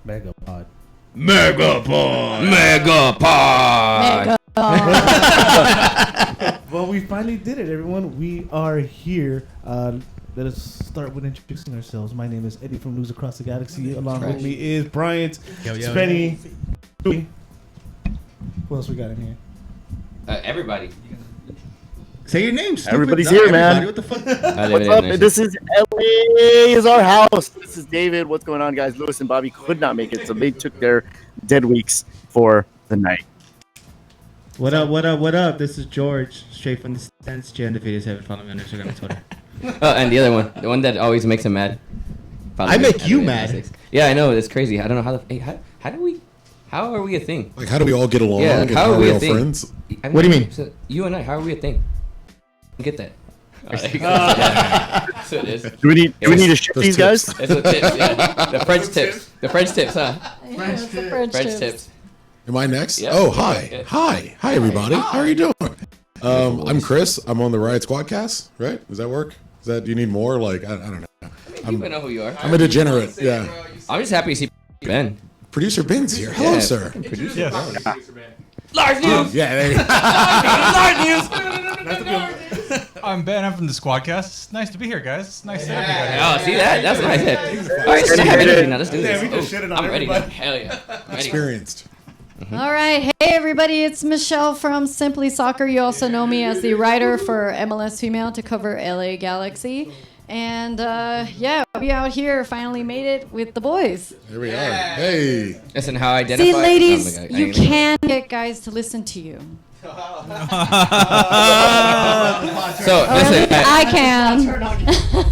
Megapod. Megapod. Well, we finally did it, everyone. We are here. Let us start with introducing ourselves. My name is Eddie from News Across the Galaxy. Along with me is Bryant, Spenny. Who else we got in here? Everybody. Say your name. Stupid. Everybody's here, man. What the fuck? What's up? This is LA is our house. This is David. What's going on, guys? Lewis and Bobby could not make it, so they took their dead weeks for the night. What up? What up? What up? This is George, straight from the stands. Jay Undefeated 7. Follow me on Instagram and Twitter. Oh, and the other one, the one that always makes him mad. I make you mad. Yeah, I know. It's crazy. I don't know how the. Hey, how are we a thing? Like, how do we all get along? Yeah, and how are we a thing? friends? I mean, What do you mean? So you and I, how are we a thing? Get that? That's what it is. Do we need to ship these guys? It's the tips, yeah. The French tips. The French tips, huh? French tips. Am I next? Yeah. Oh, hi. Hi, everybody. How are you doing? I'm Chris. I'm on the Riot Squadcast, right? Does that work? Is that, do you need more? Like, I don't know. People know who you are. I'm a degenerate, yeah. I'm just happy to see Ben. Producer Ben's here. Hello, sir. Producer Yes. Large news! Yeah, there you go. Large news! I'm Ben. I'm from the Squadcast. It's nice to be here, guys. It's nice to have you guys. Oh, see that? That's what I said. All right, so I have anything now. Let's do this. we just shitted on I'm ready now. everybody. Hell yeah. I'm ready. Experienced. All right. Hey, everybody. It's Michelle from Simply Soccer. You also know me as the writer for MLS Female to cover LA Galaxy. And, yeah, we out here finally made it with the boys. Here we are. Hey. Listen, how I identify. See, ladies, Oh my God, you can get guys to listen to you. So, Or at listen, least I can.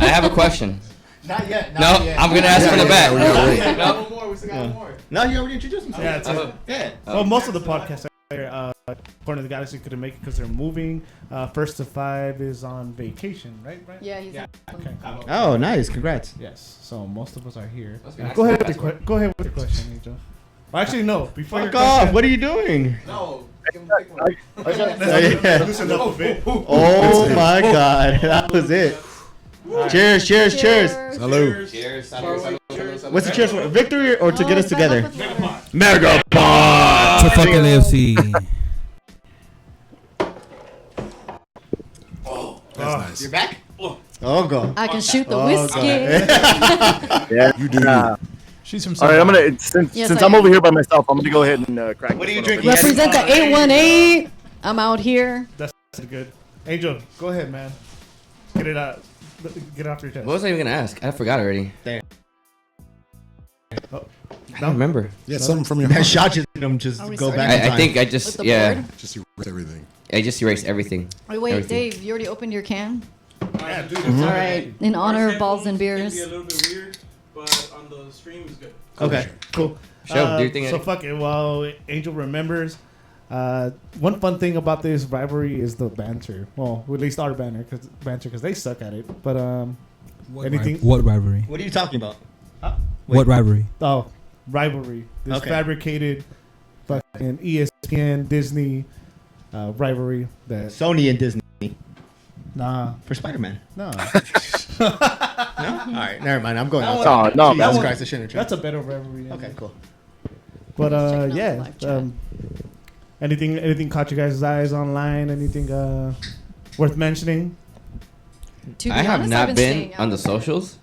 I have a question. Not yet. No, I'm going to ask from the back. we gotta wait. No, you already introduced himself. Yeah, it's Yeah. well, most of the podcasts are Corner of the Galaxy couldn't make it because they're moving. First to Five is on vacation, right? Yeah, he's Okay. Oh, nice. Congrats. Yes. So most of us are here. Must be nice Go to ahead. Go ahead with your question, Angel. Well, actually, no. Before your Fuck off. question, What are you doing? loosen up a bit. Oh my God. That was it. Cheers, cheers, cheers. Hello. Cheers. What's the cheers for? Victory or to get us together? To fuck LAFC. That's nice. You're back? Oh, go. I can shoot the Oh, whiskey. Yeah. You do. She's from. All right, I'm gonna since Yes, since I I'm am. over here by myself, I'm gonna go ahead and crack. What are you this one drinking? open. Represent the 818. I'm out here. That's good. Angel, go ahead, man. Get it out. Get it off your chest. What was I even going to ask? I forgot already. There. Oh, I don't remember. Yeah, something from your That heart. shot just him. Just Are we go starting? back in I time. think I With just, the yeah. board? Just erase everything. I just erased everything. Wait, Everything. Dave, you already opened your can? yeah, dude. All right. In honor of balls and beers. Be a little bit weird, but on the stream is good. Okay, cool. Show, do your thing. So Eddie. fuck it. Well, Angel remembers. One fun thing about this rivalry is the banter. Well, at least our banter, because they suck at it. But anything. What rivalry? What are you talking about? What rivalry? Oh, rivalry. This Okay. fabricated fucking ESPN Disney rivalry. That Sony and Disney nah, for Spider-Man. no. No? All right, never mind. I'm going. Oh, no, Jesus man. Christ, I shouldn't have tried. That's a better rivalry. Okay, cool. But Checking out the yeah. live chat. Anything caught you guys' eyes online? Anything worth mentioning? To be I have honest, not I've been staying on the out. socials.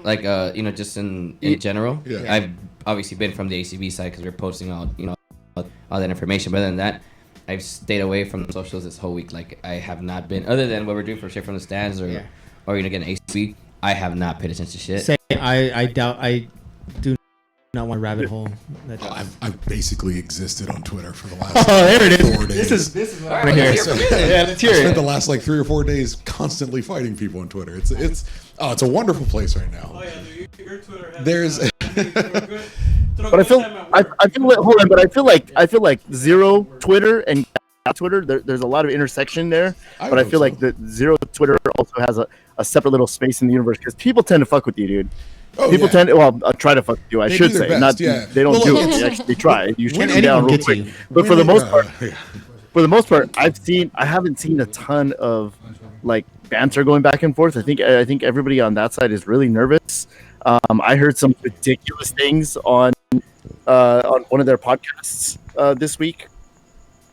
Like, just in general. Yeah. I've obviously been from the ACB side because we're posting all that information. But other than that, I've stayed away from the socials this whole week. Like, I have not been, other than what we're doing for shit from the stands or getting ACB, I have not paid attention to shit. Say, I doubt. I do not want a rabbit hole. That's I've basically existed on Twitter for the last oh, there it is. 4 days. This is what All I'm right, here. let's hear from you then. Yeah, let's hear I spent it. the last like 3 or 4 days constantly fighting people on Twitter. It's a wonderful place right now. Oh yeah, dude, your Twitter has. There's- But I feel like hold on, but I feel like zero Twitter and Twitter. There's a lot of intersection there, but I hope feel so. like the zero Twitter also has a separate little space in the universe because people tend to fuck with you, dude. Oh, People yeah. tend to, try to fuck with you. I They should do their say, best, not yeah. they don't Well, do look, it. They actually try. You shoot When them down anyone real gets quick. you. But for the most part, yeah. I haven't seen a ton of like banter going back and forth. I think everybody on that side is really nervous. I heard some ridiculous things on one of their podcasts this week,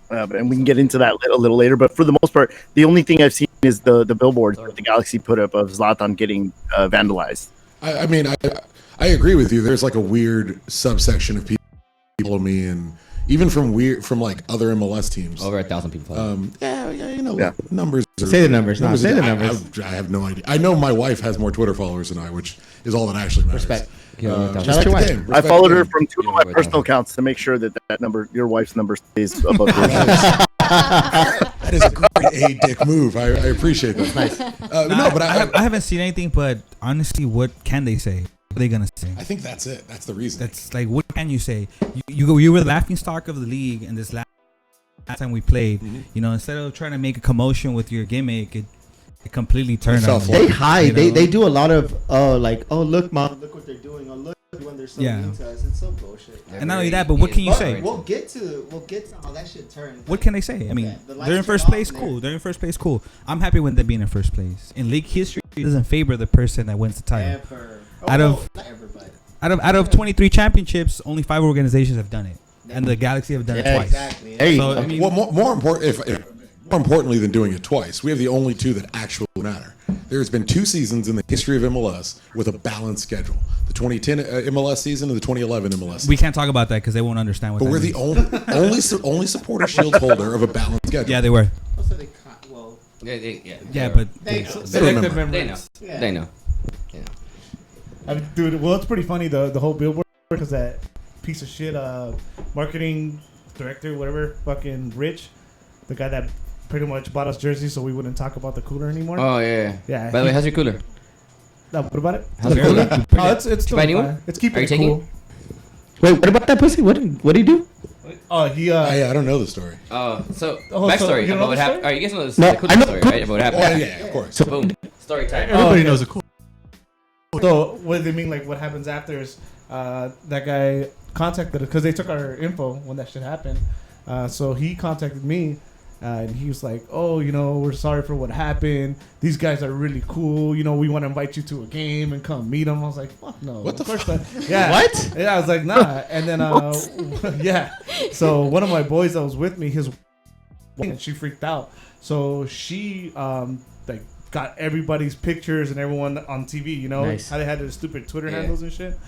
and we can get into that a little later. But for the most part, the only thing I've seen is the billboard that the Galaxy put up of Zlatan getting vandalized. I mean, I agree with you. There's like a weird subsection of people who follow me, and even from like other MLS teams. Over 1,000 people. Numbers. Say the numbers. No, say the numbers. I have no idea. I know my wife has more Twitter followers than I, which is all that actually matters. Respect. Respect the game. I Respect followed the her game. from 2 of my personal accounts to make sure that number, your wife's number, stays above yours. That is a great A-dick move. I appreciate that. Nice. No, but I haven't seen anything. But honestly, what can they say? What are they gonna say? I think that's it. That's the reason. That's like, what can you say? You were the laughing stock of the league, and this last time we played, you know, instead of trying to make a commotion with your gimmick, it completely turned on. They hide. They do a lot of look, mom, look what they're doing. Oh, look when they're so mean to us. It's so bullshit. And not only that, but what can you say? We'll get to how that shit turns. What can they say? I mean, they're in first place. Cool. They're in first place. Cool. I'm happy with them being in first place. In league history, it doesn't favor the person that wins the title. Out of 23 championships, only 5 organizations have done it, and the Galaxy have done it twice. Exactly. So, I mean, more importantly than doing it twice, we have the only 2 that actually matter. There's been 2 seasons in the history of MLS with a balanced schedule: the 2010 MLS season and the 2011 MLS season. We can't talk about that because they won't understand what. But we're means. the only supporter shield holder of a balanced schedule. Yeah, they were. Yeah, but they know. They know. I mean, dude, well, it's pretty funny the whole billboard because that piece of shit marketing director, whatever, fucking Rich, the guy that pretty much bought us jerseys so we wouldn't talk about the cooler anymore. Oh yeah. By the way, how's your cooler? What about it? How's your cooler? Oh, it's still fine. It's keeping it cool. Wait, what about that pussy? What did he do? Oh, he. I don't know the story. Oh, so backstory about what happened. All right, you guys know the cooler story, right? About what happened. Oh yeah, of course. So boom, story time. Everybody knows the cool. So what they mean, like what happens after is that guy contacted us because they took our info when that shit happened. So he contacted me and he was like, "Oh, you know, we're sorry for what happened. These guys are really cool. You know, we want to invite you to a game and come meet them." I was like, "Fuck no." What the fuck? Yeah. What? Yeah, I was like, "Nah." And then yeah. So one of my boys that was with me, his wife, she freaked out. So she like got everybody's pictures and everyone on TV, you know, how they had their stupid Twitter handles and shit.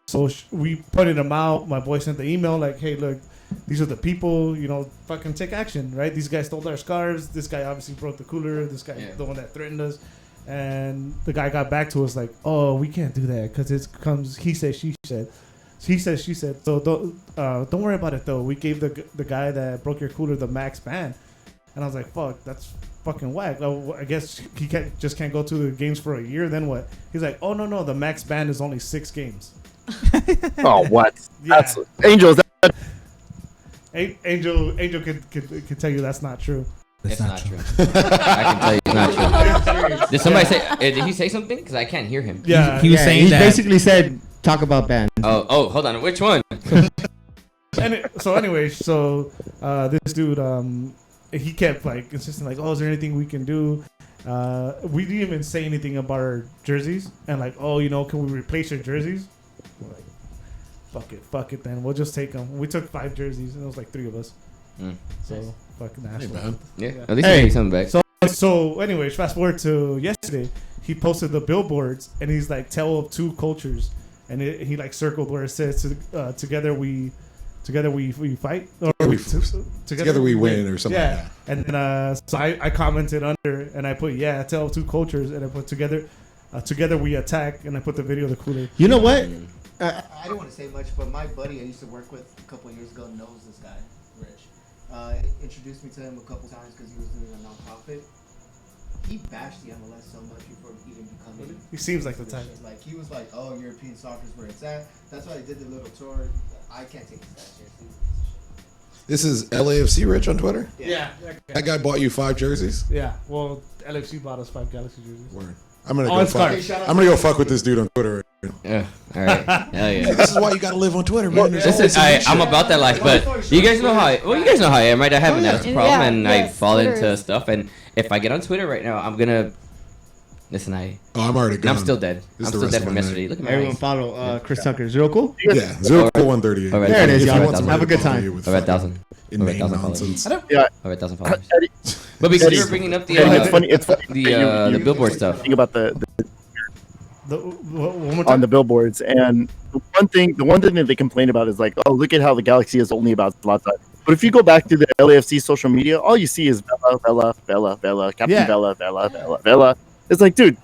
So we pointed them out. My boy sent the email like, "Hey, look, these are the people, you know, fucking take action, right? These guys stole our scarves. This guy obviously broke the cooler. This guy, the one that threatened us." And the guy got back to us like, "Oh, we can't do that because it comes, he said, she said. He said, she said. So don't worry about it, though. We gave the guy that broke your cooler the max ban." And I was like, "Fuck, that's fucking whack. I guess he can't go to the games for a year. Then what?" He's like, "Oh, no. The max ban is only 6 games." Oh, what? Yeah. That's Angels. Angel could tell you that's not true. It's not true. I can tell you it's not true. Did somebody say? Did he say something? Because I can't hear him. Yeah, he was saying he that. basically said, "Talk about bands." Oh, hold on. Which one? So anyway, this dude, he kept like insisting like, "Oh, is there anything we can do?" We didn't even say anything about our jerseys and like, "Oh, you know, can we replace your jerseys?" We're like, fuck it then. We'll just take them. We took 5 jerseys and it was like 3 of us. So fucking asshole. Yeah. At least he something back. So anyways, fast forward to yesterday. He posted the billboards and he's like, "Tale of 2 cultures," and he like circled where it says, "Together we fight," or together we win, or something. Yeah. Like that. And then so I commented under and I put, "Yeah, tale of 2 cultures," and I put together we attack, and I put the video of the cooler. You know what? I don't want to say much, but my buddy I used to work with a couple of years ago knows this guy, Rich. Introduced me to him a couple times because he was doing a nonprofit. He bashed the MLS so much before even becoming. He seems like the type. Like he was like, "Oh, European soccer is where it's at." That's why I did the little tour. I can't take this that seriously. This is LAFC Rich on Twitter. Yeah. That guy bought you 5 jerseys. Yeah. Well, LFC bought us 5 Galaxy jerseys. Word. I'm gonna go fuck with this dude on Twitter. Yeah. All right. Hell yeah. This is why you gotta live on Twitter, man. I'm about that life, but you guys know how. You guys know how I am, right? I have an attitude problem, and I fall into stuff. And if I get on Twitter right now, I'm gonna Listen, I'm already and gone. I'm still dead. This I'm is the still rest dead of from my yesterday. night. Look at my Everyone eyes. follow Chris Tucker. Zero cool? Yeah, 04138. All right, There it is, If you y'all. want somebody Have a to good bother time. you with Over a fucking thousand. Over a inane thousand nonsense. followers. Yeah, Over 1,000 followers. Eddie, But because Eddie, you were bringing up the it's funny. It's funny. the billboard stuff. Think about the One more on time. the billboards, and the one thing that they complain about is like, oh, look at how the Galaxy is only about Zlatan. But if you go back to the LAFC social media, all you see is Vela, Captain Yeah. Vela. It's like, dude,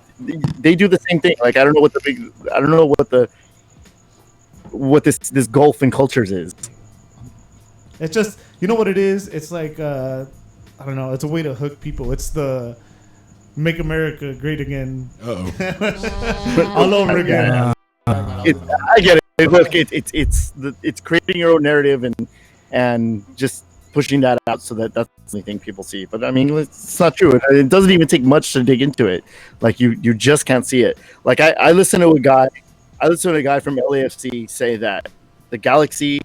they do the same thing. Like, I don't know what this gulf in cultures is. It's just, you know what it is? It's like, I don't know. It's a way to hook people. It's the Make America Great Again. All over again. I get it. Look, it's creating your own narrative and just pushing that out so that's the only thing people see. But I mean, it's not true. It doesn't even take much to dig into it. Like you just can't see it. Like I listened to a guy from LAFC say that the Galaxy,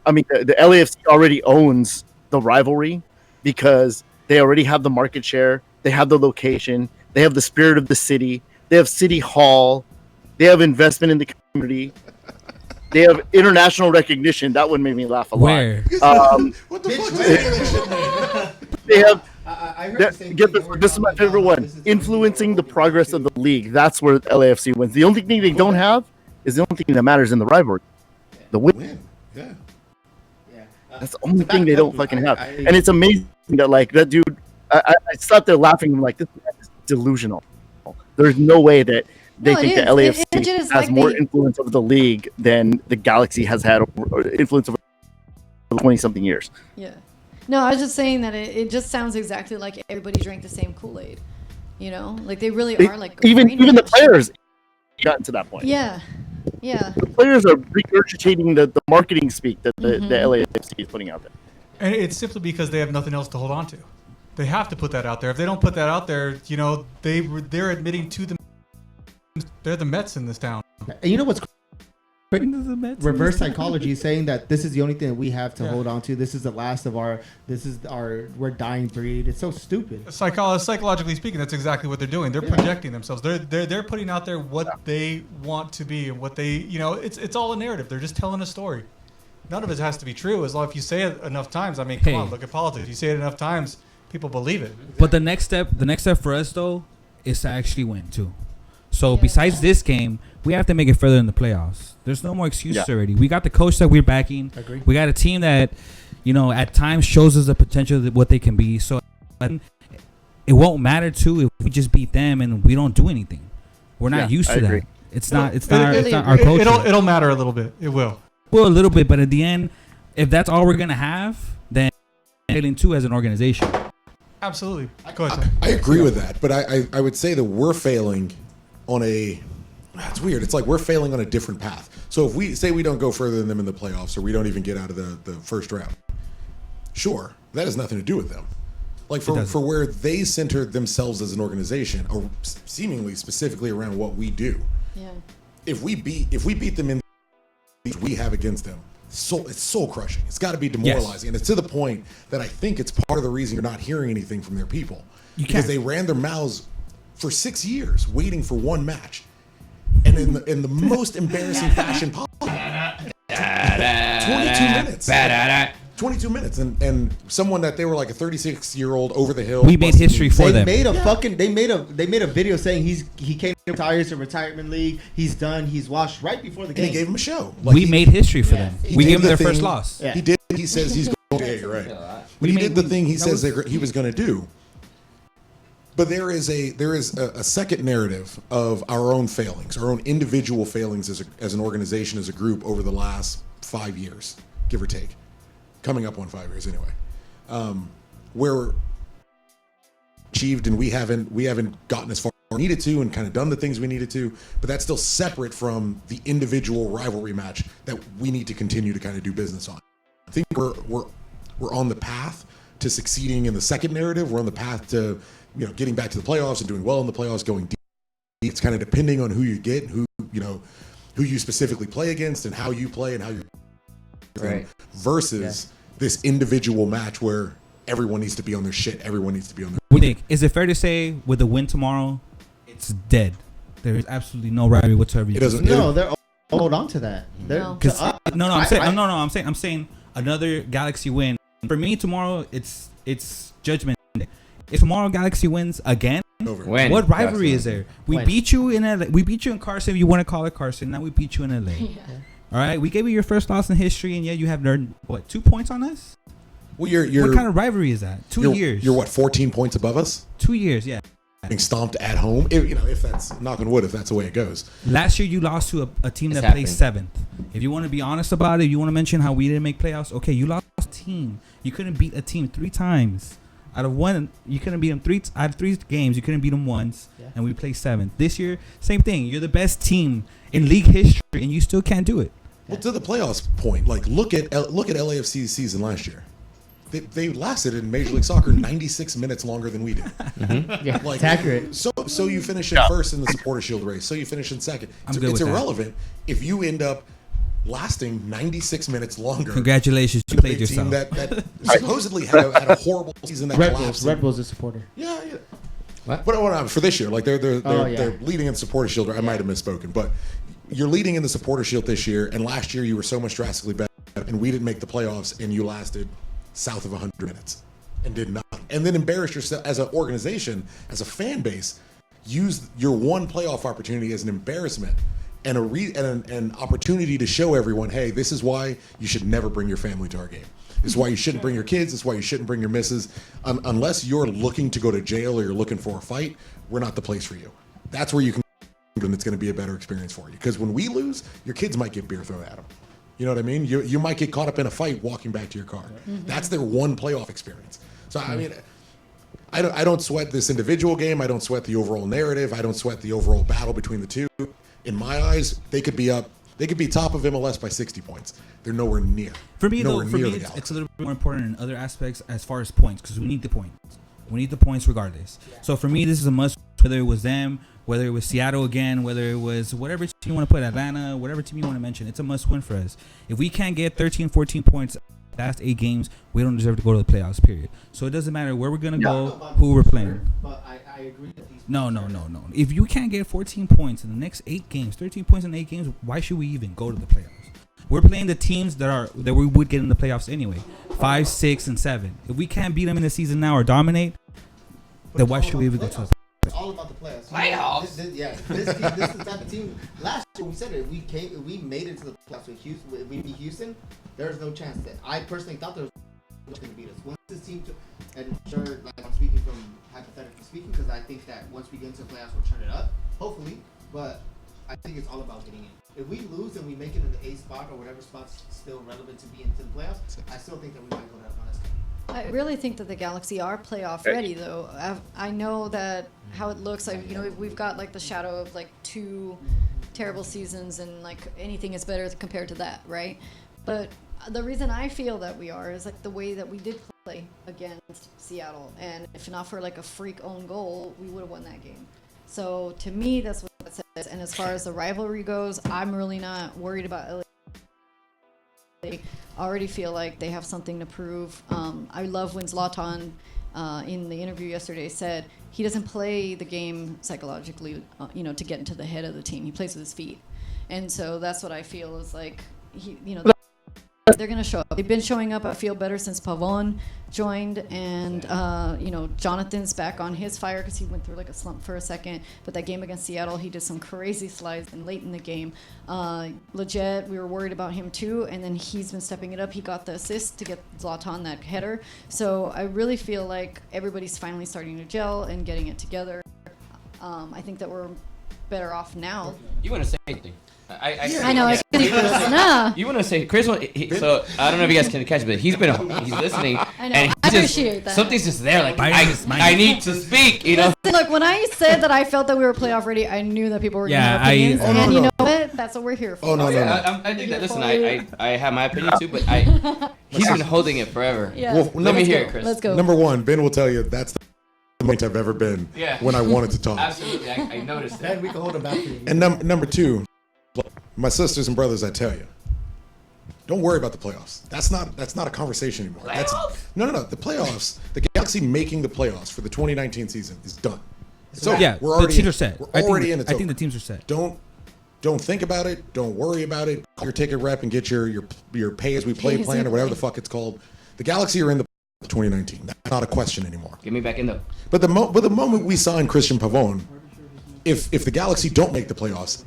the LAFC already owns the rivalry because they already have the market share, they have the location, they have the spirit of the city, they have City Hall, they have investment in the community. They have international recognition. That one made me laugh a lot. Where? What the fuck is that? They have. I heard the same Get thing. this. This is my favorite one. Influencing the progress of the league. That's where LAFC wins. The only thing they don't have is the only thing that matters in the riverry. The win. Yeah. That's the only thing they don't fucking have. And it's amazing that like that dude. I sat there laughing. I'm like, this man is delusional. There's no way that they think the LAFC has more influence over the league than the Galaxy has had influence over 20-something years. Yeah. No, I was just saying that it just sounds exactly like everybody drank the same Kool-Aid. You know? Like they really are like even the players gotten to that point. Yeah. Yeah. The players are regurgitating the marketing speak that the LAFC is putting out there. And it's simply because they have nothing else to hold on to. They have to put that out there. If they don't put that out there, you know, they're admitting to them they're the Mets in this town. And you know what's reverse psychology, saying that this is the only thing that we have to hold on to. This is the last of we're dying breed. It's so stupid. Psychologically speaking, that's exactly what they're doing. They're projecting themselves. They're putting out there what they want to be and what they, you know, it's all a narrative. They're just telling a story. None of it has to be true as long as you say it enough times. I mean, come on, look at politics. You say it enough times, people believe it. But the next step for us though is to actually win too. So besides this game, we have to make it further in the playoffs. There's no more excuses already. We got the coach that we're backing. Agree. We got a team that, you know, at times shows us the potential of what they can be. So it won't matter too if we just beat them and we don't do anything. We're not used to that. It's not our culture. It'll matter a little bit. It will. Well, a little bit, but at the end, if that's all we're gonna have, then failing too as an organization. Absolutely. Go ahead. I agree with that, but I would say that we're failing on it's weird. It's like we're failing on a different path. So if we say we don't go further than them in the playoffs or we don't even get out of the first round, sure, that has nothing to do with them. Like for where they center themselves as an organization, or seemingly specifically around what we do. Yeah. If we beat them in the we have against them, it's soul crushing. It's got to be demoralizing, and it's to the point that I think it's part of the reason you're not hearing anything from their people because they ran their mouths for 6 years waiting for one match, and in the most embarrassing fashion possible. 22 minutes, and someone that they were like a 36-year-old over the hill. We made history for them. They made a video saying he came retired to retirement league. He's done. He's washed right before the game. And he gave him a show. We made history for them. We gave them their first loss. Yeah. He did. He says he's going to. Yeah, you're right. But he did the thing he says he was going to do. But there is a second narrative of our own failings, our own individual failings as an organization, as a group over the last 5 years, give or take, coming up on 5 years anyway, where achieved and we haven't gotten as far as we needed to and kind of done the things we needed to, but that's still separate from the individual rivalry match that we need to continue to kind of do business on. I think we're on the path to succeeding in the second narrative. We're on the path to getting back to the playoffs and doing well in the playoffs, going deep. It's kind of depending on who you get, who you specifically play against and how you play and how you're right. Versus this individual match where everyone needs to be on their shit. Everyone needs to be on their What do you think? Is it fair to say with the win tomorrow, it's dead. There is absolutely no rivalry whatsoever. It doesn't. No, they're hold on to that. No. I'm saying another Galaxy win. For me tomorrow, it's Judgment Day. If tomorrow Galaxy wins again, When? what rivalry is there? We When? beat you in LA. We beat you in Carson. If you want to call it Carson, now we beat you in LA. All right, we gave you your first loss in history, and yet you have earned what 2 points on us? Well, you're What kind of rivalry is that? 2 years. You're what 14 points above us. 2 years, yeah. Being stomped at home. If that's knock on wood, if that's the way it goes. Last year you lost to a team It's that placed happened. 7th. If you want to be honest about it, you want to mention how we didn't make playoffs. Okay, you lost a team. You couldn't beat a team 3 times. Out of one, you couldn't beat them out of 3 games. You couldn't beat them once, and we placed 7th. This year, same thing. You're the best team in league history, and you still can't do it. Well, to the playoffs point, like look at LAFC's season last year. They lasted in Major League Soccer 96 minutes longer than we did. Yeah, Like, it's accurate. So you finish in first in the Supporter Shield race. So you finish in second. I'm It's good with that. irrelevant if you end up lasting 96 minutes longer. Congratulations, you than a played big team yourself. that supposedly had a horrible season that collapsed. Red Bull's a supporter. Yeah. What? But for this year, like they're yeah. leading in the Supporter Shield. I might have misspoken, but you're leading in the Supporter Shield this year, and last year you were so much drastically better, and we didn't make the playoffs, and you lasted south of 100 minutes and did not, and then embarrassed yourself as an organization, as a fan base. Use your one playoff opportunity as an embarrassment and an opportunity to show everyone, hey, this is why you should never bring your family to our game. This is why you shouldn't bring your kids. This is why you shouldn't bring your missus. Unless you're looking to go to jail or you're looking for a fight, we're not the place for you. That's where you can, and it's going to be a better experience for you. Because when we lose, your kids might get beer thrown at them. You know what I mean? You might get caught up in a fight walking back to your car. That's their one playoff experience. So, I mean, I don't sweat this individual game. I don't sweat the overall narrative. I don't sweat the overall battle between the two. In my eyes, they could be top of MLS by 60 points. They're nowhere near. For me, it's a little bit more important in other aspects as far as points, because we need the points. We need the points regardless. So for me, this is a must, whether it was them, whether it was Seattle again, whether it was whatever team you want to put, Atlanta, whatever team you want to mention. It's a must win for us. If we can't get 13, 14 points last 8 games, we don't deserve to go to the playoffs, period. So it doesn't matter where we're going to go, who we're playing. But I agree that these. No. If you can't get 14 points in the next 8 games, 13 points in 8 games, why should we even go to the playoffs? We're playing the teams that we would get in the playoffs anyway, 5, 6, and 7. If we can't beat them in the season now or dominate, then why should we even go to the playoffs? It's all about the playoffs. Playoffs? This is the type of team. Last year we said it. We made it to the playoffs with Houston. If we beat Houston, there's no chance that I personally thought there was going to beat us. Once this team, and sure, like I'm speaking from hypothetically speaking, because I think that once we get into the playoffs, we'll turn it up, hopefully. But I think it's all about getting in. If we lose and we make it in the 8th spot or whatever spot's still relevant to be into the playoffs, I still think that we might go to Atlanta. I really think that the Galaxy are playoff ready, though. I know that how it looks like, we've got like the shadow of like 2 terrible seasons, and like anything is better compared to that, right? But the reason I feel that we are is like the way that we did play against Seattle, and if not for like a freak own goal, we would have won that game. So to me, that's what it says. And as far as the rivalry goes, I'm really not worried about LA. They already feel like they have something to prove. I love when Zlatan, in the interview yesterday, said he doesn't play the game psychologically, to get into the head of the team. He plays with his feet, and so that's what I feel is like they're gonna show up. They've been showing up. I feel better since Pavon joined, and Jonathan's back on his fire because he went through like a slump for a second. But that game against Seattle, he did some crazy slides and late in the game. Leggett, we were worried about him too, and then he's been stepping it up. He got the assist to get Zlatan that header. So I really feel like everybody's finally starting to gel and getting it together. I think that we're better off now. You want to say anything? I know. No. You want to say Chris? So I don't know if you guys can catch it, but he's listening. I know. And I appreciate that. Something's just there. Like I need to speak. Look, when I said that I felt that we were playoff ready, I knew that people were going to have opinions, and you know what? That's what we're here for. Oh no. I think that. Listen, I have my opinion too, but he's been holding it forever. Yeah. Well, let me hear it, Chris. Let's go. Number one, Ben will tell you that's the point I've ever been when I wanted to talk. Absolutely, I noticed that. And we can hold them back for you. And number two, my sisters and brothers, I tell you, don't worry about the playoffs. That's not a conversation anymore. Playoffs? No. The playoffs, the Galaxy making the playoffs for the 2019 season is done. So yeah, we're already the teams are set. We're I already think, in. It's I think over. the teams are set. Don't think about it. Don't worry about it. Call your ticket rep and get your pay as we play plan or whatever the fuck it's called. The Galaxy are in the 2019. That's not a question anymore. Get me back in though. But the moment we signed Christian Pavone, if the Galaxy don't make the playoffs,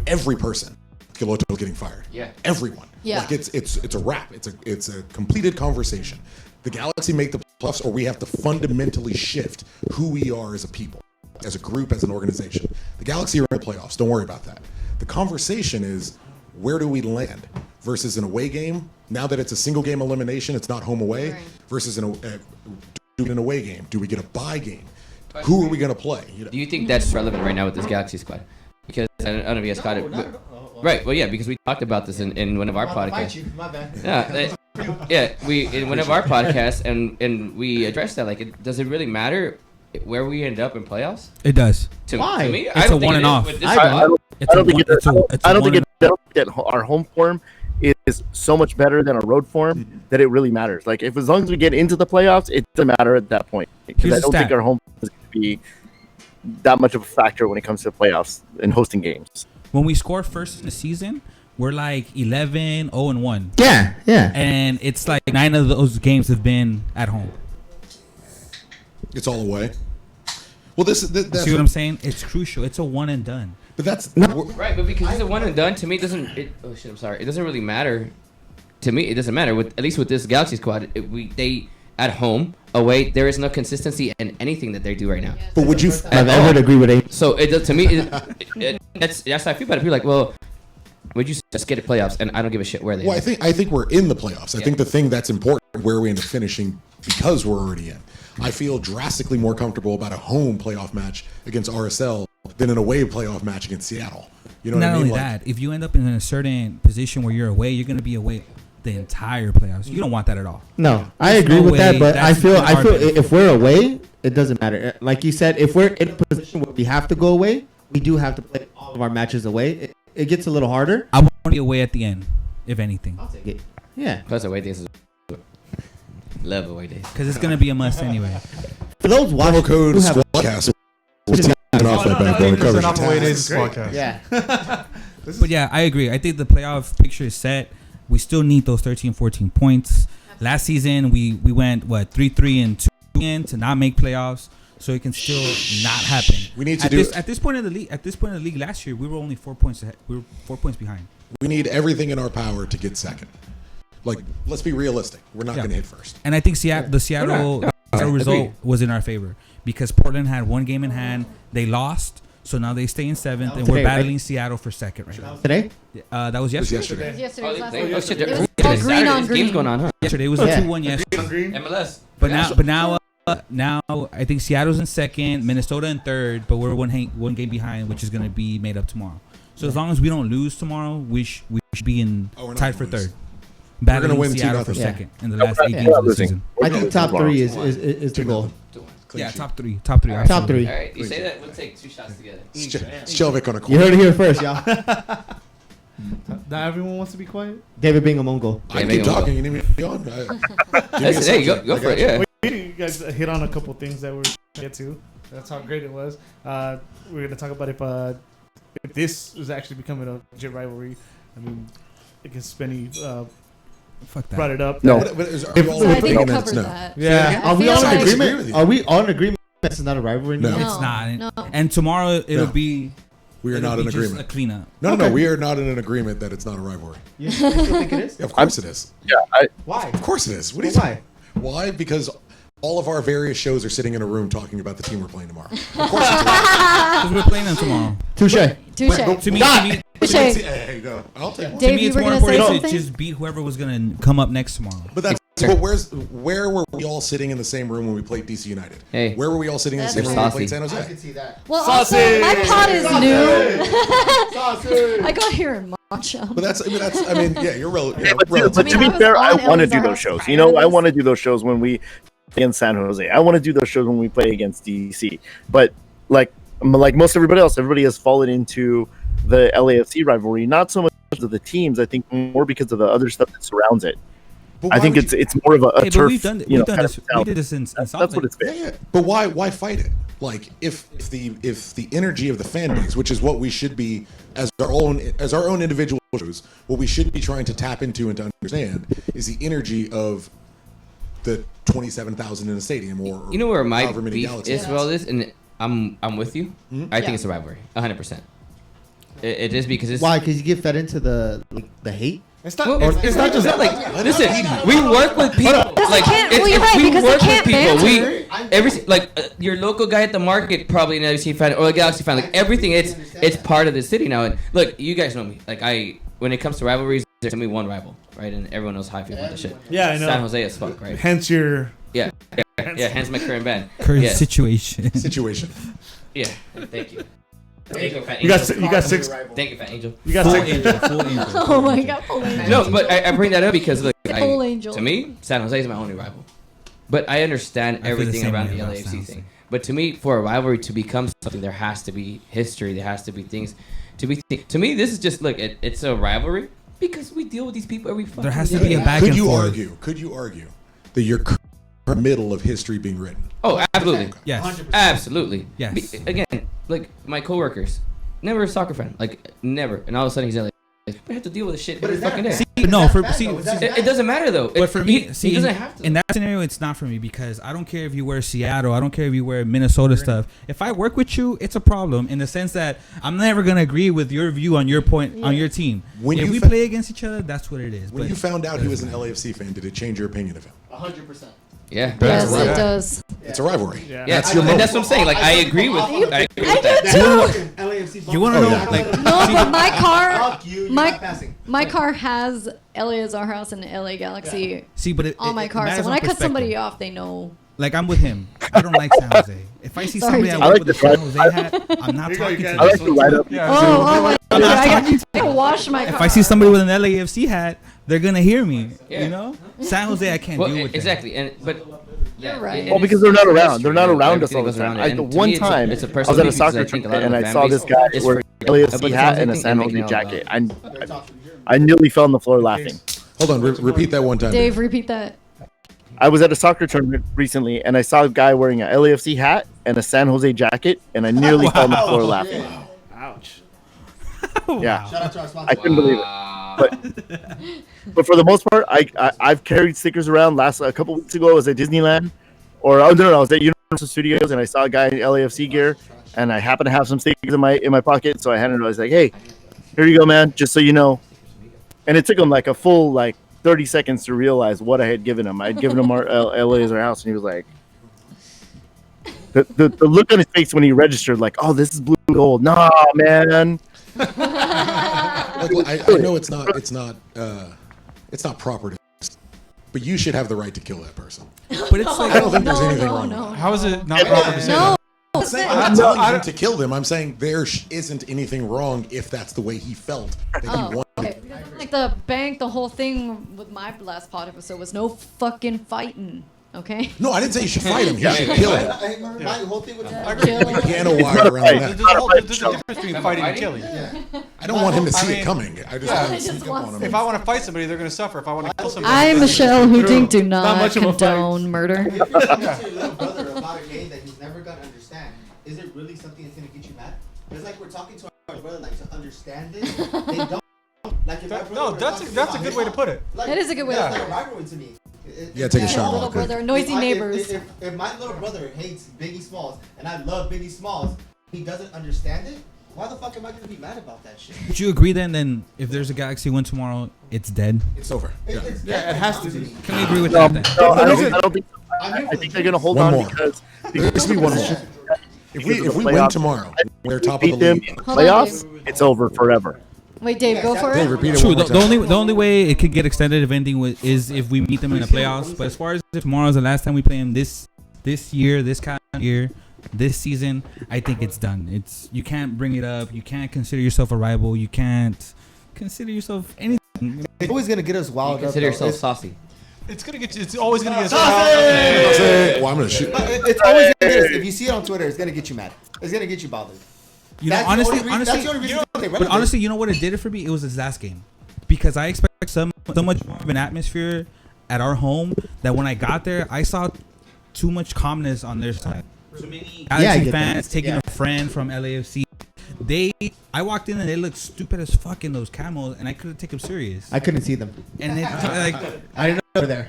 every person Kiloto is getting fired. Yeah. Everyone. Yeah. Like it's a wrap. It's a completed conversation. The Galaxy make the playoffs, or we have to fundamentally shift who we are as a people, as a group, as an organization. The Galaxy are in the playoffs. Don't worry about that. The conversation is, where do we land versus an away game? Now that it's a single game elimination, it's not home away. Right. Versus an away game. Do we get a bye game? Who are we going to play? Do you think that's relevant right now with this Galaxy squad? Because I don't know if you guys caught it. Right. Well, yeah, because we talked about this in one of our podcasts. My bad. Yeah, we in one of our podcasts and we addressed that. Like, does it really matter where we end up in playoffs? It does. Why? To me, It's I don't a think one it and is off. with this I squad. don't think that our home form is so much better than our road form that it really matters. Like, if as long as we get into the playoffs, it doesn't matter at that point. Because Here's I the don't think stat. our home is going to be that much of a factor when it comes to playoffs and hosting games. When we score first in the season, we're like 11, 0-1. Yeah. And it's like 9 of those games have been at home. It's all away. Well, that's See what I'm saying? It's crucial. It's a one and done. But that's Right, but because it's a one and done, to me, it doesn't. Oh shit! I'm sorry. It doesn't really matter. To me, it doesn't matter. With at least with this Galaxy squad, they at home, away, there is no consistency in anything that they do right now. But would you? I would agree with it. So it does to me. That's how I feel about it. People are like, well, would you just get a playoffs? And I don't give a shit where they. Well, end. I think we're in the playoffs. I Yeah. think the thing that's important where we end up finishing because we're already in. I feel drastically more comfortable about a home playoff match against RSL than an away playoff match against Seattle. You know Not what I mean? only Like, that, if you end up in a certain position where you're away, you're going to be away the entire playoffs. You don't want that at all. No, I There's agree no with that, way but that's I feel our benefit. if we're away, it doesn't matter. Like you said, if we're in a position where we have to go away, we do have to play all of our matches away. It gets a little harder. I want to be away at the end, if anything, I'll take it. Yeah. Plus away days is love away days. because it's going to be a must anyway. For those promo watching code who have Squadcast. We're taking off that bad boy. It covers your off away taxes. days podcast. yeah. But yeah, I agree. I think the playoff picture is set. We still need those 13, 14 points. Last season, we went, 3-3-2 in to not make playoffs. So it can still not happen. We need to at this point in the league. At this point in the league last year, we were only 4 points ahead. We were 4 points behind. We need everything in our power to get second. Like, let's be realistic. We're not going to hit first. And I think the Seattle result was in our favor because Portland had one game in hand. They lost, so now they stay in 7th, and we're Today, battling right? Seattle for second right now. Today? That was It was yesterday. yesterday. Oh, Yesterday was last they- night. oh, shit, It was they're- all green on Saturday's game's green. going on, huh? Yesterday it was a 2-1 yesterday. MLS. But now I think Seattle's in second, Minnesota in third, but we're one game behind, which is going to be made up tomorrow. So as long as we don't lose tomorrow, we should be we're not tied for gonna lose. third. Battling gonna win Seattle for 2-0. second in the last 8 Yeah. games of the Losing. season. I think top 3 is the goal. Clean Yeah, sheet. top three. Top absolutely. 3. All right, you say that. We'll take 2 shots together. Shelvick on a You corner. heard it here first, y'all. Now everyone wants to be quiet. David being a Mongol. I Yeah, keep maybe talking. You need me to be on? Give me a Listen, hey, subject. go I for got it. you. Yeah. You guys hit on a couple things that we're going to get to. That's how great it was. We're going to talk about if this is actually becoming a legit rivalry. I mean, against Spenny Fuck that. brought it up. No. But are If- we all So I in think it agreement covers it's no? that. Yeah. I Are we feel all in like- disagree with agreement? you. Are we all in agreement this is not a rivalry No. anymore? It's not. No. And tomorrow it'll No. be. We are it'll not be in just agreement. A cleanup. No, Okay. we are not in an agreement that it's not a rivalry. You still think it is? Yeah, of course it is. Why? Of course it is. What do you Why? Why? Because all of our various shows are sitting in a room talking about the team we're playing tomorrow. Of course it's Because we're playing them tomorrow. Touche. Touche. To me, Touche. There you go. I'll take one. to Dave, me you it's were more going to say important to something? just beat whoever was going to come up next tomorrow. But where were we all sitting in the same room when we played DC United? Hey. Where were we all sitting in the same That's room when we saucy. played San I Jose? can see that. Well, also, my pod is new. I got here in March. But I mean, yeah, you're Yeah, but relative. to be I was fair, I on want to Ellen's do those house shows. prior You know, to I this. want to do those shows when we play against San Jose. I want to do those shows when we play against DC. But like most everybody else, everybody has fallen into the LAFC rivalry. Not so much because of the teams. I think more because of the other stuff that surrounds it. But I why think would it's more of a Hey, turf. but we've done you know, this. kind of We did this in Salt That's what Lake. it's been. Yeah. But why fight it? Like if the energy of the fan base, which is what we should be as our own individual shows, what we should be trying to tap into and to understand is the energy of the 27,000 in a stadium, or you know where my however many beef galaxies. is for all this, and I'm with you. Mhm. I think it's a rivalry, 100%. It is because it's Why? Because you get fed into the hate. It's not. Well, it's not just that. Like, listen, we work with people. Like, can't- if, well, you're if right, we because they work with can't people, your local guy at the market, probably an LAFC fan or a Galaxy fan. Like everything, it's part of the city now. And look, you guys know me. Like when it comes to rivalries, there's only one rival, right? And everyone knows how I feel about the shit. Yeah, I know. San Jose as fuck, right? Hence your. Yeah. Hence my current band. Current situation. Yeah. Thank you. You got 6. Thank you, Fat Angel. You got 6. Full angel. Oh my God, full angel. No, but I bring that up because look, Full angel. to me, San Jose is my only rival. But I understand I feel the everything same around way the about LAFC San Jose. thing. But to me, for a rivalry to become something, there has to be history. There has to be things to be. To me, this is just look. It's a rivalry because we deal with these people every fucking There has to day. be a back and forth. Could you argue that you're middle of history being written? Oh, absolutely. Yes. 100%. Absolutely. Yes. Again, like my coworkers, never a soccer fan, like never, and all of a sudden he's like, I have to deal with this shit every fucking day. It doesn't matter though. But for me, he doesn't have to. in that scenario, it's not for me because I don't care if you wear Seattle, I don't care if you wear Minnesota stuff. If I work with you, it's a problem in the sense that I'm never gonna agree with your view on your point on your team. If we play against each other, that's what it is. When you found out he was an LAFC fan, did it change your opinion of him? 100%. Yeah. Yes, it does. It's a rivalry. Yeah, That's and that's what I'm saying. Like I agree with I that. do too. You want to know? Like, No, but my car, Fuck you, you're not passing. my car has LA as our house and LA Galaxy see, but on my car. matters So when on I cut somebody perspective. off, they know. Like I'm with him. I don't like San Jose. If I see Sorry, somebody at dude. work with a San Jose hat, I'm not talking to them. I like to light up. I gotta wash my car. If I see somebody with an LAFC hat, they're gonna hear me. Yeah. You know, San Jose, I can't Well, deal with that. exactly, but. You're right. Well, because they're not around. They're not around us Everything all the goes time. around it. The And to one me, it's a- time it's a I personal was at a beef because soccer I think a lot tournament of and the I fan saw this base guy is wearing for- LAFC but it's hat the and a same San thing, Jose making it all jacket. I nearly fell on the floor laughing. Hold on, repeat that one time. Dave, repeat that. I was at a soccer tournament recently and I saw a guy wearing an LAFC hat and a San Jose jacket and I nearly fell on the floor laughing. Ouch. Yeah, Shout out to our sponsor. I couldn't believe it. But for the most part, I've carried stickers around. A couple weeks ago, I was at Disneyland, or I was at Universal Studios, and I saw a guy in LAFC gear, and I happened to have some stickers in my pocket, so I handed it. I was like, "Hey, here you go, man. Just so you know." And it took him like a full 30 seconds to realize what I had given him. I had given him our LA as our house, and he was like, the look on his face when he registered, like, "Oh, this is blue and gold." Nah, man. Look, I know it's not proper to, but you should have the right to kill that person. But it's like I don't think there's anything wrong with no. that. How is it not proper to say No. that? I'm not telling you to kill them. I'm saying there isn't anything wrong if that's the way he felt that he wanted. Okay. Like the bank, the whole thing with my last pod episode was no fucking fighting. Okay. No, I didn't say you should fight him. You should kill him. I remember my whole thing was Kill him. Piano wire around There's that. a difference between fighting and killing. I don't want him to see I mean, it coming. I just yeah. want I to just sneak up want on him. If I want to fight somebody, they're going to suffer. If I want to kill somebody, I'm Michelle Houdink. Do not much of a fight. condone murder. If you're talking to your little brother about a game that he's never gonna understand, is it really something that's gonna get you mad? It's like we're talking to our brother, like to understand it. They don't. Like if my brother no, were that's talking a about good hip way to hop, put it. like, That is a good way to It's put like a rivalry to me. Yeah, take a shot. Little real quick. brother, noisy neighbors. If my little brother hates Biggie Smalls and I love Biggie Smalls, he doesn't understand it. Why the fuck am I gonna be mad about that shit? Would you agree then if there's a Galaxy win tomorrow, it's dead? It's over. Yeah. Yeah, it has to be. Can we agree with that then? No, I don't think so. I think they're going to hold One on more. because There needs to be one more. If we win tomorrow, they're top of the beat them league. in the Hold on, playoffs, it's over forever. Wait, Dave, go for Dave, it. repeat it True. one more time. The only way it could get extended if anything is if we meet them in the playoffs. But as far as if tomorrow's the last time we play them this year, this kind of year, this season, I think it's done. You can't bring it up. You can't consider yourself a rival. You can't consider yourself anything. It's always gonna get us wild up. Consider though. yourself It's- saucy. It's gonna get. It's always gonna get. Well, I'm gonna shoot. It's always gonna get us. If you see it on Twitter, it's gonna get you mad. It's gonna get you bothered. You know, That's the honestly, only reason- that's the only reason they but relegate. honestly, you know what it did it for me? It was this last game, because I expect so much more of an atmosphere at our home that when I got there, I saw too much calmness on their side. too many I Galaxy get fans that. taking Yeah. a friend from LAFC. I walked in and they looked stupid as fuck in those camos, and I couldn't take them serious. I couldn't see them. And it, like, I didn't know they were there.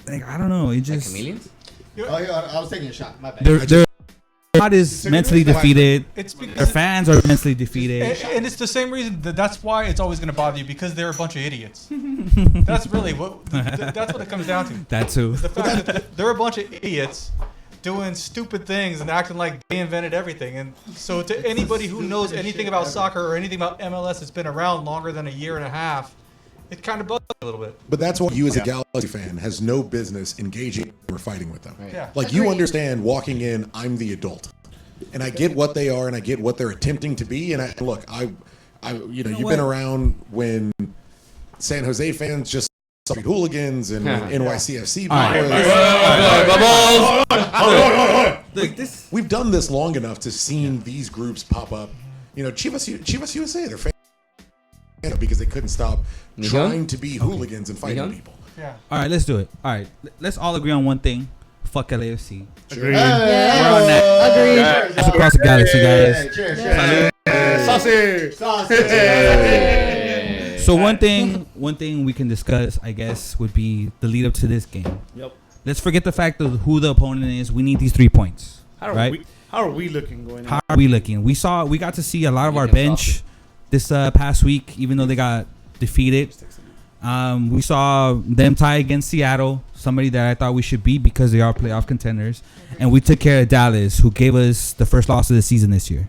like I don't know, it Like just chameleons? Oh, yeah, I was taking a shot. My bad. their squad is mentally defeated. It's Their because fans are mentally defeated. and it's the same reason that's why it's always going to bother you, because they're a bunch of idiots. That's really that's what it comes down to. That too. Is the fact that they're a bunch of idiots doing stupid things and acting like they invented everything. And so to anybody who knows anything about soccer or anything about MLS that's been around longer than a year and a half, it kind of bugs you a little bit. But that's why you, as a Galaxy fan, has no business engaging or fighting with them. Right. Yeah. Like, you understand walking in, I'm the adult, and I get what they are, and I get what they're attempting to be. And look, you've been around when San Jose fans just street hooligans and NYCFC. We've done this long enough to seen these groups pop up. You know, Chivas USA, they're fans because they couldn't stop trying to be hooligans and fighting people. Yeah. All right, let's do it. All right, let's all agree on one thing. Fuck LAFC. Agreed. We're on that. Agreed. That's across the galaxy, guys. Cheers. Saucy. So one thing we can discuss, I guess, would be the lead up to this game. Yep. Let's forget the fact of who the opponent is. We need these 3 points. How are we looking going? How are we looking? We got to see a lot of our bench this past week, even though they got defeated. We saw them tie against Seattle, somebody that I thought we should beat because they are playoff contenders, and we took care of Dallas, who gave us the first loss of the season this year.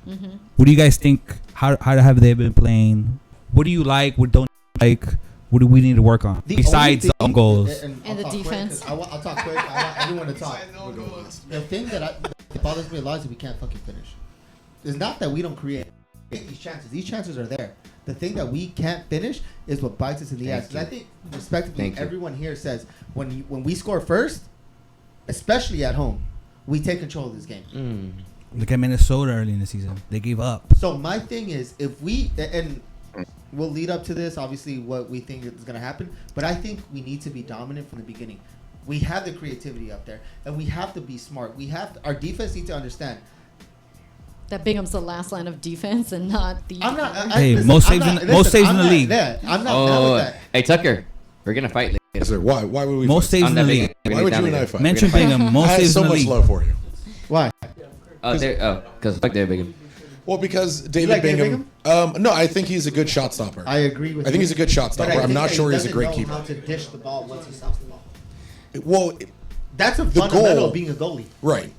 Mm-hmm. What do you guys think? How have they been playing? What do you like? What don't you like? What do we need to work on besides the own goals? And the defense. I'll talk quick. I want everyone to talk. The thing that bothers me a lot is that we can't fucking finish. It's not that we don't create these chances. These chances are there. The thing that we can't finish is what bites us in the ass. 'Cause I think, respectively, everyone here says when we score first, especially at home, we take control of this game. Look at Minnesota early in the season. They gave up. So my thing is, if we and we'll lead up to this, obviously, what we think is going to happen. But I think we need to be dominant from the beginning. We have the creativity up there, and we have to be smart. Our defense needs to understand that Bingham's the last line of defense and not the. I'm not. Most saves in the league. I'm not down with that. Hey Tucker, we're gonna fight later. Yes, sir. Why would we? Most saves in the league. Why would you and I fight? Mention Bingham. Most I have saves so in the much league. love for you. Why? Because fuck David Bingham. Well, because David Bingham. No, I think he's a good shot stopper. I agree with you. I think he's a good shot stopper. I'm not sure he's a great keeper. keeper. How to dish the ball once he stops the ball. Well, that's a fundamental of being a goalie. Right.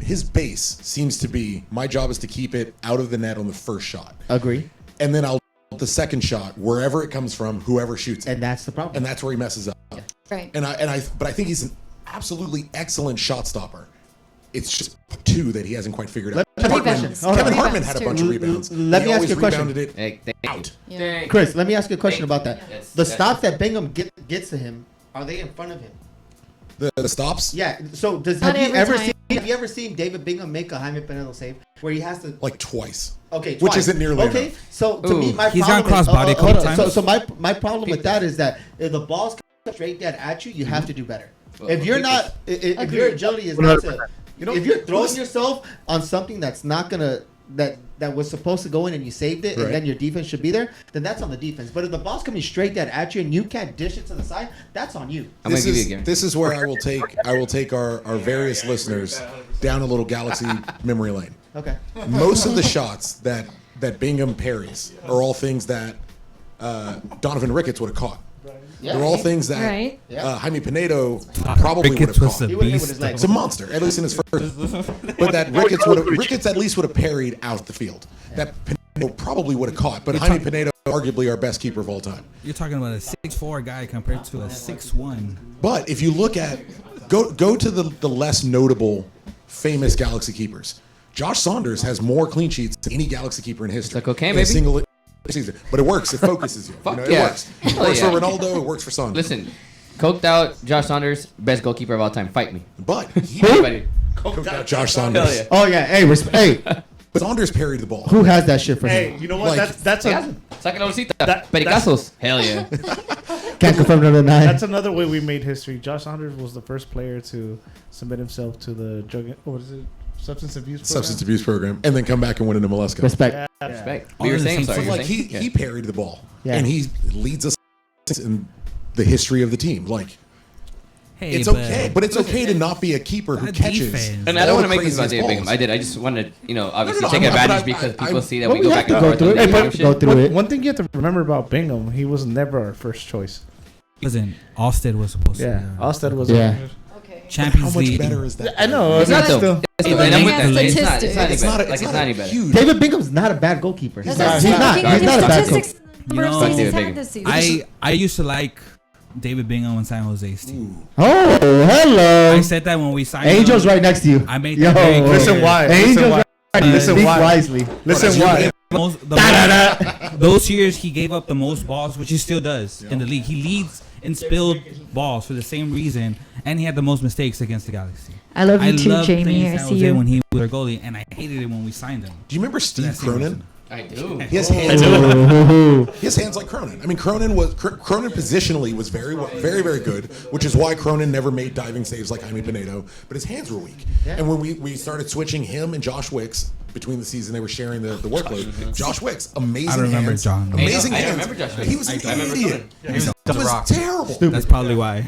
His base seems to be my job is to keep it out of the net on the first shot. Agree. And then I'll the second shot wherever it comes from, whoever shoots it. And that's the problem. And that's where he messes up. Yeah. Right. But I think he's an absolutely excellent shot stopper. It's just two that he hasn't quite figured out. Kevin Hartman had a bunch of rebounds. Let me ask you a question. Out. Yeah. Chris, let me ask you a question about that. The stops that Bingham gets to him, are they in front of him? The stops? Yeah. So have you ever seen David Bingham make a Jaime Pinedo save where he has to like twice? Okay, which isn't nearly okay. Enough. So to me, my he's problem gone crossbody a couple times. So my problem with that is that if the ball's straight dead at you, you have to do better. If you're not, if your agility is not to, if you're throwing yourself on something that's not gonna that was supposed to go in and you saved it, and then your defense should be there, then that's on the defense. But if the ball's coming straight dead at you and you can't dish it to the side, that's on you. This is where I will take our various listeners down a little Galaxy memory lane. Okay. Most of the shots that Bingham parries are all things that Donovan Ricketts would have caught. Yeah. They're all things that Jaime Pinedo probably would have caught. It's a monster, at least in his first. But that Ricketts at least would have parried out the field. That Pinedo probably would have caught. But Jaime Pinedo, arguably our best keeper of all time. You're talking about a 6'4" guy compared to a 6'1". But if you look at go to the less notable, famous Galaxy keepers. Josh Saunders has more clean sheets than any Galaxy keeper in history. It's like cocaine, baby. Single season. But it works. It focuses you. Fuck It yeah. works. It works for Ronaldo. It works for Saunders. Listen, coked out Josh Saunders, best goalkeeper of all time. Fight me. But Coked out Josh Saunders. Yeah. Oh yeah. Hey, But Saunders parried the ball. Who has that shit for Hey, him? you know what? Like, that's a Saca la bolsita. Pericazos. Hell yeah. Can't confirm nor deny. That's another way we made history. Josh Saunders was the first player to submit himself to the substance abuse program. Substance abuse program, and then come back and win an MLS Cup. Respect. Yeah. Respect. All You were in the saying, same sorry. So like he parried the ball, and he leads us in the history of the team. Like Hey, it's okay, but it's okay to not be a keeper who That catches. defense. And I don't all want to the make this about craziest David Bingham. balls. I did. I just wanted to, obviously no, take I'm not- advantage I- because I- people see that well, we go we back have and to go forth through on it. the Hey, Bingham but shit. go through it. One thing you have to remember about Bingham, he was never our first choice. Listen, Allsted was supposed to. Yeah, be Allsted was. Yeah. Okay. Champions How much League. better is that? I know. It's not still. though. It's Even not- I'm with looking that. at It's not. It's not any statistics. better. Like it's not any better. huge. David Bingham's not a bad goalkeeper. He's That's not. what He's I'm not a bad statistics goalkeeper. the number of You know, saves he's David had Bingham. this season. I used to like David Bingham and San Jose's team. Oh, hello. I said that when we signed Angel's him. right next to you. I made Yo, that very clear. Listen why. Angel's Listen why. right. Listen Think why. wisely. Listen why. Those years he gave up the most balls, which he still does in the league. He leads in spilled balls for the same reason, and he had the most mistakes against the Galaxy. I love you too, loved Jamie. playing I San see Jose you. when he was their goalie, and I hated it when we signed him. Do you remember Steve That's the Cronin? reason. I do. His hands, Ooh. his hands like Cronin. I mean, Cronin positionally was very, very, very good, which is why Cronin never made diving saves like Jaime Pinedo. But his hands were weak. And when we started switching him and Josh Wicks between the season, they were sharing the workload. Josh Wicks, amazing I remember hands, John. amazing I hands. remember Josh Wicks. He was an I remember idiot. Yeah, he was It a was rock. terrible. That's probably why.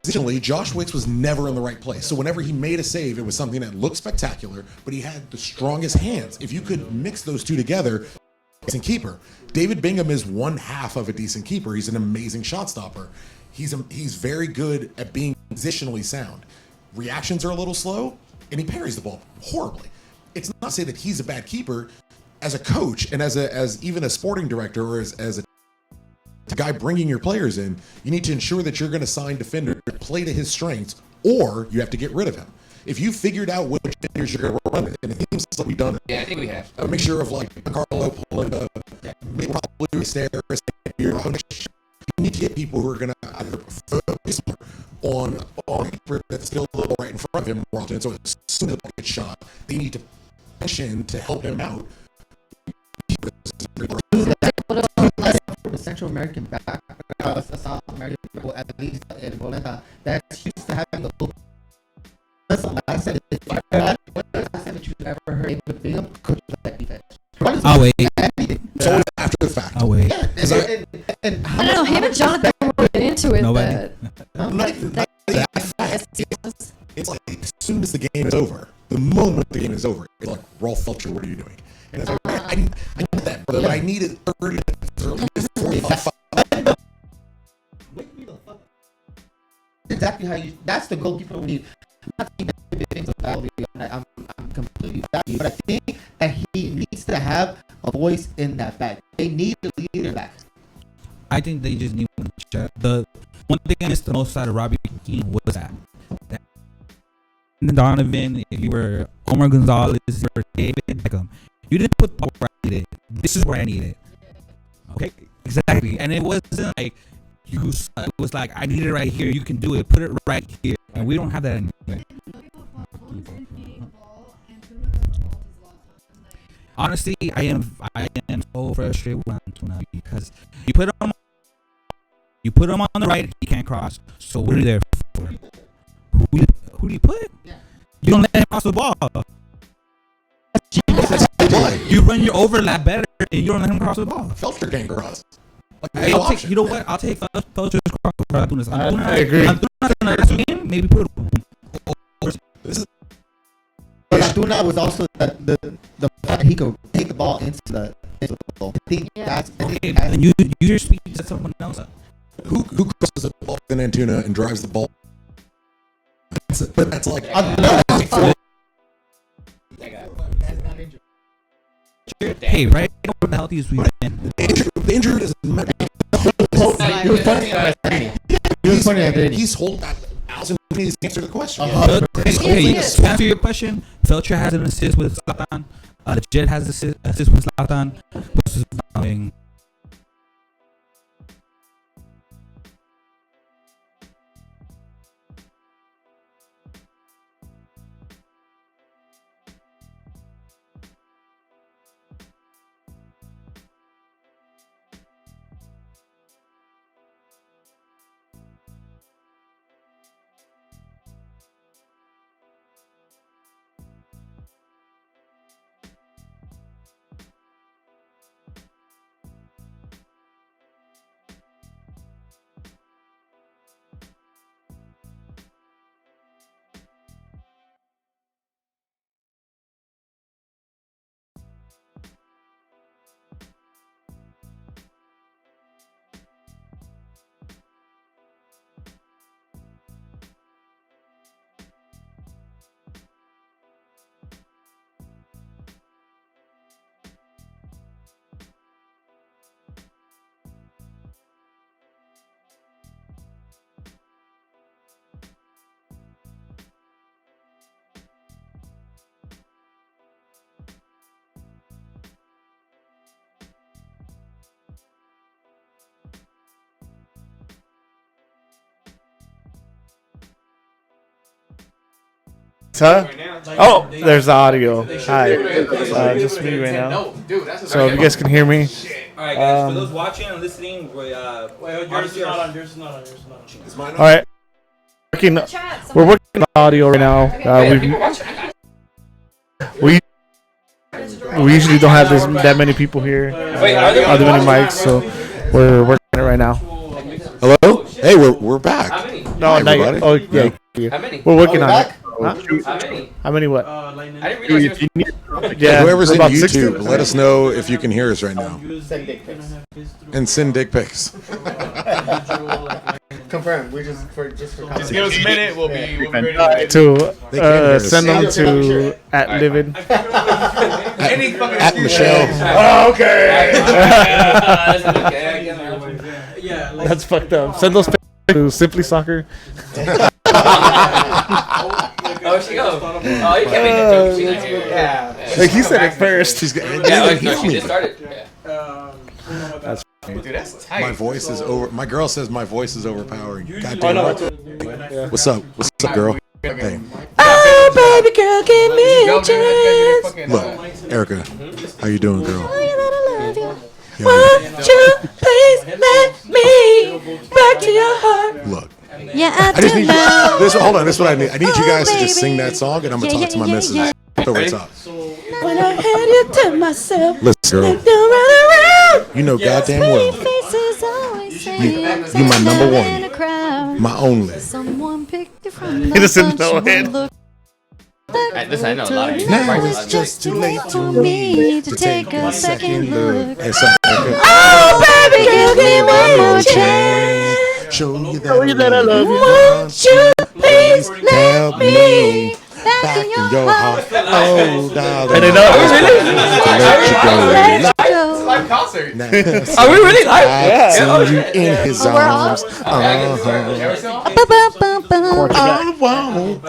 Positionally, Josh Wicks was never in the right place. So whenever he made a save, it was something that looked spectacular, but he had the strongest hands. If you could mix those two together, decent keeper. David Bingham is one half of a decent keeper. He's an amazing shot stopper. He's very good at being positionally sound. Reactions are a little slow, and he parries the ball horribly. It's not to say that he's a bad keeper. As a coach and as even a sporting director or as a guy bringing your players in, you need to ensure that you're going to sign defender to play to his strengths, or you have to get rid of him. If you figured out which defenders you're going to run, and it seems like we've done it. Yeah, I think we have. A mixture of like Carlo, Polenta, maybe probably Stairs. You need to get people who are going to either focus on that's still a little right in front of him more often. So as soon as the ball gets shot, they need to push in to help him out. The Central American back, South American, or at least in Boleta, that's used to having the book. That's the last time that you've ever heard David Bingham coach that defense. I'll wait. It's always after the fact. I'll wait. Yeah, and I don't know. Him and Jonathan were into it. Nobody. It's like as soon as the game is over, the moment the game is over, it's like, Rolf Felcher, what are you doing? And it's like, I need that, brother, but I needed 30 minutes or at least 45. exactly how you. That's the goalkeeper we need. I'm not saying that things about I'm completely with you, but I think that he needs to have a voice in that back. They need a leader back. I think they just need one shot. The one thing I missed the most out of Robbie Keane was that Donovan, if you were Omar Gonzalez, or David Beckham, you didn't put the ball where I needed it. This is where I need it. Okay, exactly. And it wasn't like it was like I need it right here. You can do it. Put it right here. And we don't have that anymore. Honestly, I am so frustrated with Antuna because you put him on the right, he can't cross. So what are you there for? Who do you put? You don't let him cross the ball. You run your overlap better, and you don't let him cross the ball. Felcher can't cross. I'll take, you know what? I'll take Felcher's cross over Antuna's. I agree. Maybe put But Antuna was also the fact that he could take the ball into the goal. I think that's okay. And you just speak to someone else. Who crosses the ball than Antuna and drives the ball? But that's like hey, right? We're the healthiest we've been. the injury doesn't matter. He was pointing at Anthony. He was pointing at Anthony. He's holding that. Allison needs to answer the question. Okay, to answer your question, Felcher has an assist with Zlatan. Jet has an assist with Zlatan. This is nothing. Huh? Oh, there's the audio. Hi. Just me right now. So if you guys can hear me. Alright, guys, for those watching and listening, Yours is not on. Yours is not on. Yours is not on. All right. We're working on audio right now. We usually don't have that many people here. Other many mics, so we're working on it right now. Hello? Hey, we're back. No, Hi, not yet. everybody. Oh, yeah. How many? We're working on it. How many? How many what? I didn't realize there was Yeah. Whoever's in about YouTube, 60. let us know if you can hear us right now. And send dick pics. Confirm. We're just for Just give us a minute. We'll be ready. To They can't hear us. send them to @livid. At Michelle. Oh, okay. Yeah. That's fucked up. Send those pictures to Simply Soccer. Oh, she goes. Oh, you can't make that joke. She's not here. Yeah. Like he said it first. She's getting Yeah, no, she just started. Yeah. That's Dude, that's tight. My voice is over. My girl says my voice is overpowering. God Oh, damn no. it. What's up? What's up, girl? Hey, Oh, baby girl, give me a chance. look, Erica. How you doing, girl? Yo, Won't you please let me back to your heart? look. Yeah, I I just do need know. you. This. Hold on. This is what I need. I need you guys to just baby. sing that song, and I'm gonna Yeah, talk to my yeah, missus. yeah. So what's up? When I had you to myself, Listen, girl. you run around. You know goddamn well. Faces always saying you my number in one. a crowd. My only. Someone picked you from He the doesn't bunch. know One it. look Listen, I know a lot of you. Now it's it's just too late for me to take a second look. Hey, son, Erica. Oh, baby, give me one more chance. Show you that I love you. Won't you please Help let me back in your heart? Oh, darling. And they know. Let you go. Let go. Live concert. Now, Are we really live? I see you in his We're all- arms. Ba-ba-ba-ba. I want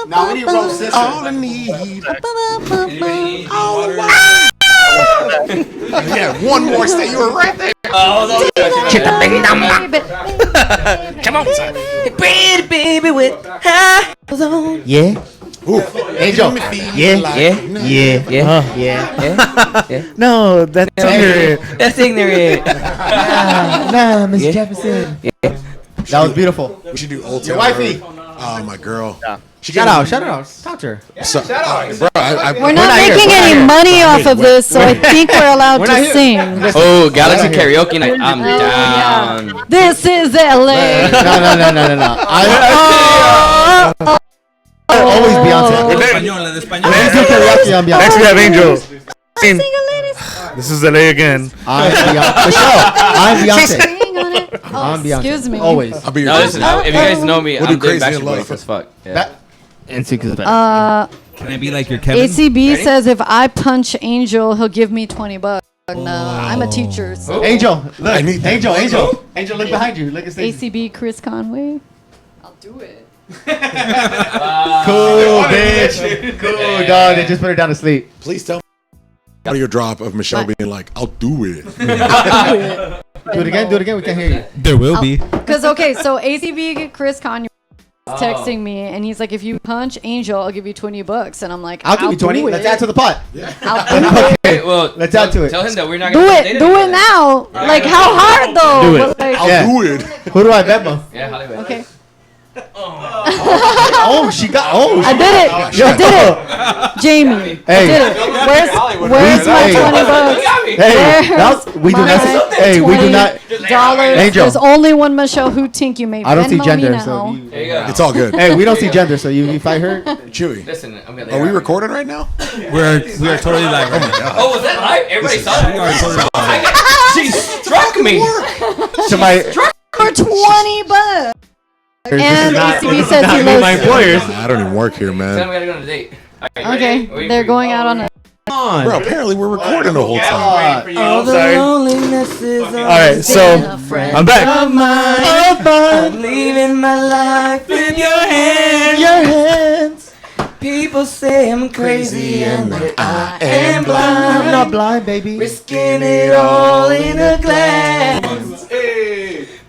Now we need to roll sisters. all I need. Ba-ba-ba-ba. Yeah, one more stay. You were right there. Come on, son. Pretty baby with high on. Yeah. Ooh, Angel. Yeah. Yeah. Yeah. Yeah. No, that's ignorant. That's ignorant. Nah, Miss Jefferson. Yeah. That was beautiful. we should do old Your Town wifey. Road. Oh, my girl. She Shout got out. Shout out. Talk to her. So, bro, We're not making any money off of this, so I think we're allowed We're to not here. sing. Oh, Galaxy Karaoke night. I'm Oh, down. yeah. This is LA. No. Always Beyonce. Next we have Angel. This is LA again. I'm Beyonce. Michelle. I'm Beyonce. Sing on it. Oh, I'm Beyonce. excuse me. Always. I'll be your No, listen. If you guys know me, We'll do I'm doing Crazy in Backstreet Love. Boys as fuck. Yeah. That. NSYNC is better. Can I be like your Kevin? ACB says if I punch Angel, he'll give me $20. No, I'm a teacher. So. Angel. Look. I need that. Angel. Angel, look behind you. Look at Stacey. ACB Chris Conway. I'll do it. Cool, bitch. Cool, dog. They just put her down to sleep. Please tell me audio drop of Michelle being like, I'll do it. Do it again. We can't hear you. There will be. Because, okay, so ACB Chris Conway is texting me, and he's like, if you punch Angel, I'll give you $20. And I'm like, I'll give you 20. do it. Let's add to the pot. I'll do it. Okay, well, Let's add to it. Tell him that we're not Do gonna it. Do it now. Like, how hard, though? Do it. But, like, I'll Yeah. do it. Who do I bet, Mo? Yeah, Hollywood. okay. Oh, she got. Oh, I did it. I did it. Jamie. I Hey. did it. Where's my Hey. $20? Hey, Where's we do not. Hey, we do not. $20? Angel. There's only one Michelle who think you made. I don't see Venmo me gender, now. so you, There you go. It's all good. hey, we don't see gender, so you fight her. Chewy. Listen, I'm gonna. Are we recording right now? We are totally live right now. Oh, was that live? Everybody saw We are that. totally live. She struck me. To my. For $20. And ACB says he Me, loves. my employers. I don't even work here, Tell me man. we gotta go on a date. Alright, Okay, ready? they're going out on a. Bro, apparently we're recording the whole time. Oh, sorry. All right, so I'm back. I'm leaving my life in your hands. Your hands. People say I'm crazy and that I am I'm blind. not blind, baby. Risking it all in a glance.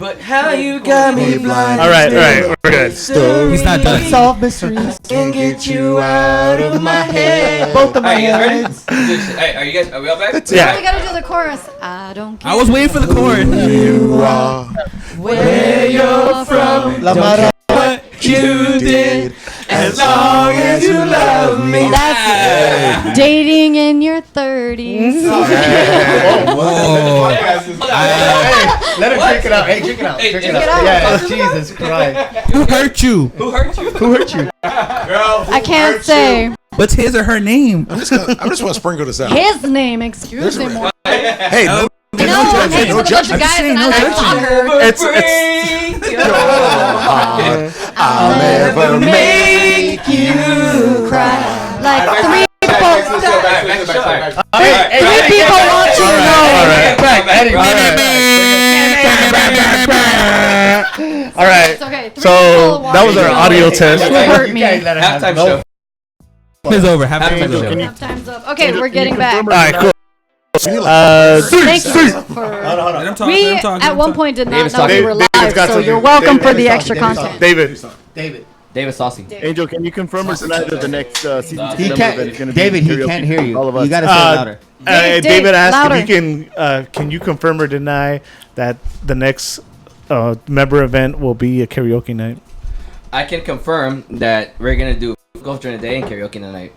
But how you got me blind. All right, we're good. He's not done. Solve mysteries. Can't get you out of my head. Both of my heads. heads. Hey, are you guys? Are we all back? Yeah. We gotta do the chorus. I don't care I was waiting for the chorus. You are where you're from. La Mara. What you did, as long as you love me. That's dating in your 30s. Let him drink it out. Hey, drink it out. Hey, Drink drink it it out. out. Yeah, Jesus Christ. Who hurt you? Who hurt you? Who hurt you? Girl, I can't say What's his or her name? I just want to sprinkle this out. his name. Excuse me. Hey, no, No, I'm hanging with a bunch of guys and I like soccer. I'll never make you cry. Like three people. Three people want you to know. All right. It's okay. Three So people want that was you our to know. audio test. You hurt me. Halftime show. It's over. Halftime Halftime show. show. Time's up. Okay, we're getting back. All right, cool. Thank you for. Let him talk. We Let him talk. at one point did not David's know we talking. were David's live, got so something. you're welcome for the David's extra talking. content. David. David Saucy. Angel, can you confirm or deny that the next season He event is can't. going to be David, he karaoke can't hear you. for all of us? You gotta say it louder. David asked louder. if he can you confirm or deny that the next member event will be a karaoke night? I can confirm that we're gonna do golf during the day and karaoke tonight.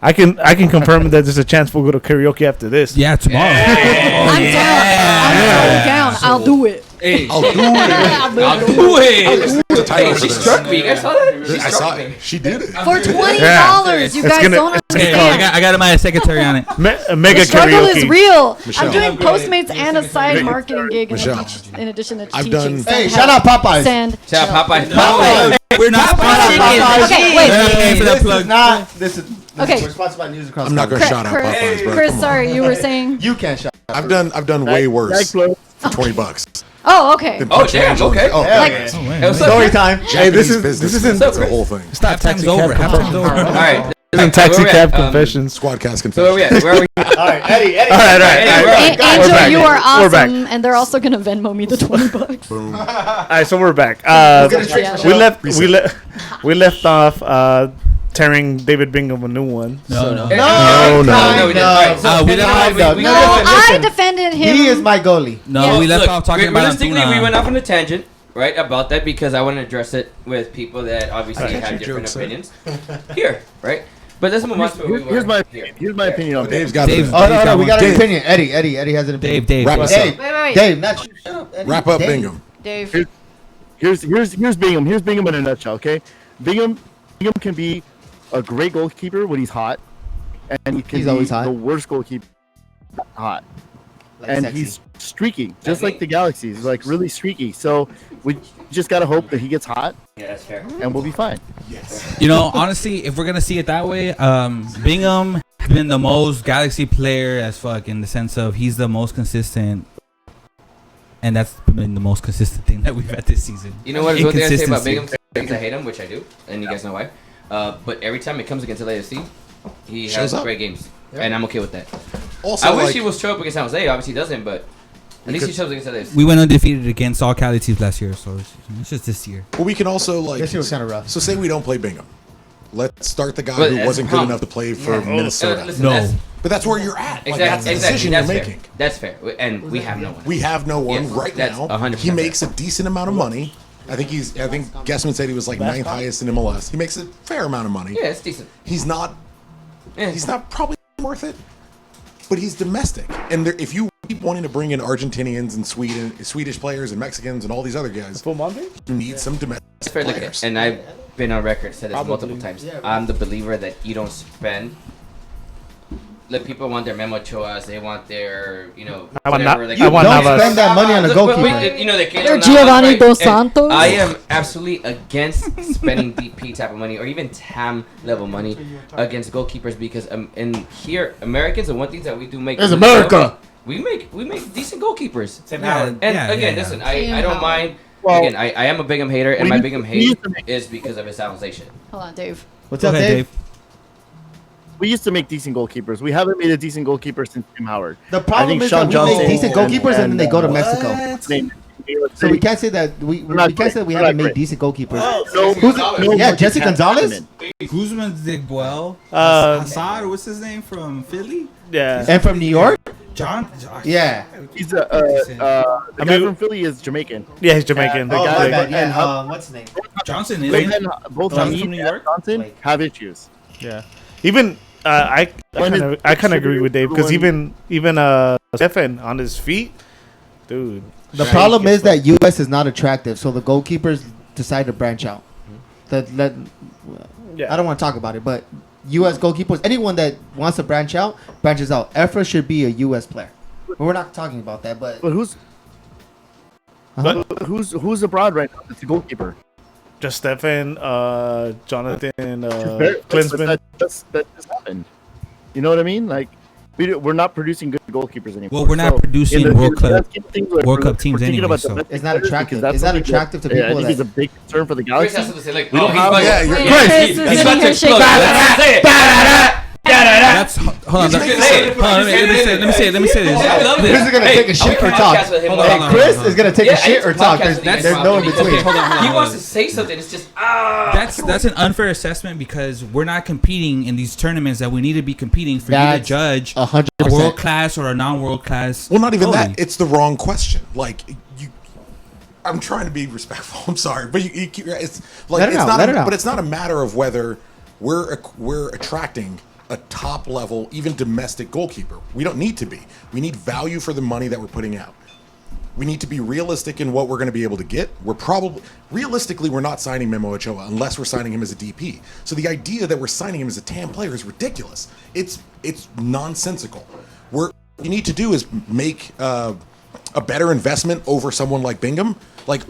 I can confirm that there's a chance we'll go to karaoke after this. Yeah, tomorrow. I'm down. I'm so down. I'll do it. Hey, I'll do it. I'll do it. The title for She this. struck me. You guys saw that? She I struck saw me. it. She did it. For $20, you It's guys gonna- don't it's Hey, understand. I got my secretary on it. Mega The struggle karaoke. is real. Michelle. I'm doing Postmates and a side marketing gig Michelle. in addition to I've teaching. done- Hey, shout out Popeyes. Send. Shout out Popeye. We're not sponsored. Okay, wait. We're not paying for that This plug. is not. This is. Okay. We're sponsored by News Across. I'm not gonna Chris, shout out Popeyes, bro. Chris, Come on. sorry, you were saying. You can't shout. I've done way worse for $20. Oh, okay. Than Oh, punching damn, Angela. okay. Oh, Like- yeah. Hey, what's up? Story time. Hey, this is Business. isn't That's the whole thing. Halftime's over. Halftime's over. All right. taxi Where we cab at? confessions. Squadcast So where we confession. at? Where are we? All right, Eddie. All right. Hey, Angel, We're back. you are We're back. awesome, and they're also gonna Venmo me the $20. Boom. All right, so we're back. Yeah. We left off tearing David Bingham a new one. No. No, No, we didn't. All right, so we Penny left and off- we No, left- I defended him. He is my goalie. No, we left Look, off talking about realistically, Antuna. we went off on a tangent, right, about that because I want to address it with people that obviously Right. have different Jokes, opinions here, right? But let's move on to where we were. Here's my here. here's my opinion on that. Dave's got Dave. it. Oh no, we got an Dave. opinion. Eddie has an opinion. Dave. Wrap us Dave, up. Wait. Dave, not you. Shut up, Eddie. Wrap up Dave. Bingham. Dave. Here's Bingham. Here's Bingham in a nutshell. Okay, Bingham can be a great goalkeeper when he's hot, and he can He's be always hot. the worst goalkeeper hot. Like And sexy. he's streaky, just like the Galaxy. He's like really streaky. So we just gotta hope that he gets hot, Yeah, that's fair. and we'll be fine. You know, honestly, if we're gonna see it that way, Bingham has been the most Galaxy player as fuck in the sense of he's the most consistent, and that's been the most consistent thing that we've had this season. You know what is one thing I say about Inconsistency. Bingham? Because I hate him, which I do, and you guys know why. But every time it comes against LAFC, he Shows has up. great games, and I'm okay with that. Also, I wish like, he was show up against San Jose. Obviously, he doesn't, but at least he shows up against LAFC. We went undefeated against all Cali teams last year, so it's just this year. well, we can also like. This year was kind of rough. So say we don't play Bingham. Let's start the guy But who that's wasn't the good problem. enough to play for Minnesota. Listen, No. that's, But that's where you're at. Like, exactly, that's the decision that's you're fair. making. That's fair, and we have no one. We have no one Yes, right that's now. 100% He makes a decent amount of money. I think Guessman said he was like ninth highest in MLS. He makes a fair amount of money. Yeah, it's decent. He's not Yeah. He's not probably worth it, but he's domestic. And there, if you keep wanting to bring in Argentinians and Swedish players and Mexicans and all these other guys, you need some domestic It's fair, look, players. and I've been on record said this multiple times. I'm the believer that you don't spend. Look, people want their Memo Choas, they want their, I want whatever. not- they I want Don't Navas. spend that money on a goalkeeper. They're Giovanni Dos Santos. I am absolutely against spending DP type of money or even TAM level money against goalkeepers because in here Americans, the one thing that we do make It's America. we make decent goalkeepers. Tim Howard. And Yeah, again, yeah, listen, Tim I don't Howard. mind. Well, Again, I am a Bingham hater, and we my need- Bingham we hate need to make- is because of his salvation. Hold on, Dave. What's Go up, ahead, Dave? We used to make decent goalkeepers. We haven't made a decent goalkeeper since Tim Howard. The problem think is Sean that we make Johnson decent goalkeepers and then they go to Mexico. Name New York So City. we can't say that we Not can't say that we great. haven't Not made great. decent goalkeepers. Yeah, Jesse Gonzalez. Guzman did well. Uh, Hassad, what's his name from Philly? Yeah. And from New York. John. Yeah. He's the guy from Philly is Jamaican. Yeah, he's Jamaican. Oh, The my guy- bad. Yeah. What's his name? Johnson But is then both Johnson Hamid from New and York? Johnson have issues. Yeah. Even I kind of agree with Dave because even Stefan on his feet, dude. The problem is that U.S. is not attractive, so the goalkeepers decide to branch out. I don't want to talk about it, but U.S. goalkeepers, anyone that wants to branch out, branches out. Efra should be a U.S. player. But we're not talking about that, but who's abroad right now? It's a goalkeeper. Just Stefan, Jonathan, But Klinsmann. that just happened. You know what I mean? Like we're not producing good goalkeepers anymore. Well, we're not producing World Cup teams anyway. So it's not attractive. It's not attractive to people. I think it's a big concern for the Galaxy. Chris has to say, like, We don't oh, have. Chris is about to explode. That's hold on. Let me say this. Chris is gonna take a shit or talk. Chris is gonna take a shit or talk. There's no in between. He wants to say something. It's just That's an unfair assessment because we're not competing in these tournaments that we need to be competing for you to judge 100%. a world class or a non-world class. Well, not even goalie. that. It's the wrong question. Like I'm trying to be respectful. I'm sorry, but it's like Let it out, let it out. But it's not a matter of whether we're attracting a top level, even domestic goalkeeper. We don't need to be. We need value for the money that we're putting out. We need to be realistic in what we're going to be able to get. Realistically, we're not signing Memo Ochoa unless we're signing him as a DP. So the idea that we're signing him as a TAM player is ridiculous. It's nonsensical. What you need to do is make a better investment over someone like Bingham. Like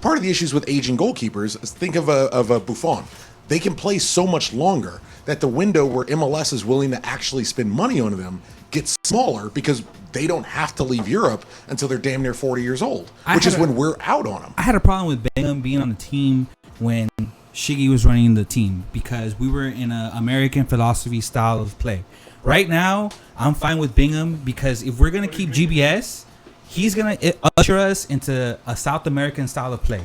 part of the issues with aging goalkeepers is think of a Buffon. They can play so much longer that the window where MLS is willing to actually spend money on them gets smaller because they don't have to leave Europe until they're damn near 40 years old, which is when we're out on them. I had a problem with Bingham being on the team when Shiggy was running the team because we were in an American philosophy style of play. Right now, I'm fine with Bingham because if we're going to keep GBS, he's going to usher us into a South American style of play.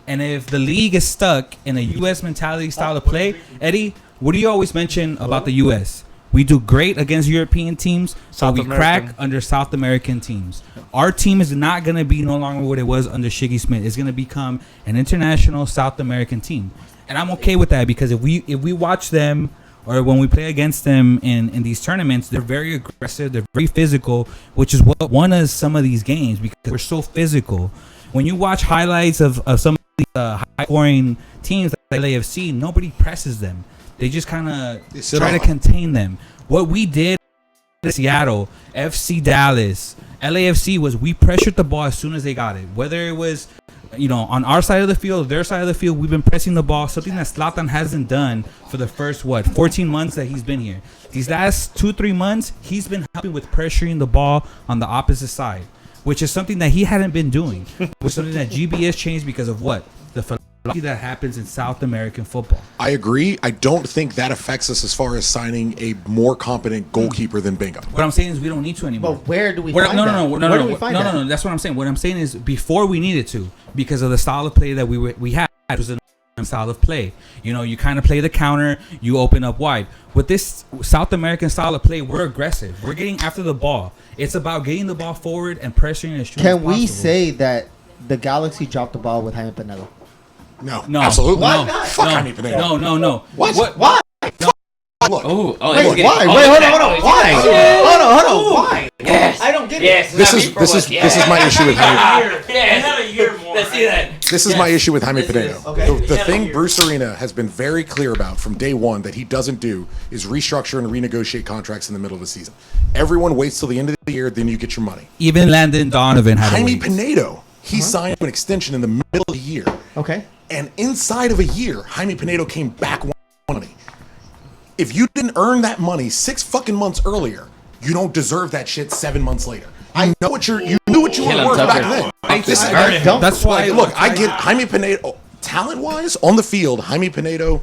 And if the league is stuck in a U.S. mentality style of play, Eddie, what do you always mention about the U.S.? We do great against European teams, so we crack under South American teams. Our team is not going to be no longer what it was under Shiggy Smith. It's going to become an international South American team. And I'm okay with that because if we watch them or when we play against them in these tournaments, they're very aggressive, they're very physical, which is what won us some of these games because we're so physical. When you watch highlights of some of these high-scoring teams like LAFC, nobody presses them. They just kind of try to contain them. What we did in Seattle, FC Dallas, LAFC was we pressured the ball as soon as they got it. Whether it was, on our side of the field, their side of the field, we've been pressing the ball, something that Zlatan hasn't done for the first, 14 months that he's been here. These last 2-3 months, he's been helping with pressuring the ball on the opposite side, which is something that he hadn't been doing. It was something that GBS changed because of what? The philosophy that happens in South American football. I agree. I don't think that affects us as far as signing a more competent goalkeeper than Bingham. What I'm saying is we don't need to anymore. But where do we find that? No. That's what I'm saying. What I'm saying is before we needed to, because of the style of play that we had, it was a style of play. You kind of play the counter, you open up wide. With this South American style of play, we're aggressive. We're getting after the ball. It's about getting the ball forward and pressuring as soon as Can possible. we say that the Galaxy dropped the ball with Jaime Pinello? No, No, absolutely Why not. not? Fuck Jaime Pineda. No. What? Why? Look. Hold on. Wait, why? Hold on. Why? Hold on. Why? Yes. I don't get it. Yes. This is my issue with Jaime. Yes. Let's see that. This is my issue with Jaime Pineda. Okay. The thing Bruce Arena has been very clear about from day one that he doesn't do is restructure and renegotiate contracts in the middle of the season. Everyone waits till the end of the year, then you get your money. Even Landon Donovan had Jaime a Pineda, he signed an extension in the middle of the year. Okay. And inside of a year, Jaime Pineda came back with money. If you didn't earn that money 6 fucking months earlier, you don't deserve that shit 7 months later. You knew what you were worth back then. That's why. Look, I get Jaime Pineda, talent-wise, on the field, Jaime Pineda,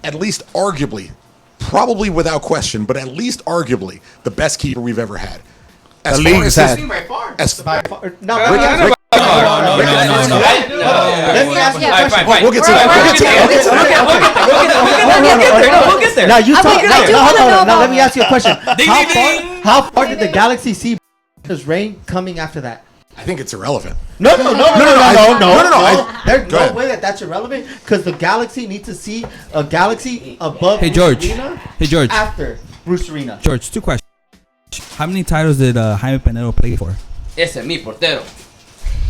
at least arguably, probably without question, but at least arguably, the best keeper we've ever had. As The far league's as had. as No, Let me ask you a question. We'll get to that. We'll get there. Now you talk. Now let me ask you a question. How far did the Galaxy see reign coming after that? I think it's irrelevant. No. There's no way that's irrelevant because the Galaxy needs to see a Galaxy above Bruce Arena after Bruce Arena. George, 2 questions. How many titles did Jaime Pinedo play for? Ese es mi portero.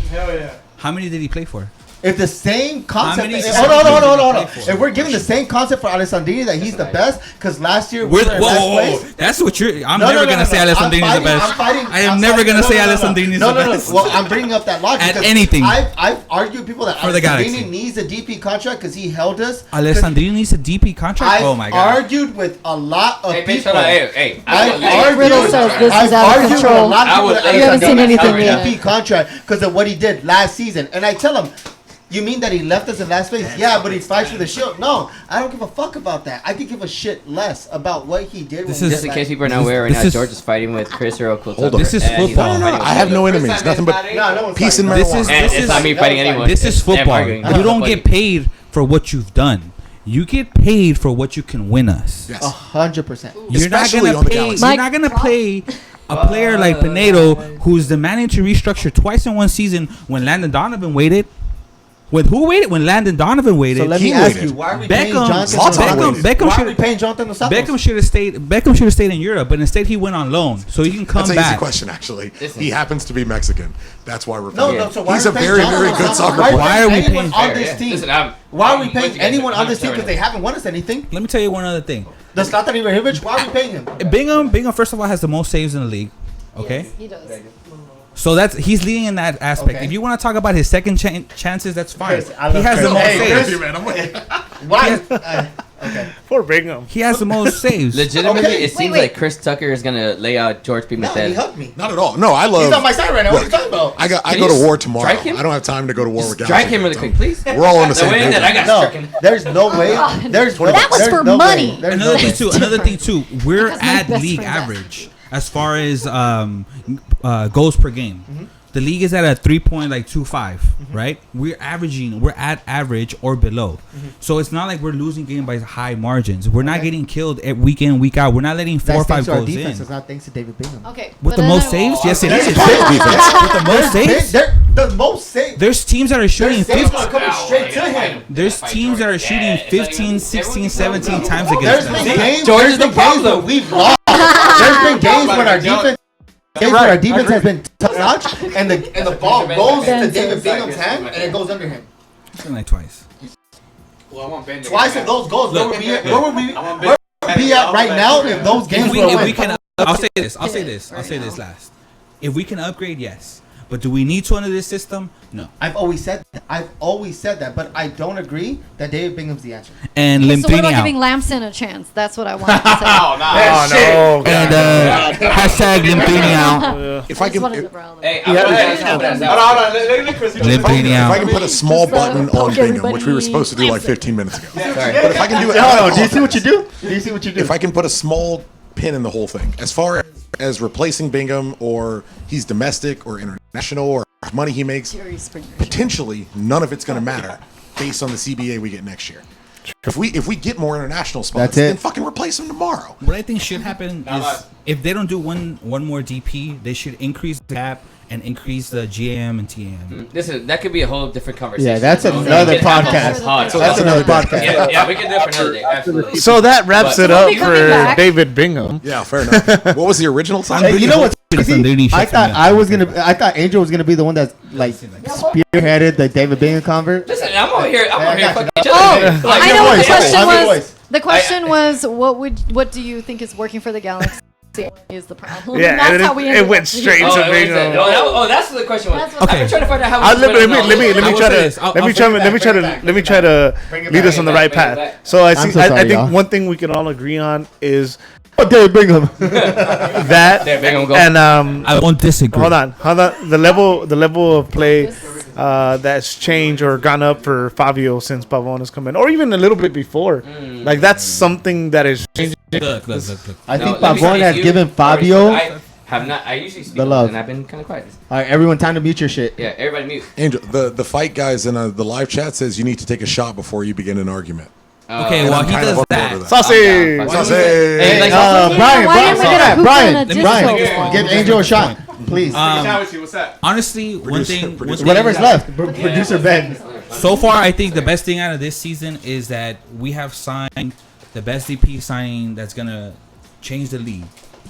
Hell yeah. How many did he play for? If the same concept, hold on. If we're giving the same concept for Alessandrini that he's the best, because last year whoa. That's what you're. I'm never gonna say Alessandrini is the best. I am never gonna say Alessandrini is the best. Well, I'm bringing up that logic. At anything. I've argued people that For the Galaxy. Alessandrini needs a DP contract because he held us. Alessandrini needs a DP contract. Oh my god. I've argued with a lot of people. Hey, I've argued with a lot of people that you haven't seen anything yet. yet. DP contract because of what he did last season, and I tell him. You mean that he left us in last place? Yeah, but he fights for the shield. No, I don't give a fuck about that. I could give a shit less about what he did. Just in case people are not aware, right now George is fighting with Chris Hiroko. Hold on. This is football. I have no enemies. Nothing but peace and marijuana. It's not me fighting anyone. This is football. You don't get paid for what you've done. You get paid for what you can win us. Yes. 100%. You're not gonna pay a player like Pinedo, who's demanding to restructure twice in one season when Landon Donovan waited. With who waited? When Landon Donovan waited. So let me ask you, why are we paying Jonathan? Beckham should have stayed. Beckham should have stayed in Europe, but instead he went on loan, so he can come back. That's an easy question, actually. He happens to be Mexican. That's why we're paying. No. So why he's a very, very good soccer player. Why are we paying on this team? Why are we paying anyone on this team? Because they haven't won us anything. Let me tell you one other thing. The Zlatan Ibrahimovic. Why are we paying him? Bingham, first of all, has the most saves in the league. Okay. Yes, he does. So he's leading in that aspect. Okay. If you want to talk about his second chances, that's fine. Chris, he has the most saves. Why? Okay. Poor Bingham. He has the most saves. Legitimately, it seems like Chris Tucker is gonna lay out George Pimentel. No, he hugged me. Not at all. No, I love. He's on my side right now. What are you talking about? I go to war tomorrow. I don't have time to go to war with Galaxy. Strike him really quick, please. We're all on the same page. No, there's no way. That was for money. Another thing too. We're at league average as far as goals per game. The league is at a 3.25, right? We're at average or below. So it's not like we're losing game by high margins. We're not getting killed week in, week out. We're not letting 4 or 5 goals in. It's not thanks to David Bingham. Okay. With the most saves? Yes, it is. With the most saves? The most saves. There's teams that are shooting 15. Coming straight to him. There's teams that are shooting 15, 16, 17 times against us. George is the problem. We've lost. There's been games when our defense. Our defense has been top notch, and the ball rolls into David Bingham's hand, and it goes under him. Something like twice. Well, I want Ben. Twice of those goals. Where would we be at right now if those games were won? I'll say this last. If we can upgrade, yes. But do we need to under this system? No. I've always said that, but I don't agree that David Bingham's the answer. And So what Limtini about out. giving Lamson a chance? That's what I wanted to say. Oh, no. And hashtag Limtini out. If I can, Hey, Limtini if I out. can put a small button on Bingham, which we were supposed to do like 15 minutes ago. But if I can do it, Do you see what you do? if I can put a small pin in the whole thing, as far as replacing Bingham, or he's domestic or international, or how much money he makes, potentially none of it's going to matter based on the CBA we get next year. If we get more international spots, then fucking replace him tomorrow. What I think should happen is if they don't do one more DP, they should increase the cap and increase the GM and TM. That could be a whole different conversation. Yeah, that's another podcast. That's another podcast. Yeah, we can do it for another day. Absolutely. So that wraps it up for David Bingham. Yeah, fair enough. What was the original time? Hey, you know what's crazy? I thought Angel was gonna be the one that's like spearheaded the David Bingham convert. Listen, I'm over here. Fucking I know what the question was. The question was, what do you think is working for the Galaxy? Is the problem? Yeah, that's how we it went straight to Bingham. That's what the question was. Okay. I'm trying to find out how. Let me try to lead us on the right path. So I think one thing we can all agree on is David Bingham. That and I won't disagree. Hold on. The level of play that's changed or gone up for Fabio since Pavon has come in, or even a little bit before. Like that's something that is changing. Look. I think Pavon has given Fabio Have not. I usually speak The love. and I've been kind of quiet. All right, everyone, time to mute your shit. Yeah, everybody mute. Angel, the fight guys in the live chat says you need to take a shot before you begin an argument. Okay, And well, I'm he kind of does on that. board with Sausage! Sausage! Hey, like, Brian, Discord? give Angel a shot, please. What's that? Honestly, Producer- Whatever's left. Producer Ben. So far, I think the best thing out of this season is that we have signed the best DP signing that's gonna change the league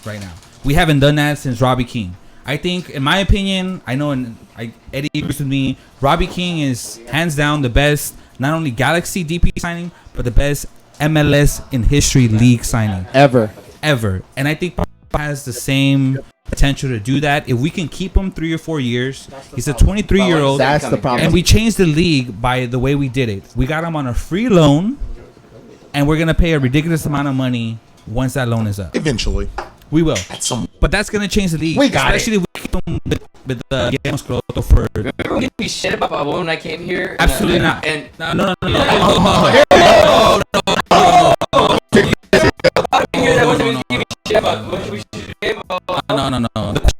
right now. We haven't done that since Robbie King. I think, in my opinion, Eddie agrees with me. Robbie King is hands down the best, not only Galaxy DP signing, but the best MLS in history league signing Ever. And I think has the same potential to do that if we can keep him 3 or 4 years. He's a 23-year-old. That's the problem. And we changed the league by the way we did it. We got him on a free loan, and we're gonna pay a ridiculous amount of money once that loan is up. Eventually. We will. But that's gonna change the league. We got it. Especially if we keep him with the Guillermo Scroto for. Remember giving me shit about Pavon when I came here? Absolutely not. And No. No.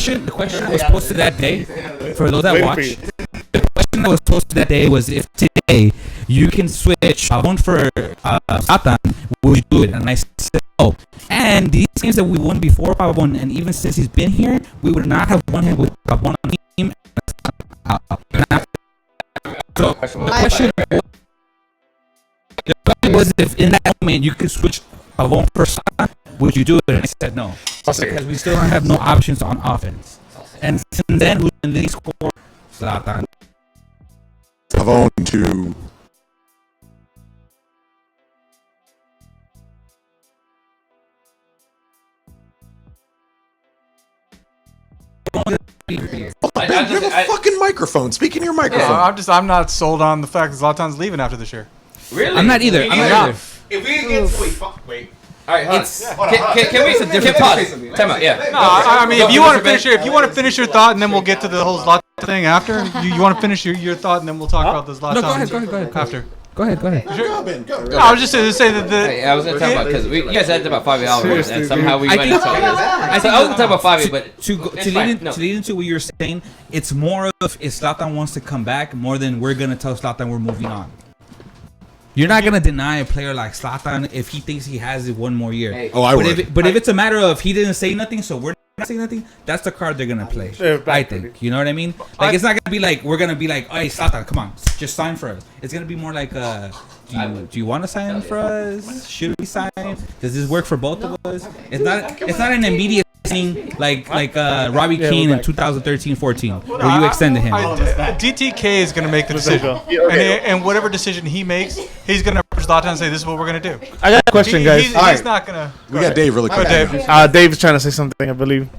The question that was posted that day, for those that watch, the question that was posted that day was if today you can switch Pavon for Satan, would you do it? And I said no. And these games that we won before Pavon, and even since he's been here, we would not have won him with Pavon on the team. So the question was if in that moment you could switch Pavon for Satan, would you do it? And I said no. Because we still don't have no options on offense. And since then, who's in the league score? Zlatan. Pavon to you have a fucking microphone. Speak in your microphone. I'm not sold on the fact that Zlatan's leaving after this year. Really? I'm not either. If we didn't get wait. All right, hold on. Can we pause? Time out. Yeah. No, I mean, if you want to finish your thought, and then we'll get to the whole Zlatan thing after. You want to finish your thought, and then we'll talk about the Zlatan. No, go ahead. After. Go ahead. No, I was just going to say that I was going to talk about because you guys had about 5 hours, and somehow we went into something else. I was going to talk about 5, but to lead into what you're saying, it's more of if Zlatan wants to come back more than we're gonna tell Zlatan we're moving on. You're not gonna deny a player like Zlatan if he thinks he has it one more year. Hey. I would. But if it's a matter of he didn't say nothing, so we're not saying nothing, that's the card they're gonna play. I think. You know what I mean? Like it's not gonna be like we're gonna be like, hey Zlatan, come on, just sign for us. It's gonna be more like do you want to sign for us? Should we sign? Does this work for both of us? It's not an immediate thing like Robbie Keane in 2013-14 where you extended him. DTK is going to make the decision, and whatever decision he makes, he's going to approach Zlatan and say, "This is what we're going to do." I got a question, guys. He's not going to. We got Dave really quick. Dave's trying to say something, I believe.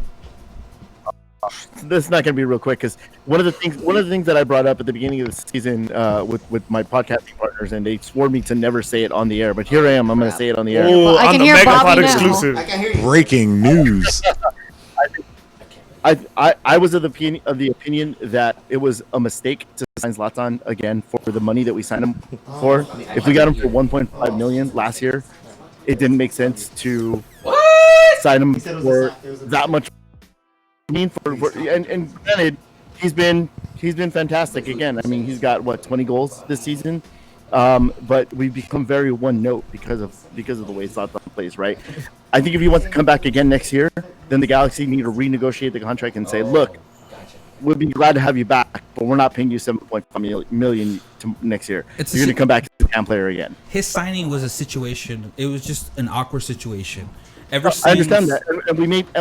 This is not going to be real quick because one of the things that I brought up at the beginning of the season with my podcasting partners, and they swore me to never say it on the air, but here I am. I'm going to say it on the air. Oh, I on can the hear Bobby MEGAPOD now. exclusive. I can hear you. Breaking news. I was of the opinion that it was a mistake to sign Zlatan again for the money that we signed him for. If we got him for 1.5 million last year, it didn't make sense to sign him for that much. And granted, he's been fantastic again. I mean, he's got 20 goals this season, but we've become very one note because of the way Zlatan plays. Right? I think if he wants to come back again next year, then the Galaxy need to renegotiate the contract and say, look, we'll be glad to have you back, but we're not paying you 7.5 million next year. You're going to come back as a cam player again. His signing was a situation. It was just an awkward situation. I understand that, and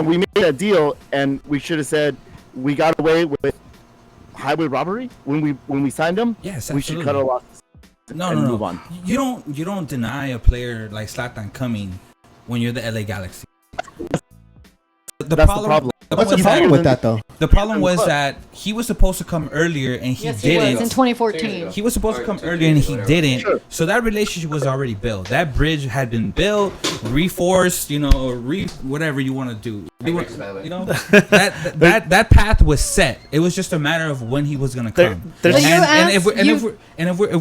we made a deal, and we should have said we got away with highway robbery when we signed him. Yes, we should cut our losses. No. Move on. You don't deny a player like Zlatan coming when you're the LA Galaxy. That's the problem. What's the problem with that, though? The problem was that he was supposed to come earlier and he Yes, didn't. he was in 2014. He was supposed to come earlier and he didn't. Sure. So that relationship was already built. That bridge had been built, reforced, whatever you want to do. You know, that path was set. It was just a matter of when he was gonna come. If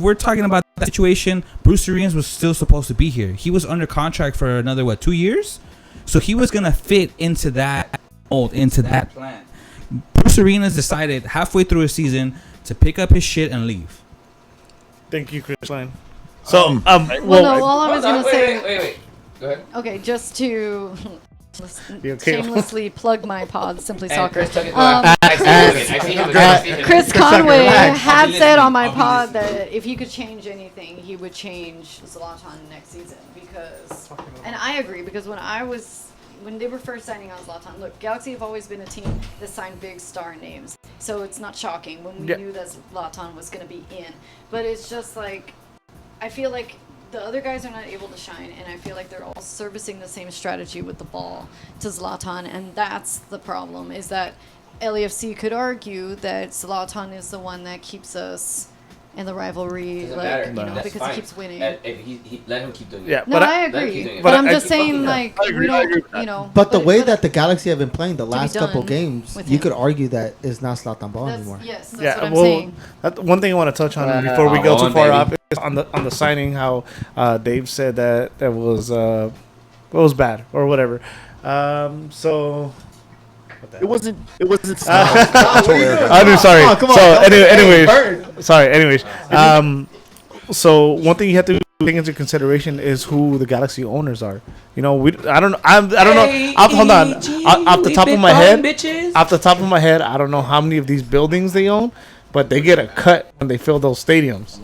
we're talking about that situation, Bruce Arians was still supposed to be here. He was under contract for another 2 years, so he was gonna fit into that mold into that plan. Bruce Arenas decided halfway through the season to pick up his shit and leave. Thank you, Chris Klein. So, well, no, all I was gonna say. Wait. Go ahead. Okay, just to okay? shamelessly plug my pod, Simply And Soccer. Chris Conway had said on my pod that if he could change anything, he would change Zlatan next season because, and I agree because when they were first signing on Zlatan, look, Galaxy have always been a team that signed big star names, so it's not shocking when we knew that Zlatan was going to be in. But it's just like, I feel like the other guys are not able to shine, and I feel like they're all servicing the same strategy with the ball to Zlatan, and that's the problem, is that LAFC could argue that Zlatan is the one that keeps us in the rivalry, like, because he keeps winning. He let him keep doing it. Yeah, no, I agree. But I'm just saying, like, we don't, But the way that the Galaxy have been playing the last couple games, you could argue that it's not Zlatan Ball anymore. Yes, that's what I'm saying. One thing I want to touch on before we go too far off is on the signing, how Dave said that was bad or whatever. It wasn't. I'm sorry. Anyways. So one thing you have to take into consideration is who the Galaxy owners are. You know, I don't know. Hold on. Off the top of my head, I don't know how many of these buildings they own, but they get a cut when they fill those stadiums.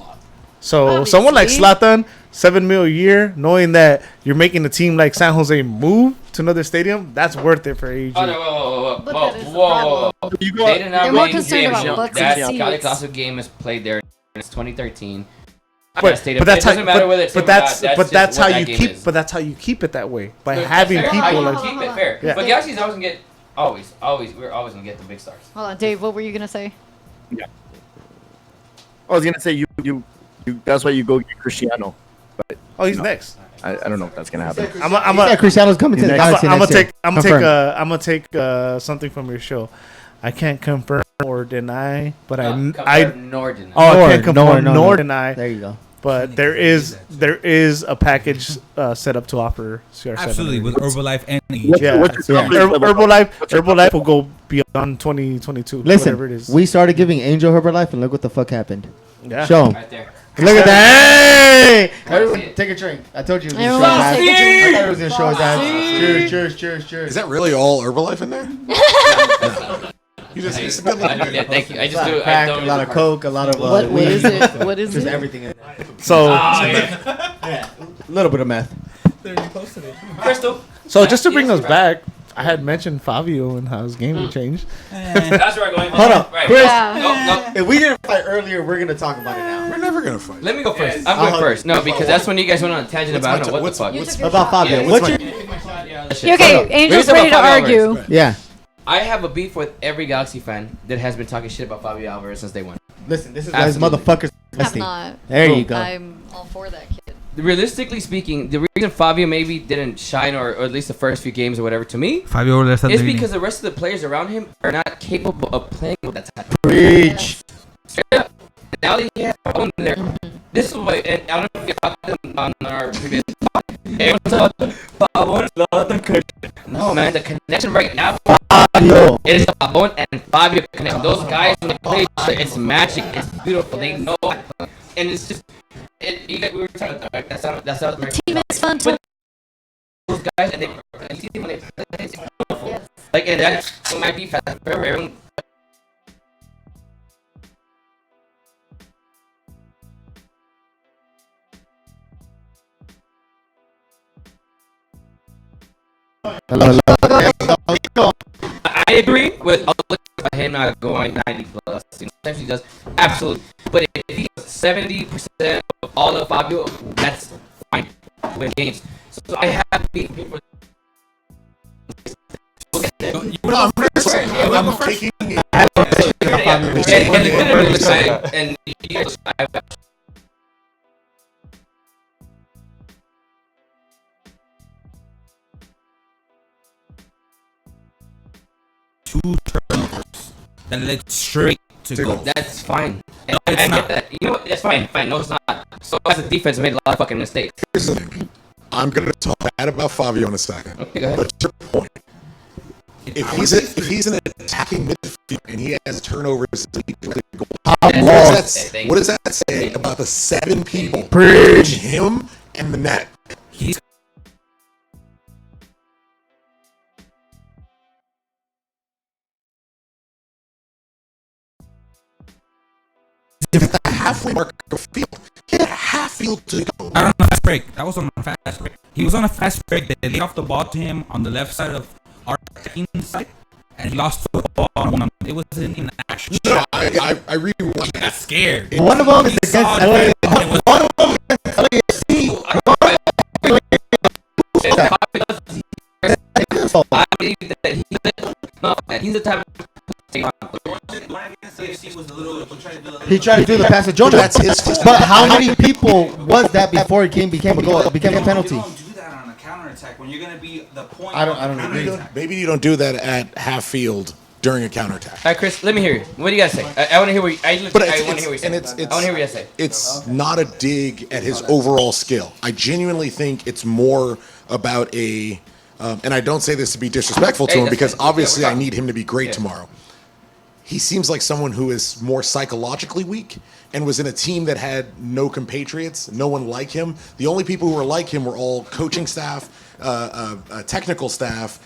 So someone like Zlatan, $7 million a year, knowing that you're making a team like San Jose move to another stadium, that's worth it for AEG. Oh no! Whoa! They did not bring that Galaxy game is played there since 2013. But that's how you keep it that way by having people like. Keep it fair. But Galaxy's always gonna get we're always gonna get the big stars. Hold on, Dave. What were you gonna say? Yeah. I was gonna say you. That's why you go get Cristiano. But he's next. I don't know if that's gonna happen. Cristiano's coming to the Galaxy next year. I'm gonna take something from your show. I can't confirm or deny, but I can't confirm nor deny. There you go. But there is a package set up to offer CR7. Absolutely, with Herbalife and Herbalife will go beyond 2022. Listen, whatever it is. we started giving Angel Herbalife, and look what the fuck happened. Yeah. Show him. Right there. Look at that! Hey! Everyone, take a drink. I told you. Everyone, take a drink. I thought it was gonna show his ass. Cheers. Is that really all Herbalife in there? Thank you. I just do a lot of Coke, a lot of what is it? What is just it? everything in there. So a little bit of meth. Crystal. So just to bring us back, I had mentioned Fabio and how his game would change. That's where I'm going. Hold on, right. Chris. No. If we didn't fight earlier, we're gonna talk about it now. We're never gonna fight. Let me go first. I'm going first. No, because that's when you guys went on a tangent about I don't know what the fuck. About Fabio. What's your? Okay, Angel's ready to argue. Yeah. I have a beef with every Galaxy fan that has been talking shit about Fabio Alvarez since day one. Listen, this is why these motherfuckers. Have not. There you go. I'm all for that kid. Realistically speaking, the reason Fabio maybe didn't shine, or at least the first few games or whatever, to me, is because the rest of the players around him are not capable of playing with that type. Preach. Now that he has Pablo in there, this is what, and I don't know if you got them on our previous No, man, the connection right now it is Pablo and Fabio connection. Those guys, when they play, it's magic, it's beautiful. They know, and it's just. We were talking about that. That's how the team is fun to those guys, and when they play, it's beautiful. Yes. Like, and that's my defense. Everyone. I agree with him not going 90 plus. Sometimes he does, absolutely. But if he gets 70% of all of Fabio, that's fine. Win games. So I have to be people. I'm taking and two turnovers that led straight to go. That's fine. And I get that. You know what? That's fine. No, it's not. So as a defense, made a lot of fucking mistakes. Here's the thing. I'm gonna talk bad about Fabio in a second. Okay, go ahead. But your point. If he's an attacking midfielder and he has turnovers, what does that say about the 7 people between him and the net? If at the halfway mark of the field, he had a half field to go. I don't know, fast break. That was on a fast break. He was on a fast break. They laid off the ball to him on the left side of our side, and he lost the ball on one. It wasn't even an actual shot. I really want got scared. One of them is against LA. One of them is LAFC. I believe that he's the type of. He tried to do the pass to Jonah. That's his fault. But how many people was that before it became a goal? Became a penalty. You don't do that on a counterattack when you're going to be the point. I don't agree. Maybe you don't do that at half field during a counterattack. All right, Chris, let me hear you. What do you guys say? I want to hear what you, I want to hear what you say. I want to hear what you say. It's not a dig at his overall skill. I genuinely think it's more about and I don't say this to be disrespectful to him because obviously I need him to be great tomorrow. He seems like someone who is more psychologically weak and was in a team that had no compatriots, no one like him. The only people who were like him were all coaching staff, technical staff,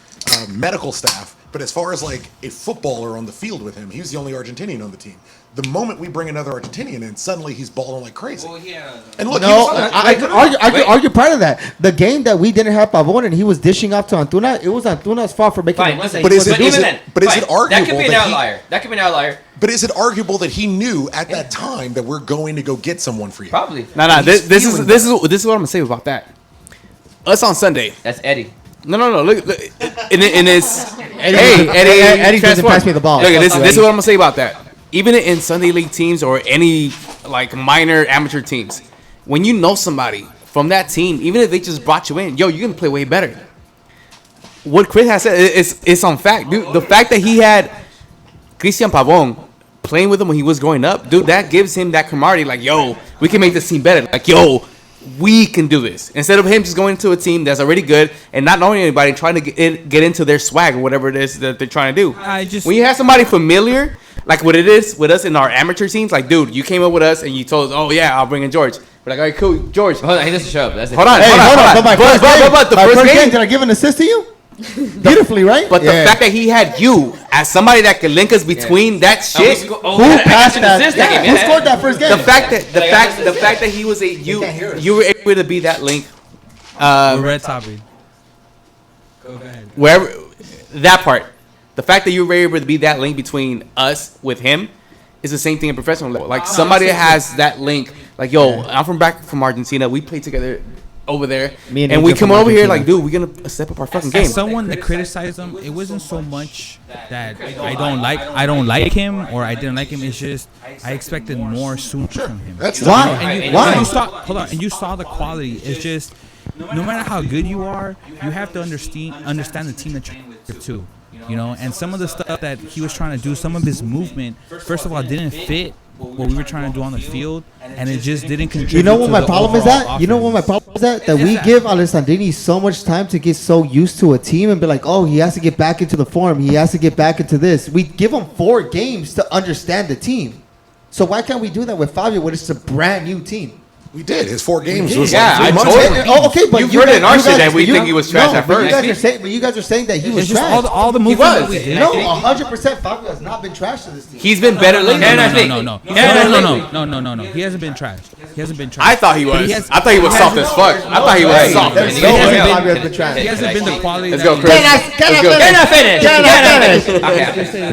medical staff. But as far as like a footballer on the field with him, he was the only Argentinian on the team. The moment we bring another Argentinian in, suddenly he's balling like crazy. Well, yeah. And look, I could argue part of that. The game that we didn't have Pavon and he was dishing off to Antuna, it was Antuna's fault for making Fine, the listen, But is it arguable that could be an outlier? That could be an outlier. But is it arguable that he knew at that time that we're going to go get someone for you? Probably. No. This is what I'm gonna say about that. Us on Sunday. That's Eddie. No. Look. And it's Eddie doesn't pass me the ball. Look, this is what I'm gonna say about that. Even in Sunday league teams or any like minor amateur teams, when you know somebody from that team, even if they just brought you in, you're gonna play way better. What Chris has said is on fact, dude. The fact that he had Christian Pavon playing with him when he was growing up, dude, that gives him that camaraderie. Like, yo, we can make this team better. Like, yo, we can do this. Instead of him just going to a team that's already good and not knowing anybody, trying to get into their swag or whatever it is that they're trying to do. When you have somebody familiar, like what it is with us in our amateur teams, like, dude, you came up with us and you told us, oh yeah, I'll bring in George. We're like, all right, cool, George. Hold on, he doesn't show up. That's it. Hold on. But my first game, game, did I give an assist to you? Beautifully, right? But the fact that he had you as somebody that could link us between that shit, who passed that? Who scored that first game? The fact that he was you were able to be that link. Red topic. Go ahead. Wherever that part, the fact that you were able to be that link between us with him is the same thing in professional level. Like somebody that has that link. Like, yo, I'm back from Argentina. We played together over there, and we come over here like, dude, we're gonna step up our fucking game. As someone that criticized him, it wasn't so much that I don't like him or I didn't like him. It's just I expected more soon from him. That's why. And you saw the quality. It's just no matter how good you are, you have to understand the team that you're with too. You know, and some of the stuff that he was trying to do, some of his movement, first of all, didn't fit what we were trying to do on the field, and it just didn't contribute. You know what my problem is at? You know what my problem is at? That we give Alessandrini so much time to get so used to a team and be like, oh, he has to get back into the form. He has to get back into this. We give him 4 games to understand the team. So why can't we do that with Fabio when it's a brand new team? We did. His 4 games was yeah, like 3 months totally. ago. Oh, okay, but you heard it in our shit that we think he was trash at first. But you guys are saying that he was just trash. all the movement that we did. No, 100% Fabio has not been trash to this team. He's been better lately. No. He hasn't been trash. He hasn't been trash. I thought he was. I thought he was soft as fuck. I thought he was soft. He hasn't been the quality. Let's go, Chris. Can I finish?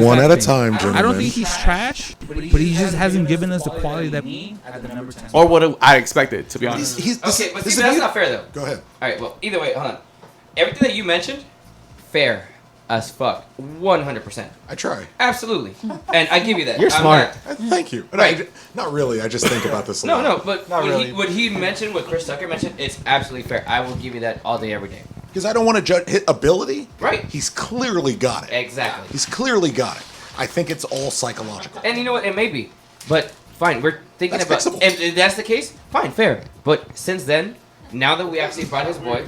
One at a time, gentlemen. I don't think he's trash, but he just hasn't given us the quality that we at the number 10. Or what I expected, to be honest. Okay, but see, that's not fair though. Go ahead. All right, well, either way, hold on. Everything that you mentioned, fair as fuck, 100%. I try. Absolutely, and I give you that. You're smart. Thank you. Right. Not really. I just think about this a lot. No, but what he mentioned, what Chris Tucker mentioned, it's absolutely fair. I will give you that all day, every day. Because I don't want to judge his ability. Right. He's clearly got it. Exactly. He's clearly got it. I think it's all psychological. And you know what? It may be, but fine. We're thinking That's about. fixable. If that's the case, fine, fair. But since then, now that we actually brought his boy,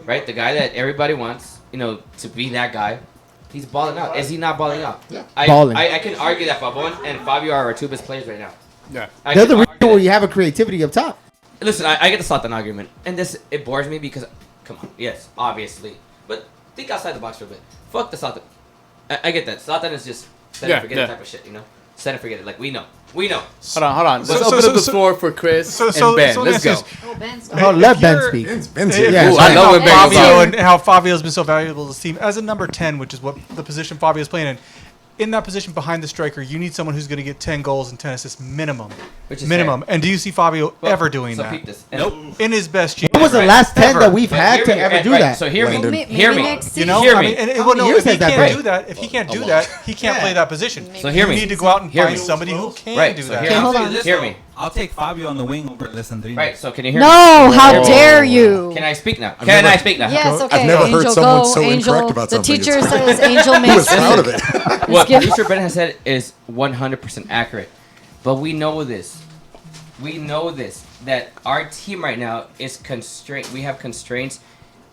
right, the guy that everybody wants, to be that guy, He's balling out. Is he not balling out? Yeah. I can argue that Pavon and Fabio are our two best players right now. Yeah. They're the reason where you have a creativity up top. Listen, I get the Zlatan argument, and it bores me because, come on, yes, obviously, but think outside the box for a bit. Fuck the Zlatan. I get that. Zlatan is just set and forget it type of shit, you know? Set and forget it. Like, we know. Hold on. Let's open up the floor for Chris and Ben. Let's go. Let Ben speak. I love when Ben Fabio and how Fabio's been so valuable to this team as a number 10, which is what the position Fabio's playing in. In that position behind the striker, you need someone who's going to get 10 goals and 10 assists minimum. Minimum. And do you see Fabio ever doing that? Nope. In his best year. When was the last 10 that we've had to ever do that? So hear me. You know, Hear I me. mean, and if he can't do that, he can't play that position. So hear me. You need to go out and find somebody who can do that. Hold on. Hear me. I'll take Fabio on the wing over Alessandrini. Right, so can you hear me? No, how dare you? Can I speak now? Can I speak now? Yes, okay. I've never Angel, heard someone go. so Angel, incorrect about the something. teacher says Angel makes proud of it. What producer Brennan has said is 100% accurate. But we know this. That our team right now is constrained. We have constraints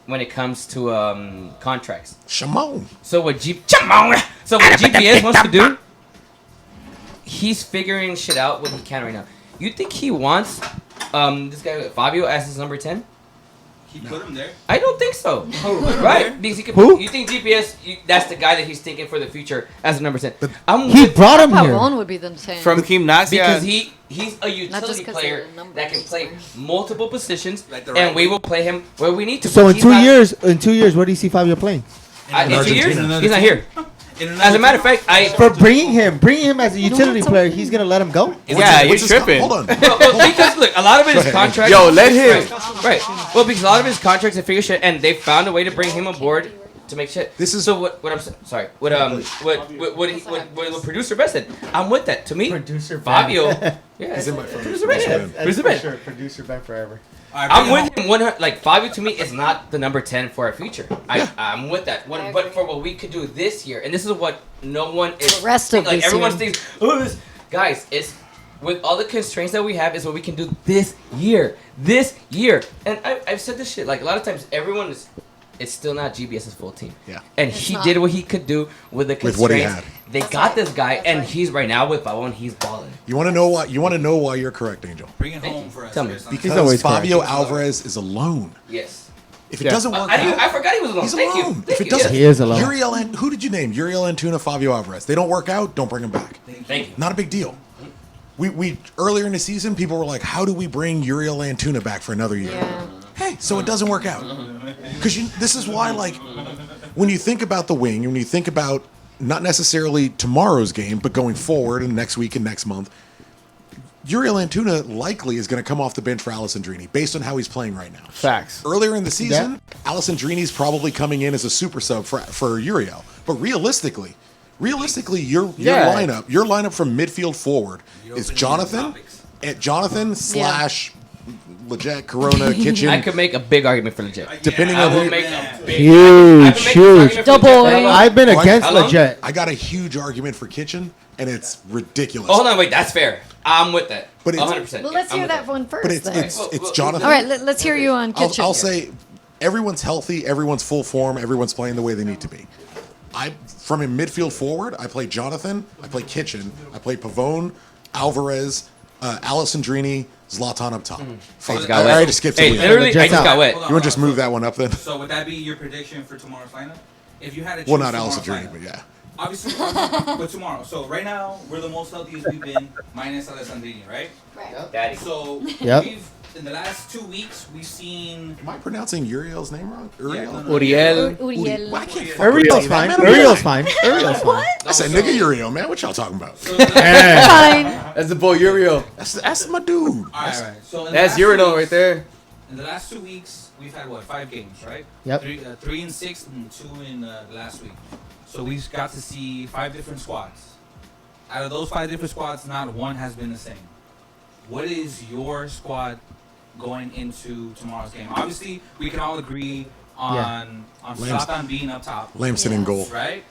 when it comes to contracts. Shimon. So what GPS wants to do, he's figuring shit out what he can right now. You think he wants this guy Fabio as his number 10? He put him there. I don't think so. Right? Because he could, you think GPS? That's the guy that he's thinking for the future as a number 10. He brought him here. Pavon would be the 10. From Gimnasia. Because he's a utility player that can play multiple positions, and we will play him where we need to. So in 2 years, where do you see Fabio playing? In 2 years, he's not here. As a matter of fact, for bringing him as a utility player, he's gonna let him go. Yeah, you're tripping. Hold on. Because look, a lot of his contracts. Yo, let him. Right. Well, because a lot of his contracts are figure shit, and they found a way to bring him aboard to make shit. This is so what I'm sorry. What producer Best said. I'm with that. To me, producer Fabio. Yeah, he's in my phone. Producer Best. Producer Best. Producer Ben forever. I'm with him. Like Fabio to me is not the number 10 for our future. I'm with that. But for what we could do this year, and this is what no one is. The rest of like this everyone year. thinks, this. Guys, it's with all the constraints that we have is what we can do this year. And I've said this shit like a lot of times. Everyone is. It's still not GBS's full team. Yeah. And he did what he could do with the constraints. With what he had. They got this guy, and he's right now with Pavon. He's balling. You want to know why? You want to know why you're correct, Angel? Bring it home for us. Tell me. Because Fabio Alvarez is alone. Yes. If it doesn't work, I forgot he was alone. he's Thank alone. you. If it doesn't, he is alone. Who did you name? Uriel Antuna, Fabio Alvarez. They don't work out. Don't bring them back. Thank you. Not a big deal. We earlier in the season, people were like, "How do we bring Uriel Antuna back for another year?" Yeah. Hey, so it doesn't work out. Because this is why, like, when you think about the wing, when you think about not necessarily tomorrow's game, but going forward and next week and next month, Uriel Antuna likely is going to come off the bench for Alessandrini based on how he's playing right now. Facts. Earlier in the season, Alessandrini's probably coming in as a super sub for Uriel. But realistically, your lineup from midfield forward is Jonathan slash Leggett, Corona, Kitchen. I could make a big argument for Leggett. Depending on who. Huge. The boy. I've been against Leggett. I got a huge argument for Kitchen, and it's ridiculous. Oh, hold on, wait, that's fair. I'm with that. But it's 100%. Well, let's hear that one first. But it's Jonathan. All right, let's hear you on Kitchen. I'll say everyone's healthy, everyone's full form, everyone's playing the way they need to be. From a midfield forward, I play Jonathan, I play Kitchen, I play Pavone, Alvarez, Alessandrini, Zlatan up top. Fuck, I already skipped it. Literally, I just got wet. You want to just move that one up then? So would that be your prediction for tomorrow's lineup? If you had to choose Well, not tomorrow's Alessandrini, lineup. but yeah. Obviously, but tomorrow. So right now, we're the most healthiest we've been, minus Alessandrini, right? Right. Daddy. So Yep. in the last 2 weeks, we've seen. Am I pronouncing Uriel's name wrong? Uriel. Uriel. Why can't Uriel's fine. Uriel's fine. Uriel's fine. I said nigga Uriel, man. What y'all talking about? Fine. That's the boy Uriel. That's my dude. All right. So That's Uriel right there. In the last 2 weeks, we've had 5 games, right? Yep. 3 and 6, and 2 in the last week. So we got to see 5 different squads. Out of those 5 different squads, not one has been the same. What is your squad going into tomorrow's game? Obviously, we can all agree on Zlatan being up top. Lamson in goal. Right?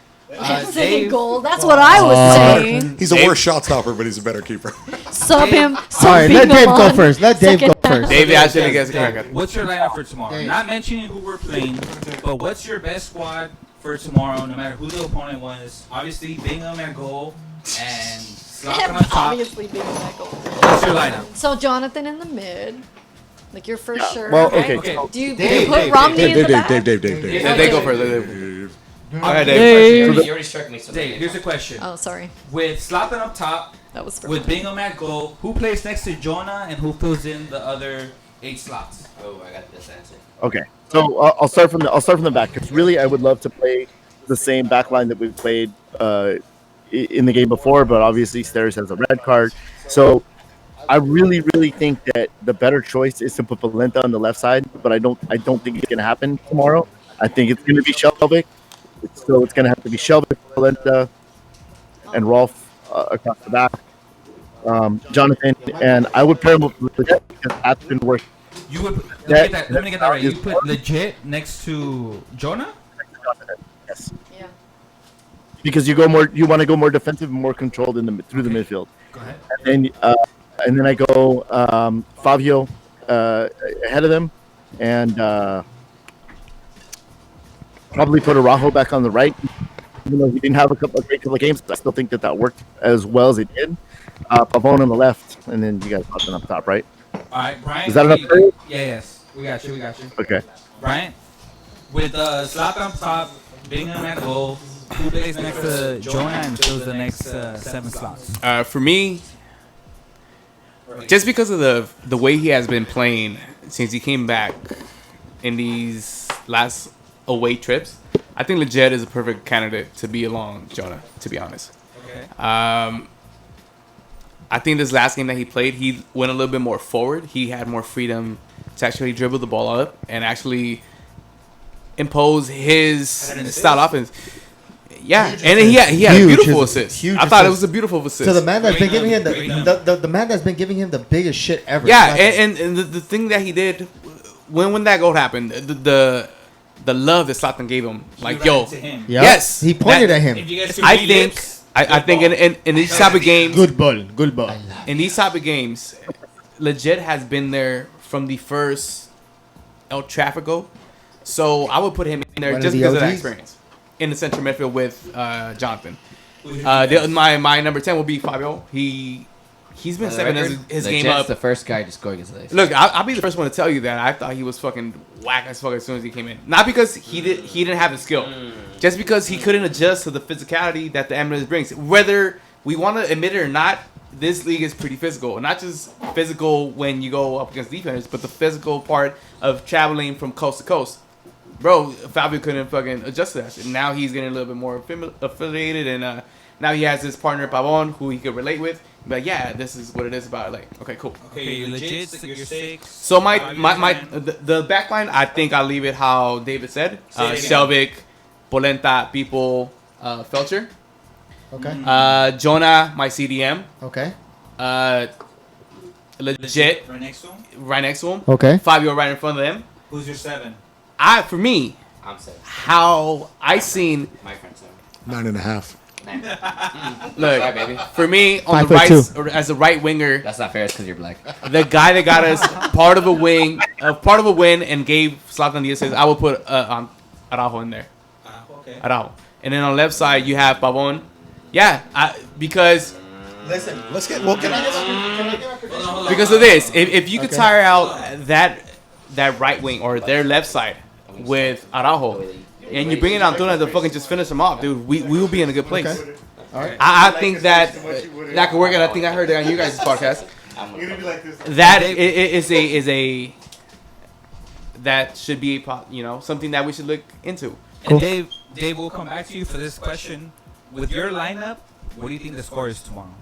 Dave, goal. That's what I was saying. He's a worse shot stopper, but he's a better keeper. Sub him. All right, let Dave go first. Let Dave go first. Dave actually gets a crack. What's your lineup for tomorrow? Not mentioning who we're playing, but what's your best squad for tomorrow, no matter who the opponent was. Obviously, Bingham at goal and Zlatan on top. Obviously, Bingham at goal. What's your lineup? So Jonathan in the mid, like your first shirt. Well, right? okay. Do you put Romney in the back? Dave. They go first. All right, You already struck me. So Dave, here's a question. Oh, sorry. With Zlatan up top, That was for with Bingham at goal, who plays next to Jonah and who fills in the other 8 slots? Oh, I got this answer. Okay, so I'll start from the back because really I would love to play the same back line that we played in the game before, but obviously Stairs has a red card, so I really think that the better choice is to put Polenta on the left side, but I don't think it's gonna happen tomorrow. I think it's gonna be Shelvik, so it's gonna have to be Shelvik, Polenta, and Rolf across the back. Jonathan, and I would pair him with Legit because that's been working. You would let me get that right. You put Legit next to Jonah? Yes. Yeah. Because you want to go more defensive and more controlled through the midfield. Go ahead. And then I go Fabio ahead of them, and probably put Araujo back on the right. Even though he didn't have a great couple of games, I still think that worked as well as it did. Pavone on the left, and then you guys Zlatan up top, right? All right, Brian. Is that enough for you? Yeah, yes. We got you. Okay. Brian, with Zlatan up top, Bingham at goal, who plays next to Jonah and fills the next 7 slots? For me, just because of the way he has been playing since he came back in these last away trips, I think Legit is a perfect candidate to be along Jonah, to be honest. Okay. I think this last game that he played, he went a little bit more forward. He had more freedom to actually dribble the ball up and actually impose his style offense. Yeah, and he had a beautiful assist. I thought it was a beautiful assist. So the man that's been giving him the man that's been giving him the biggest shit ever. Yeah, and the thing that he did when that goal happened, the love that Zlatan gave him, like yo, yes, he pointed at him. I think in these type of games, good ball. In these type of games, Legit has been there from the first El Trafico, so I would put him in there just because of that experience in the central midfield with Jonathan. My number 10 will be Fabio. He's been stepping his game up. The first guy to score against the Look, I'll be the first one to tell you that I thought he was fucking whack as fuck as soon as he came in. Not because he didn't have the skill, just because he couldn't adjust to the physicality that the MLS brings. Whether we want to admit it or not, this league is pretty physical. Not just physical when you go up against defenders, but the physical part of traveling from coast to coast. Bro, Fabio couldn't fucking adjust to that shit. Now he's getting a little bit more affiliated, and now he has his partner Pavon, who he could relate with. But yeah, this is what it is about. Like, okay, cool. Okay, you're legit. You're 6. So the back line, I think I'll leave it how David said. Shelvik, Polenta, People, Felcher. Okay. Jonah, my CDM. Okay. Legit. Right next to him. Okay. Fabio right in front of them. Who's your 7? For me, I'm 7. how I seen My friend 7. 9.5. Look, Sorry, baby. for me on the right as a right winger. That's not fair. It's because you're black. The guy that got us part of a win and gave Zlatan the assist. I would put Araujo in there. Okay. Araujo, and then on the left side you have Pavon. Yeah, because Listen, Let's get. Well, can I get my prediction? because of this, if you could tire out that right wing or their left side with Araujo, and you bring in Antuna to fucking just finish him off, dude, we will be in a good place. Okay. All right. I think that could work, and I think I heard that on you guys' podcast. That is that should be something that we should look into. And Dave, we'll come back to you for this question. With your lineup, what do you think the score is tomorrow?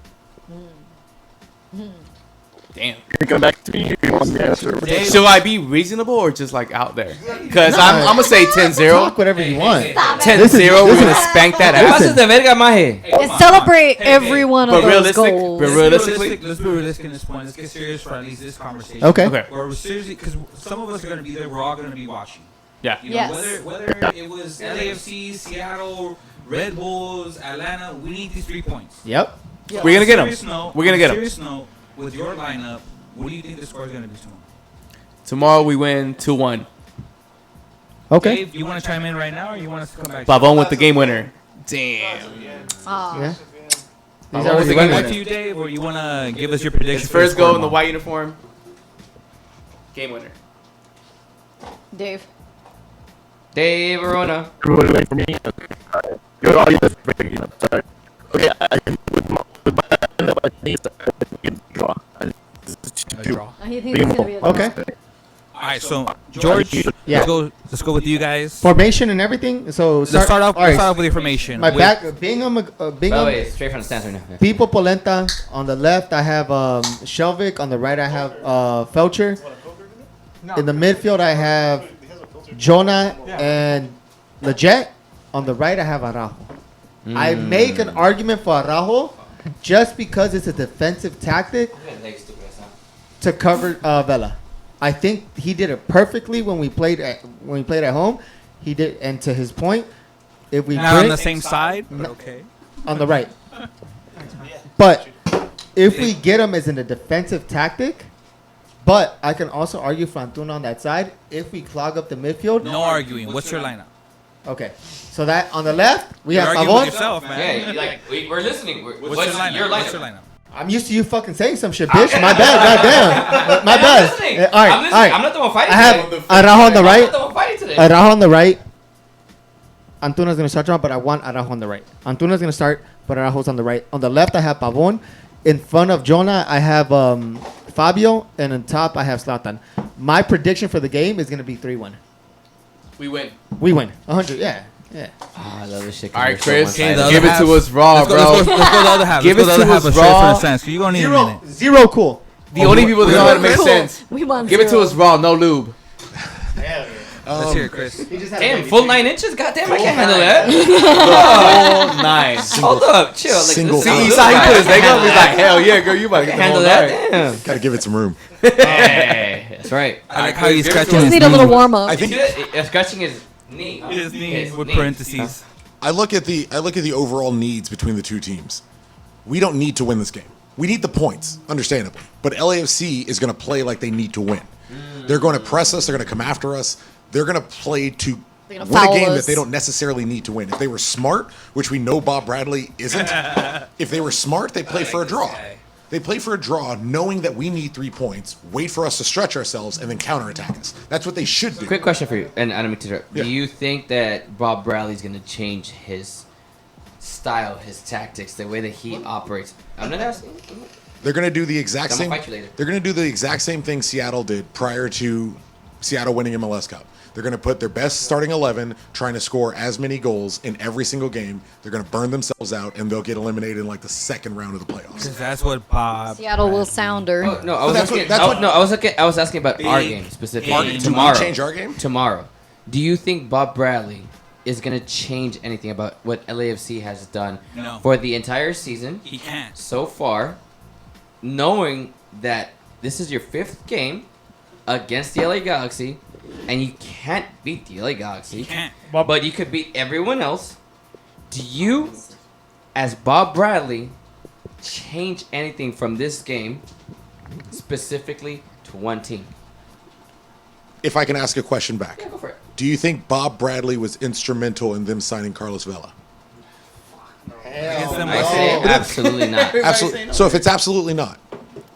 Damn. Come back to me. Should I be reasonable or just like out there? Because I'm gonna say 10-0. Talk whatever you want. 10-0. We're gonna spank that ass. And celebrate every one of those goals. But realistically, let's be realistic in this point. Let's get serious for at least this conversation. Okay. Where we're seriously, because some of us are gonna be there. We're all gonna be watching. Yeah. You know, whether it was LAFC, Seattle, Red Bulls, Atlanta, we need these 3 points. Yep. We're gonna get them. We're gonna get them. Serious note, with your lineup, what do you think the score is gonna be tomorrow? Tomorrow we win 2-1. Okay. Dave, you want to chime in right now, or you want us to come back? Pavon with the game winner. Damn. Yeah. These are the game to you, Dave, or you want to give us your prediction? His first goal in the white uniform. Game winner. Dave. Dave Verona. Everybody for me. Your audience. Sorry. Okay, I think with my draw. Draw. He thinks it's gonna be a draw. Okay. All right, so George, Yeah. let's go with you guys. Formation and everything. So Let's start off. all right. Let's start off with your formation. My With- back, Bingham, By the Bingham. way, straight from the stands right now. Yeah. Pipo Polenta on the left. I have Shelvick. On the right, I have Felcher. In the midfield, I have Jonah and Leggett. On the right, I have Araujo. I make an argument for Araujo just because it's a defensive tactic to cover Vela. I think he did it perfectly when we played at home. He did, and to his point, if we Not on the same side, but okay. on the right. But if we get him as in a defensive tactic, but I can also argue for Antuna on that side. If we clog up the midfield, No arguing. What's your lineup? okay. So that on the left we You're have arguing with Pavon. yourself, man. Yeah, we're listening. What's your lineup? What's your lineup? I'm used to you fucking saying some shit, bitch. My bad. Goddamn. My bad. listening. All right. I'm listening. All right. I'm not the one fighting I have today. Araujo on the I'm right. not the one fighting today. Araujo on the right. Antuna's gonna start on, but I want Araujo on the right. Antuna's gonna start, but Araujo's on the right. On the left, I have Pavon. In front of Jonah, I have Fabio, and on top, I have Zlatan. My prediction for the game is gonna be 3-1. We win. We win. 100. Yeah. Yeah. Oh, I love this shit. All right, Chris. Okay, the Give other it to half. us raw, Let's go, bro. let's go the other half. Give Let's go it the to other half us of straight from raw. the sense. You're gonna need a minute. Zero cool. The only people that know how to make Cool. sense. We want Give it to zero. us raw, no lube. Let's hear it, Chris. Damn, full 9 inches? Goddamn, I can't handle that. Full 9. Hold up, chill. Like, Single this See, is- he saw he put his leg up. He's like, hell yeah, girl, you about to get the handle whole that. 9. Damn. Gotta give it some room. Hey, that's right. I like how he's Give it to scratching us. his Need a little knee. warm up. I think Scratching his knee. His knee His with knee. parentheses. I look at the overall needs between the two teams. We don't need to win this game. We need the points, understandably. But LAFC is going to play like they need to win. They're going to press us. They're going to come after us. They're going to play to They're win gonna a foul game us. that they don't necessarily need to win. If they were smart, which we know Bob Bradley isn't, if they were smart, they play for a draw. They play for a draw knowing that we need 3 points, wait for us to stretch ourselves, and then counterattack us. That's what they should do. Quick question for you, and I don't mean to interrupt. Yeah. Do you think that Bob Bradley's going to change his style, his tactics, the way that he operates? I'm not asking. They're going to do the exact I'm same. gonna fight you later. They're going to do the exact same thing Seattle did prior to Seattle winning MLS Cup. They're going to put their best starting 11, trying to score as many goals in every single game. They're going to burn themselves out, and they'll get eliminated in like the second round of the playoffs. Because that's what Bob. Seattle will sounder. Oh, no, I was that's asking. what- that's what- I was asking about our game specifically. Our game. Tomorrow. Change our game? Tomorrow. Do you think Bob Bradley is going to change anything about what LAFC has done No. for the entire season He can't. so far, knowing that this is your 5th game against the LA Galaxy, and you can't beat the LA Galaxy, He can't. but you could beat everyone else? Do you, as Bob Bradley, change anything from this game specifically to one team? If I can ask a question back, Yeah, go for it. do you think Bob Bradley was instrumental in them signing Carlos Vela? Against them, I say absolutely not. Absolutely. So if it's absolutely not,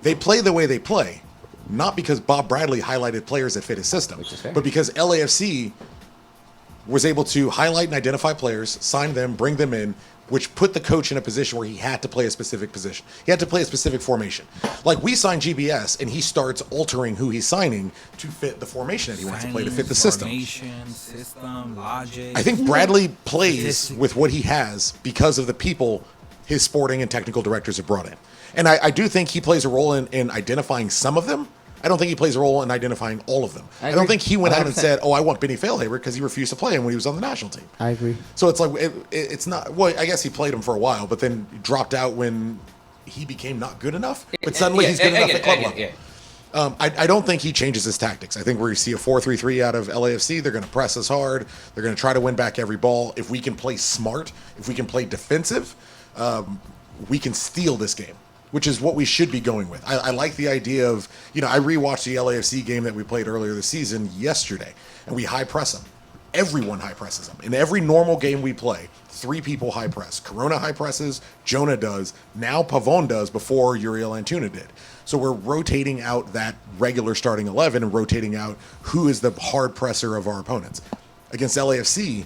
they play the way they play, not because Bob Bradley highlighted players that fit his system, Which is fair. but because LAFC was able to highlight and identify players, sign them, bring them in, which put the coach in a position where he had to play a specific position. He had to play a specific formation. Like we signed GBS, and he starts altering who he's signing to fit the formation that he wants to play, to fit the system. Formation, system, logic. I think Bradley plays with what he has because of the people his sporting and technical directors have brought in. And I do think he plays a role in identifying some of them. I don't think he plays a role in identifying all of them. I don't agree. think he went out and 100%. said, "Oh, I want Benny Failhaber," because he refused to play him when he was on the national team. I agree. So it's like it's not. Well, I guess he played him for a while, but then dropped out when he became not good enough. But suddenly he's good enough at club level. Yeah. I don't think he changes his tactics. I think we see a 4-3-3 out of LAFC. They're going to press us hard. They're going to try to win back every ball. If we can play smart, if we can play defensive, we can steal this game, which is what we should be going with. I like the idea of, I rewatched the LAFC game that we played earlier this season yesterday, and we high press them everyone high presses them. In every normal game we play, 3 people high press. Corona high presses, Jonah does, now Pavon does before Uriel Antuna did. So we're rotating out that regular starting 11 and rotating out who is the hard presser of our opponents. Against LAFC,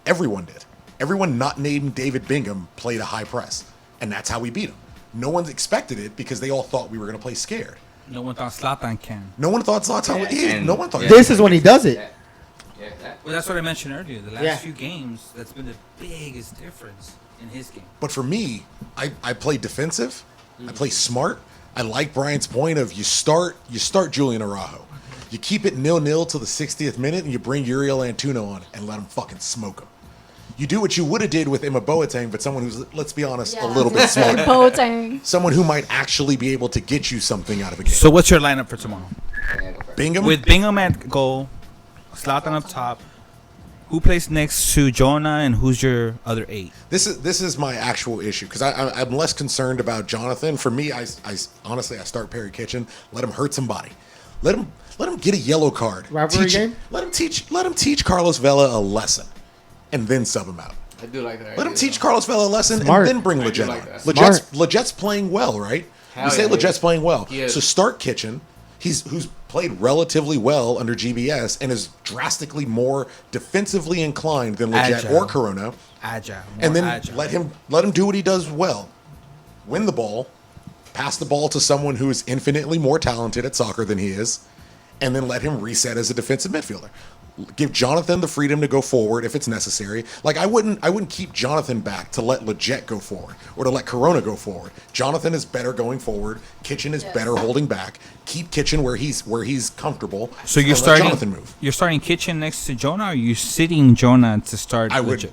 everyone did. Everyone not named David Bingham played a high press, and that's how we beat him. No one expected it because they all thought we were going to play scared. No one thought Zlatan can. No one thought Zlatan would. No one thought. This is when he does it. Well, that's what I mentioned earlier. The last few games, that's been the biggest difference in his game. But for me, I play defensive. I play smart. I like Brian's point of you start Julian Araujo. You keep it 0-0 till the 60th minute, and you bring Uriel Antuna on and let him fucking smoke him. You do what you would have did with Emma Boateng, but someone who's, let's be honest, a little bit smarter. Boateng. Someone who might actually be able to get you something out of a game. So what's your lineup for tomorrow? Bingham? With Bingham at goal, Zlatan up top. Who plays next to Jonah, and who's your other 8? This is my actual issue because I'm less concerned about Jonathan. For me, I honestly start Perry Kitchen. Let him hurt somebody. Let him get a yellow card. Rivalry game? Let him teach Carlos Vela a lesson, and then sub him out. I do like that. Let him teach Carlos Vela a lesson, Smart. and then bring Leggett like on. that. Legett's playing well, right? Hell We say yeah, Legett's playing well. He is. So start Kitchen. Who's played relatively well under GBS and is drastically more defensively inclined than Leggett Agile. or Corona. Agile. And then agile. let him do what he does well. Win the ball, pass the ball to someone who is infinitely more talented at soccer than he is, and then let him reset as a defensive midfielder. Give Jonathan the freedom to go forward if it's necessary. Like I wouldn't keep Jonathan back to let Leggett go forward or to let Corona go forward. Jonathan is better going forward. Kitchen is better holding back. Keep Kitchen where he's comfortable. So you're and let starting. Jonathan move. You're starting Kitchen next to Jonah, or are you sitting Jonah to start? I would. Legit?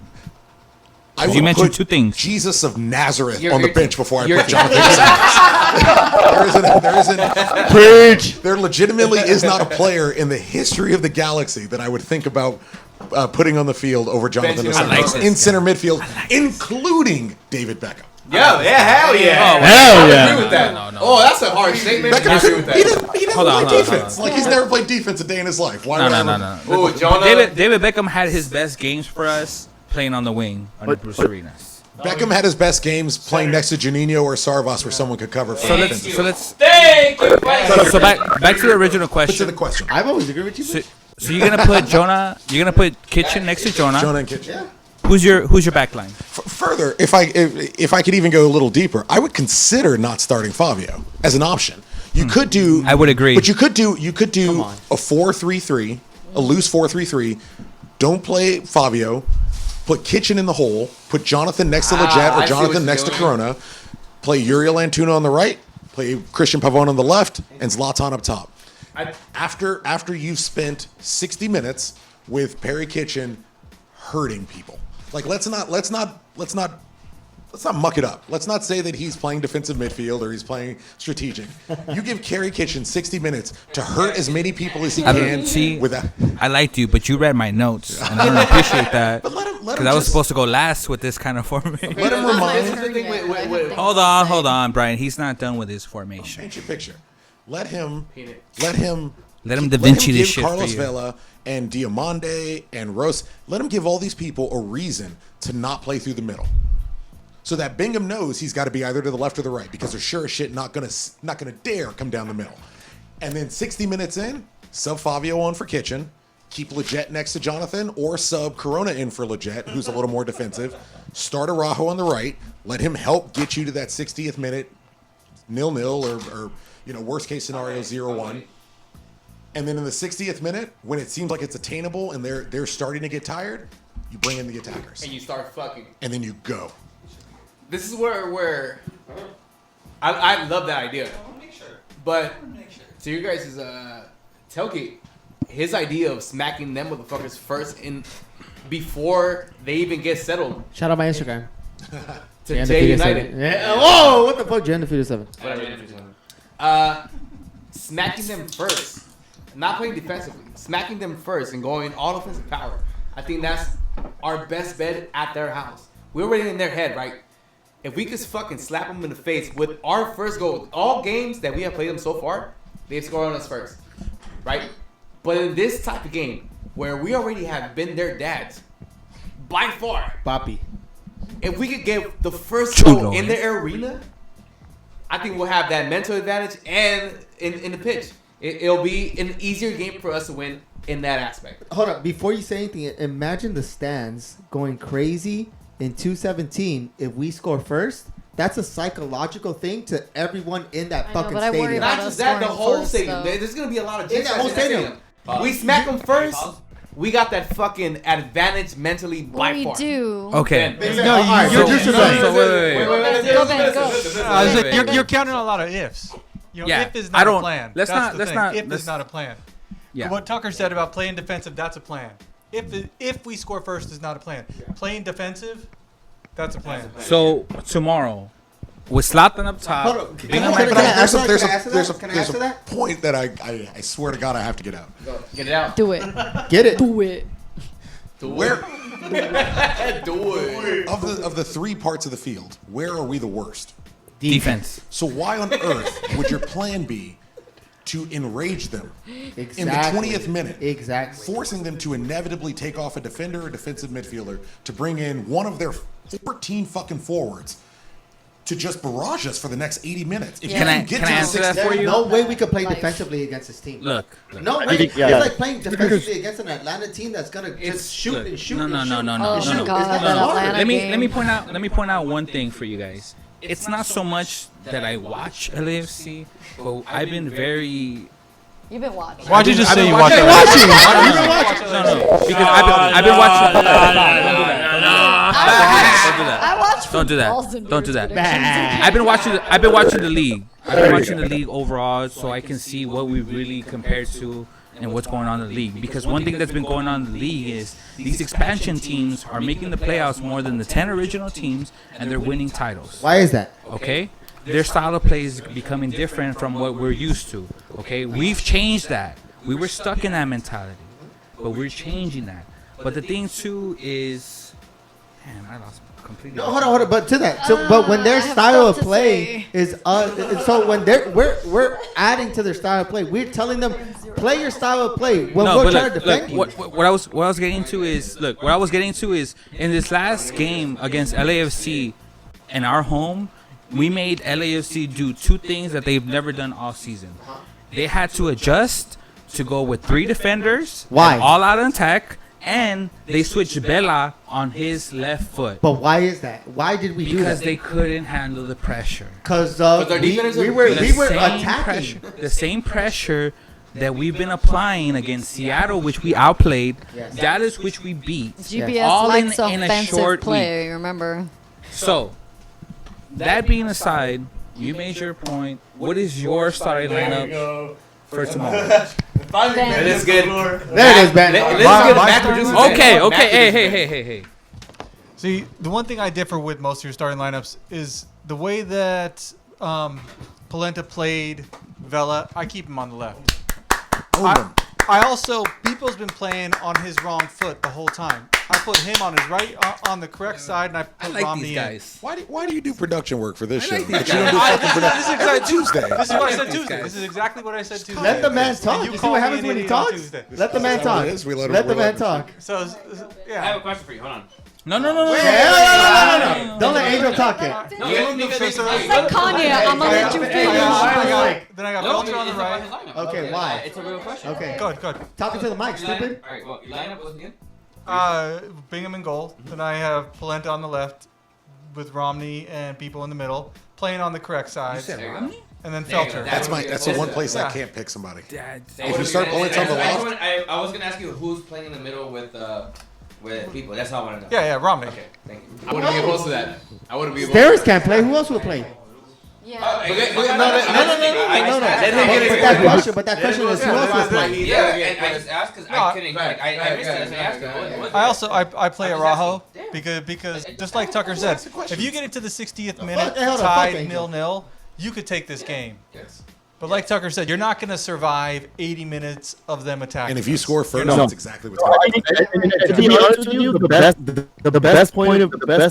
I would You mentioned put 2 things. Jesus of Nazareth You're- on the you're- bench before I you're- put Jonathan. there isn't. Preach. There legitimately is not a player in the history of the Galaxy that I would think about putting on the field over Jonathan Benching Dos him. I like Santos this in center midfield, including David Beckham. Yeah, hell yeah. Hell I yeah. agree with that. No. Oh, that's a hard statement. Beckham I agree with he that. didn't Hold on, play hold on, defense. hold Like he's never played defense a day in his life. Why would I ever- Oh, Jonah. David Beckham had his best games for us playing on the wing under Bruce Arenas. Beckham had his best games playing next to Janino or Sarvas where someone could cover for So defense. let's Thank you. so back to the original But to the question. question. I've always agreed with you. So you're gonna put Jonah. You're gonna put Kitchen next to Jonah. Jonah and Kitchen. Who's your back line? Further, if I could even go a little deeper, I would consider not starting Fabio as an option. You could do. I would agree. But you could do a 4-3-3, a loose 4-3-3. Don't play Fabio. Put Kitchen in the hole. Put Jonathan next to Leggett I or see what Jonathan you're next to doing. Corona. Play Uriel Antuna on the right. Play Christian Pavon on the left, and Zlatan up top. After you've spent 60 minutes with Perry Kitchen hurting people. Like let's not muck it up. Let's not say that he's playing defensive midfield or he's playing strategic. You give Kerry Kitchen 60 minutes to hurt as many people as he I can. don't see. Without, I liked you, but you read my notes, and I don't appreciate that. but let him Because I was just- supposed to go last with this kind of formation. Let him remind. Hold on, Brian. He's not done with his formation. Paint your picture. Let him Let him Da let Vinci him this give shit for Carlos you. Vela and Diamande and Rose. Let him give all these people a reason to not play through the middle. So that Bingham knows he's got to be either to the left or the right because they're sure as shit not gonna dare come down the middle. And then 60 minutes in, sub Fabio on for Kitchen, keep Leggett next to Jonathan, or sub Corona in for Leggett, who's a little more defensive. Start Araujo on the right. Let him help get you to that 60th minute 0-0 or worst case scenario 0-1. And then in the 60th minute, when it seems like it's attainable and they're starting to get tired, you bring in the attackers. And you start fucking. And then you go. This is where I love that idea. But to you guys' tailgate, his idea of smacking them motherfuckers first before they even get settled. Shout out my Instagram. To Jan Jay Defeated United. 7. Yeah. Whoa, what the fuck? Jan Defeated 7. Smacking them first. Not playing defensively. Smacking them first and going all offensive power. I think that's our best bet at their house. We're already in their head, right? If we could fucking slap them in the face with our first goal, all games that we have played them so far, they've scored on us first, right? But in this type of game, where we already have been their dads, by far, Papi. if we could get the first goal in their arena, I think we'll have that mental advantage and in the pitch. It'll be an easier game for us to win in that aspect. Hold up, before you say anything, imagine the stands going crazy in 217 if we score first. That's a psychological thing to everyone in that fucking stadium. Not just that, the whole stadium. There's going to be a lot of in that whole stadium. We smack them first. We got that fucking advantage mentally by far. We do. Okay. You're counting on a lot of ifs. If is not a plan. If is not a plan. Yeah. What Tucker said about playing defensive, that's a plan. If we score first is not a plan. Playing defensive, that's a plan. So tomorrow, with Zlatan up top, there's a point that I swear to God I have to get out. Get it out. Do it. Get it. Do it. Where? Do it. Of the three parts of the field, where are we the worst? Defense. So why on earth would your plan be to enrage them in the 20th minute? Exactly. Forcing them to inevitably take off a defender or defensive midfielder to bring in one of their 14 fucking forwards to just barrage us for the next 80 minutes. If Can I answer that for you? No way we could play defensively against this team. Look. No way. It's like playing defensively against an Atlanta team that's gonna just shoot and shoot. No. Let me point out one thing for you guys. It's not so much that I watch LAFC, but I've been very. You've been watching. Why'd you just say you watch? No, because I've been watching. I watch. Don't do that. I've been watching the league. I've been watching the league overall, so I can see what we really compare to and what's going on in the league. Because one thing that's been going on in the league is these expansion teams are making the playoffs more than the 10 original teams, and they're winning titles. Why is that? Okay? Their style of play is becoming different from what we're used to. Okay? We've changed that. We were stuck in that mentality, but we're changing that. But the thing too is, man, I lost completely. No, hold on. But to that, but when their style of play is, so when we're adding to their style of play, we're telling them play your style of play. When we're trying to defend you. What I was getting to is in this last game against LAFC in our home, we made LAFC do two things that they've never done all season. They had to adjust to go with 3 defenders, all out attack. And they switched Bella on his left foot. But why is that? Why did we do that? Because they couldn't handle the pressure. Because we were attacking. The same pressure that we've been applying against Seattle, which we outplayed, Dallas, which we beat. GPS all likes in a offensive short play, week. remember? So, that being aside, you made your point. What is your starting lineup for tomorrow? It is good. There it is, Ben. Okay. Hey. See, the one thing I differ with most of your starting lineups is the way that Polenta played Vela. I keep him on the left. I also, People's been playing on his wrong foot the whole time. I put him on his right, on the correct side, and I put Romney in. Why do you do production work for this show? Like But you don't do fucking production. This is what I said Tuesday. This is exactly what I said Tuesday. Let the man talk. You see what happens when he talks? Let the man talk. Let the man talk. So, yeah. I have a question for you. Hold on. No. Don't let Angel talk yet. It's like Kanye. I'm gonna let you finish. Then I got Belcher on the right. Okay, why? It's a real question. Okay. Good. Talking to the mic, stupid. All right. Well, your lineup was again. Bingham in goal. Then I have Polenta on the left with Romney and people in the middle playing on the correct side. You said Romney? And then Felcher. That's the one place I can't pick somebody. If you start pulling on the left, I was gonna ask you who's playing in the middle with people. That's all I want to know. Yeah, Romney. Okay, thank you. I wouldn't be opposed to that. Stairs can't play. Who else will play? Yeah. No. But that question is who else will play? Yeah, I just asked because I couldn't. I missed it. I asked it. I play Araujo because just like Tucker said, if you get it to the 60th minute tied 0-0, you could take this game. Yes. But like Tucker said, you're not going to survive 80 minutes of them attacking. and if you score first, No. that's exactly what's going to To be honest with you, the best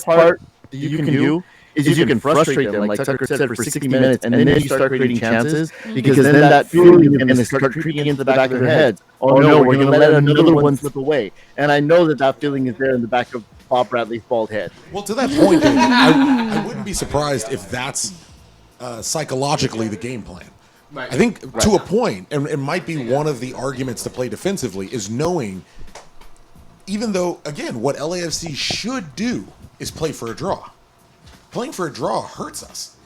part that you can do is you can frustrate them, like Tucker said, for 60 minutes, and then you start creating chances, because then that feeling is going to start creeping into the back of their heads. Oh no, we're going to let another one slip away. And I know that feeling is there in the back of Bob Bradley's bald head. Well, to that point, David, I wouldn't be surprised if that's psychologically the game plan. I think to a point, and it might be one of the arguments to play defensively, is knowing, even though, again, what LAFC should do is play for a draw. Playing for a draw hurts us.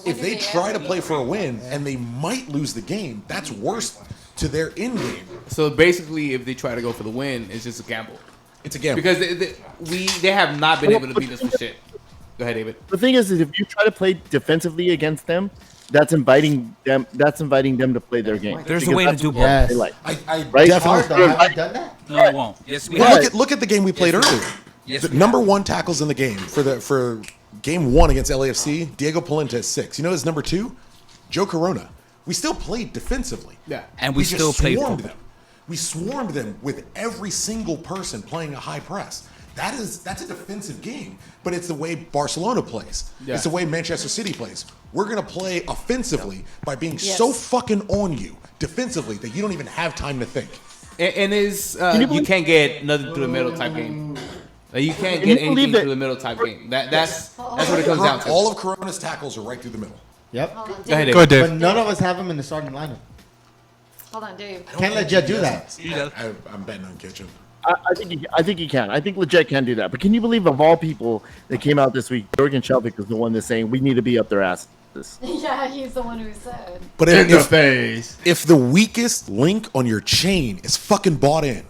If they try to play for a win and they might lose the game, that's worse to their end game. So basically, if they try to go for the win, it's just a gamble. It's a gamble. Because they have not been able to beat us for shit. Go ahead, David. The thing is if you try to play defensively against them, that's inviting them to play their game. There's a way to do both. Yes. I Right? definitely. Have you done that? No, it won't. Yes, we Well, have. look at the game we played earlier. Yes, The we number one tackles in the game for game 1 against LAFC, Diego Polenta is 6. You know his number 2? Joe Corona. We still played defensively. Yeah. And we still just played swarmed football. them. We swarmed them with every single person playing a high press. That's a defensive game, but it's the way Barcelona plays. Yeah. It's the way Manchester City plays. We're gonna play offensively by being so fucking on you defensively that you don't even have time to think. And you can't get nothing through the middle type game. Like, you can't get anything through the middle type game. That's what it comes down to. All of Corona's tackles are right through the middle. Yep. Go ahead, Go ahead, Dave. But none of us have him in the starting lineup. Hold on, Dave. Can't let Jet do that. I'm betting on Kitchen. I think he can. I think Legit can do that. But can you believe, of all people that came out this week, Jorgen Shelvik was the one that's saying we need to be up their asses. Yeah, he's the one who said. But if the weakest link on your chain is fucking bought in,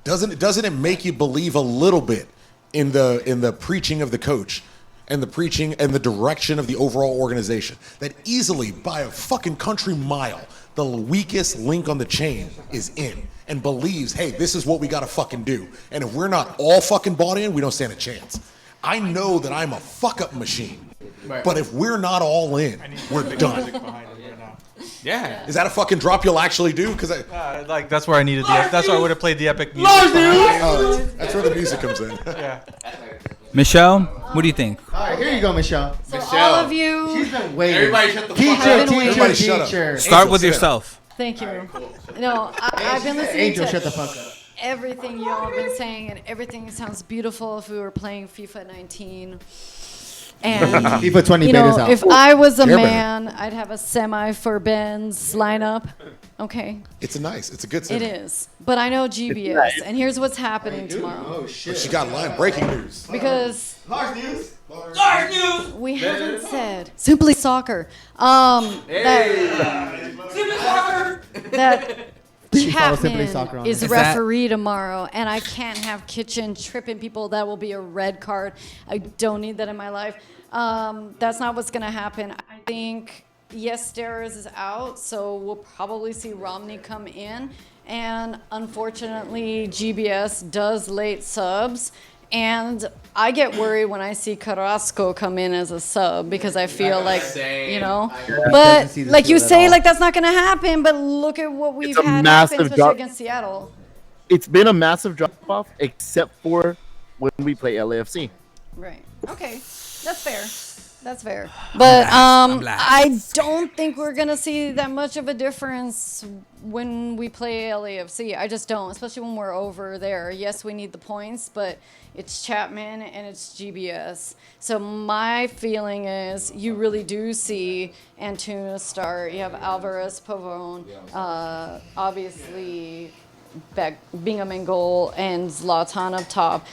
doesn't it make you believe a little bit in the preaching of the coach and the preaching and the direction of the overall organization? That easily, by a fucking country mile, the weakest link on the chain is in and believes, hey, this is what we gotta fucking do. And if we're not all fucking bought in, we don't stand a chance. I know that I'm a fuck up machine. Right. But if we're not all in, we're done. Yeah. Is that a fucking drop you'll actually do? Because that's where I needed that's where I would have played the epic music. that's where the music comes in. Yeah. Michelle, what do you think? All right, here you go, Michelle. So all of you. She's been waiting. Everybody shut the fuck Teacher, up. Everybody shut up. teacher. Start with yourself. Thank you. No, I've been listening Angel, to shut the fuck up. everything y'all have been saying, and everything sounds beautiful if we were playing FIFA 19. And FIFA 20 you beta's know, out. if I was a Care Bear. man, I'd have a semi for Ben's lineup. Okay, It's a good it semi. is. But I know GBS, and here's what's happening tomorrow. Oh shit. She got line breaking news. Because Large news. we haven't said Simply Soccer. That She follows Simply Soccer Chapman on is it. referee tomorrow, and I can't have Kitchen tripping people. That will be a red card. I don't need that in my life. That's not what's going to happen. I think, yes, Steres is out, so we'll probably see Romney come in. And unfortunately, GBS does late subs. And I get worried when I see Carrasco come in as a sub because I feel like, you know. But like you say, like that's not going to happen. But look at what we've had happen, especially against Seattle. It's been a massive drop-off, except for when we play LAFC. Right. Okay. That's fair. That's fair. But I don't think we're going to see that much of a difference when we play LAFC. I just don't, especially when we're over there. Yes, we need the points, but it's Chapman and it's GBS. So my feeling is you really do see Antuna start. You have Alvarez, Pavone, obviously Bingham in goal, and Zlatan up top.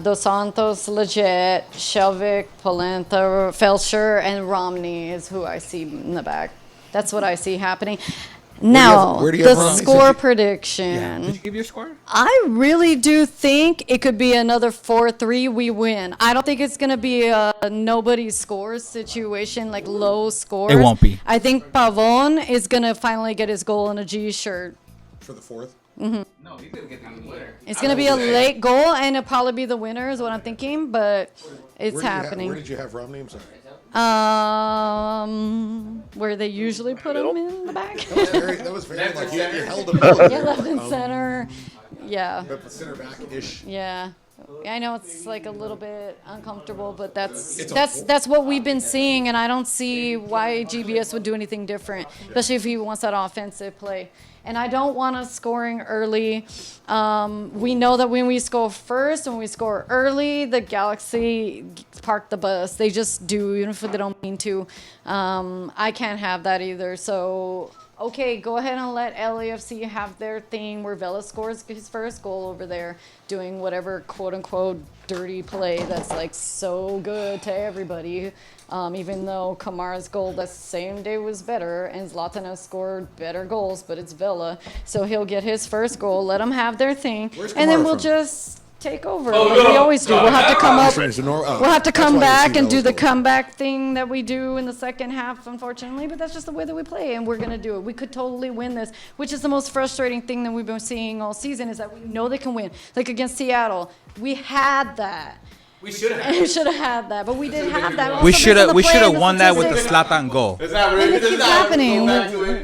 Dos Santos, Leggett, Shelvik, Polenta, Felsher, and Romney is who I see in the back. That's what I see happening. Now, where do you the have Romney? score prediction. Did you give your score? I really do think it could be another 4-3 we win. I don't think it's going to be a nobody scores situation, like low scores. It won't be. I think Pavon is going to finally get his goal in a G shirt. For the 4th? No, he's gonna get the winner. It's going to be a late goal, and it'll probably be the winner is what I'm thinking, but it's happening. Where did you have Romney? I'm sorry. Where they usually put him in the back. That was very like you held him. Yeah, left in center. Yeah. But the center back-ish. Yeah. I know it's like a little bit uncomfortable, but that's what we've been seeing, and I don't see why GBS would do anything different, especially if he wants that offensive play. And I don't want us scoring early. We know that when we score first, when we score early, the Galaxy park the bus. They just do, even if they don't mean to. I can't have that either. So, okay, go ahead and let LAFC have their thing where Vela scores his first goal over there, doing whatever quote-unquote dirty play that's like so good to everybody. Even though Kamara's goal that same day was better and Zlatan has scored better goals, but it's Vela. So he'll get his first goal, let them have their thing, and then we'll just take over like we always do. We'll have to come up. We'll have to come back and do the comeback thing that we do in the second half, unfortunately, but that's just the way that we play, and we're going to do it. We could totally win this, which is the most frustrating thing that we've been seeing all season, is that we know they can win. Like against Seattle, we had that. We should have. We should have had that, but we didn't have that. We should have won that with the Zlatan goal. And it keeps happening.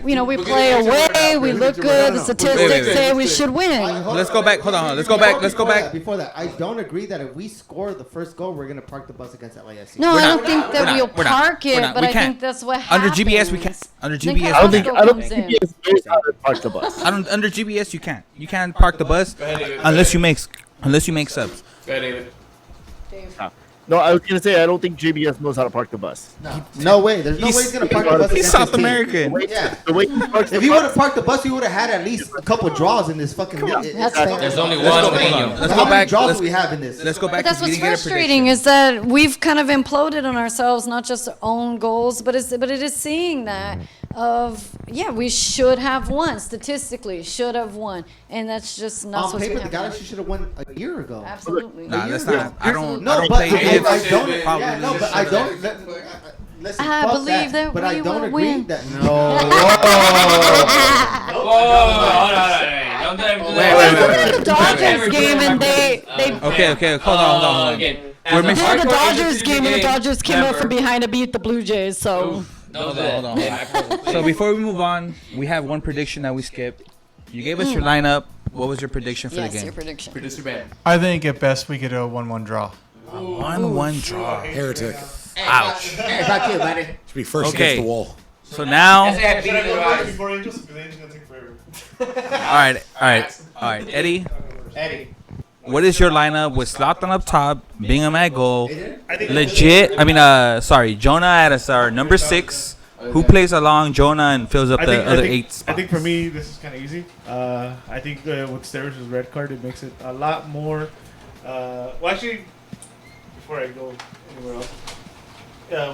We play away. We look good. The statistics say we should win. Let's go back. Hold on. Let's go back. Before that, I don't agree that if we score the first goal, we're gonna park the bus against LAFC. No, I don't think that we'll park it, but I think that's what happens. Under GBS, we can't. Under GBS, I don't think GBS knows how to park the bus. Under GBS, you can't. You can't park the bus unless you make subs. Go ahead, David. No, I was gonna say I don't think JBS knows how to park the bus. No way. There's no way he's gonna park the bus. He's South American. Yeah. The way he parks the If he would have parked the bus, he would have had at least a couple draws in this fucking. There's only one Mourinho. Let's go back. Draws we have in this. Let's go back. But that's what's frustrating, is that we've kind of imploded on ourselves, not just our own goals, but it is seeing that we should have won statistically, should have won, and that's just not on supposed to paper. be The Galaxy should have won a year ago. Absolutely. Nah, that's not. I don't but play I ifs. don't. Yeah, no, but I don't. Listen, I believe that but we I don't will agree win. that. No. Don't tell him to Wait. The Dodgers game and they. Okay. Hold on. We're missing the Dodgers game and the Dodgers came up from behind to beat the Blue Jays. So. Hold on. So before we move on, we have one prediction that we skipped. You gave us your lineup. What was your prediction for the game? Yes, your prediction. Producer Ben. I think at best we get a 1-1 draw. A 1-1 draw. Heretic. Ouch. It's not you, buddy. Should be first Okay. against the wall. So now. Before Angels, because Angels gonna take forever. All right. Eddie. What is your lineup with Zlatan up top, Bingham at goal? Legit. Jonah as our number 6. Who plays along Jonah and fills up the other 8 spots? I think for me, this is kind of easy. I think with Steris' red card, it makes it a lot more. Actually, before I go anywhere else,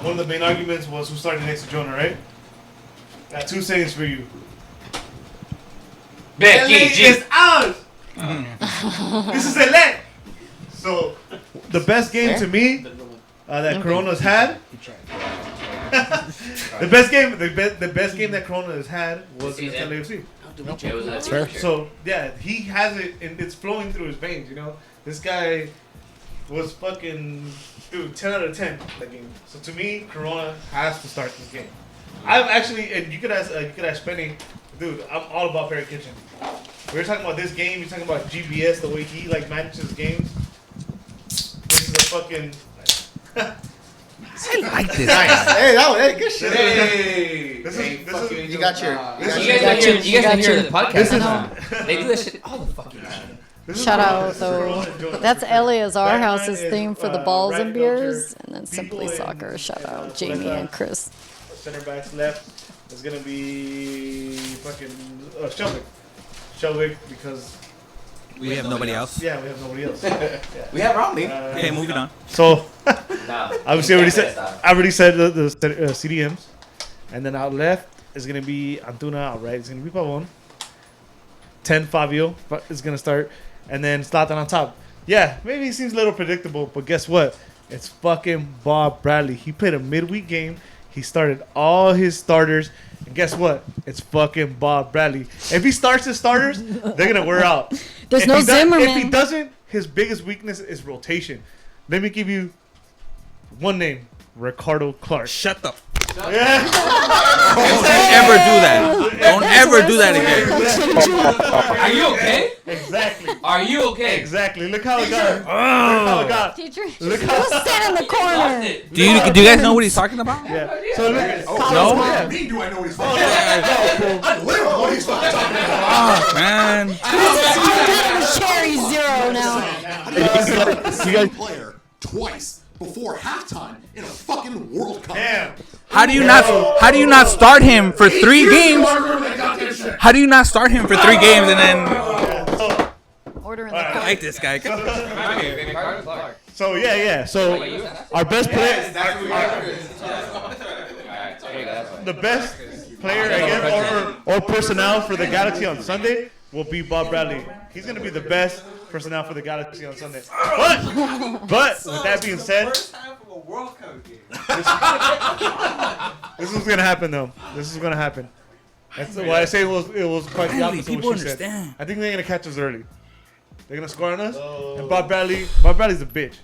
one of the main arguments was who started next to Jonah, right? Got 2 seconds for you. Becky G. Is ours. This is LA. So, the best game to me that Corona's had. The best game that Corona has had was against LAFC. That's fair. So yeah, he has it, and it's flowing through his veins. You know, this guy was fucking 10 out of 10 that game. So to me, Corona has to start this game. I've actually, and you could ask Penny, dude. I'm all about Perry Kitchen. We were talking about this game. You're talking about GBS, the way he manages games. This is a fucking. I like this. Nice. Hey, good shit. Hey, this is you got your. You guys are here the podcast. They do this shit all the fucking time. Shout out though. That's Eleazar House's theme for the balls and beers, and then Simply Soccer. Shout out Jamie and Chris. Center backs left is gonna be fucking Shelwick because we have nobody else. Yeah, we have nobody else. Yeah. We have Romney. Okay, moving on. So obviously, I already said the CDMs, and then out left is gonna be Antuna. Out right is gonna be Pavon. 10 Fabio is gonna start, and then Zlatan on top. Yeah, maybe he seems a little predictable, but guess what? It's fucking Bob Bradley. He played a midweek game. He started all his starters, and guess what? It's fucking Bob Bradley. If he starts his starters, they're gonna wear out. There's no Zimmerman. If he doesn't, his biggest weakness is rotation. Let me give you one name: Ricardo Clark. Shut the Don't ever do that. Don't ever do that again. Are you okay? Exactly. Are you okay? Exactly. Look how it got. Look how it got. Teacher, Look how. stand in the corner. Do you guys know what he's talking about? Yeah. So look. No? What do you mean do I know what he's talking about? I live what he's talking about. Oh, man. This is cherry zero now. The same player twice before halftime in a fucking World Cup. Damn. How do you not start him for 3 games? How do you not start him for 3 games and then Order in the I like this guy? So yeah. So our best player, the best player, I guess, or personnel for the Galaxy on Sunday will be Bob Bradley. He's gonna be the best personnel for the Galaxy on Sunday. But with that being said, this is gonna happen though. This is gonna happen. That's why I say it was quite the opposite of what she said. I think they're gonna catch us early. They're gonna score on us, and Bob Bradley's a bitch.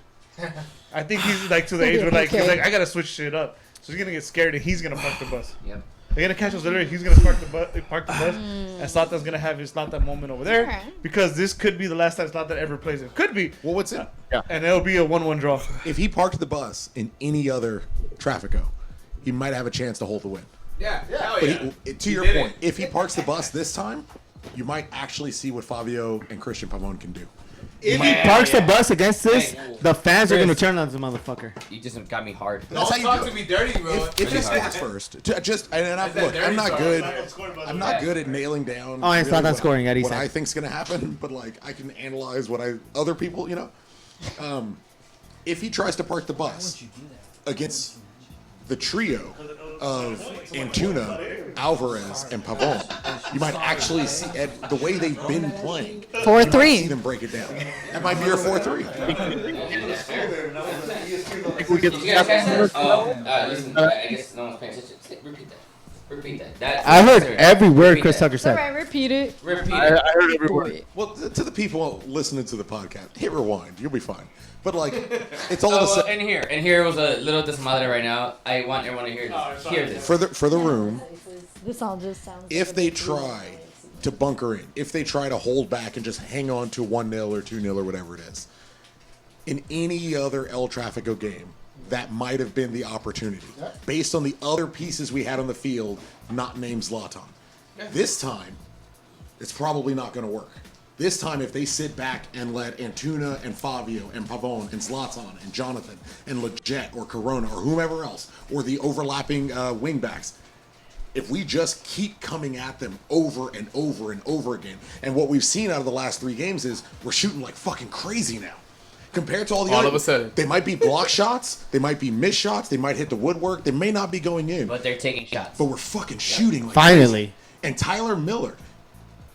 I think he's like to the age where he's like I gotta switch shit up. So he's gonna get scared and he's gonna park the bus. Yep. They're gonna catch us early. He's gonna park the bus, and Zlatan's gonna have his Zlatan moment over there because this could be the last time Zlatan ever plays it. Could be. Well, what's it? And it'll be a 1-1 draw. If he parked the bus in any other Traffico, he might have a chance to hold the win. Yeah. But to your point, if he parks the bus this time, you might actually see what Fabio and Christian Pavon can do. If he parks the bus against this, the fans are gonna turn on the motherfucker. You just got me hard. That's how you talk do to it. me dirty, bro. If he scores first, I'm not good. I'm not good at nailing down. Oh, it's not that scoring at what I think's gonna happen, but like I can analyze what other people, if he tries to park the bus against the trio of Antuna, Alvarez, and Pavon, you might actually see at the way they've been playing. 4-3. See them break it down. That might be your 4-3. Listen, I guess no one's paying attention. Repeat that. I heard every word Chris Tucker All said. right, repeat it. I heard every word. Well, to the people listening to the podcast, hit rewind. You'll be fine. But like, it's all the same. And here was a little desmadre right now. I want everyone to hear this. For the room, This all just sounds. if they try to bunker in, if they try to hold back and just hang on to 1-0 or 2-0 or whatever it is, in any other El Tráfico game, that might have been the opportunity, based on the other pieces we had on the field, not named Zlatan. This time, it's probably not going to work. This time, if they sit back and let Antuna and Fabio and Pavon and Zlatan and Jonathan and Leggett or Corona or whomever else, or the overlapping wingbacks, if we just keep coming at them over and over and over again, and what we've seen out of the last 3 games is we're shooting like fucking crazy now. Compared to all the All other, of a sudden. they might be block shots, they might be missed shots, they might hit the woodwork, they may not be going in. But they're taking shots. But we're fucking shooting like Finally. crazy. And Tyler Miller,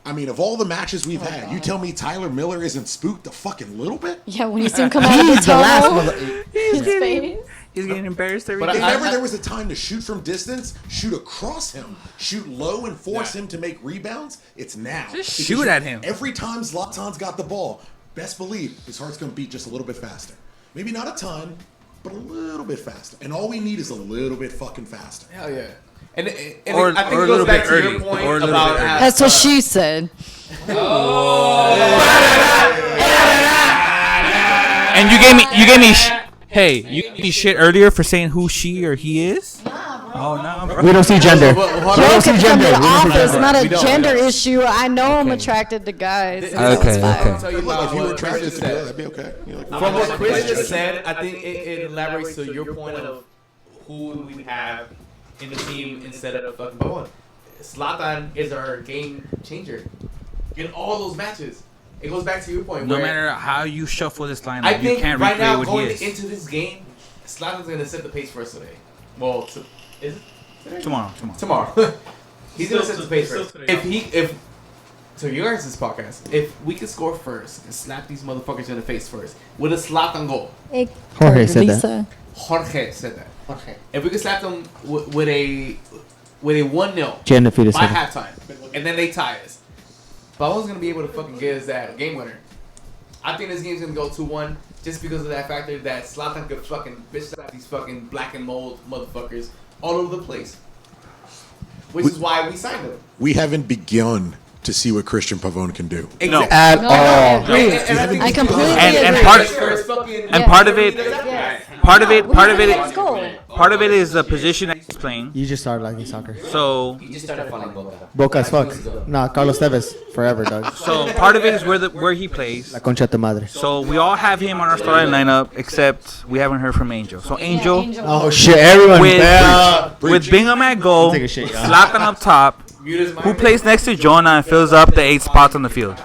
I mean, of all the matches we've had, you tell me Tyler Miller isn't spooked a fucking little bit? Yeah, when you see him come out of the tunnel, his face. He's getting embarrassed every But day. if ever there was a time to shoot from distance, shoot across him, shoot low and force him to make rebounds, it's now. Just Because shoot at him. Every time Zlatan's got the ball, best believe his heart's going to beat just a little bit faster. Maybe not a ton, but a little bit faster. And all we need is a little bit fucking faster. Hell yeah. And Or- I think or it a goes little back bit to your early. point Or a little about bit early. That's what she said. And you gave me shit earlier for saying who she or he is. Oh no, bro. We don't see gender. We Joke don't see is from gender. the We don't see office, gender. not a We don't. gender issue. I know I'm attracted to guys. Okay, I'll okay. tell you Look, about if you were what Chris attracted just to that, said. that'd be okay. You're like, From what Chris just said, I think it elaborates to your point of who we have in the team instead of fucking Bowen. Zlatan is our game changer in all those matches. It goes back to your point. No where matter how you shuffle this lineup, I you think can't right recreate now what he going is. into this game, Zlatan's gonna set the pace for us today. Well, is it today? Tomorrow. He's gonna set the pace for us. So you guys this podcast, if we could score first and slap these motherfuckers in the face first with a Zlatan goal. Jorge said that. Lisa. Jorge said that. If we could slap them with a 1-0 Jen defeated by said that. halftime, and then they tie us, Paolo's gonna be able to fucking get us that game winner. I think this game's gonna go 2-1 just because of that factor that Zlatan could fucking bitch slap these fucking black and mold motherfuckers all over the place. Which is why we signed him. We haven't begun to see what Christian Pavone can do. Exactly. At No, all. I agree. And I completely And agree. part of it, Yes. part of it is the position that he's playing. You just started liking soccer. So You just started following Boca. Boca as fuck. Nah, Carlos Tevez forever, dog. so part of it is where he plays. La concha de tu madre. So we all have him on our starting lineup, except we haven't heard from Angel. So Angel, Oh shit, everyone. with Bingham at goal, Take a shit, yeah. Zlatan up top, who plays next to Jonah and fills up the 8 spots on the field.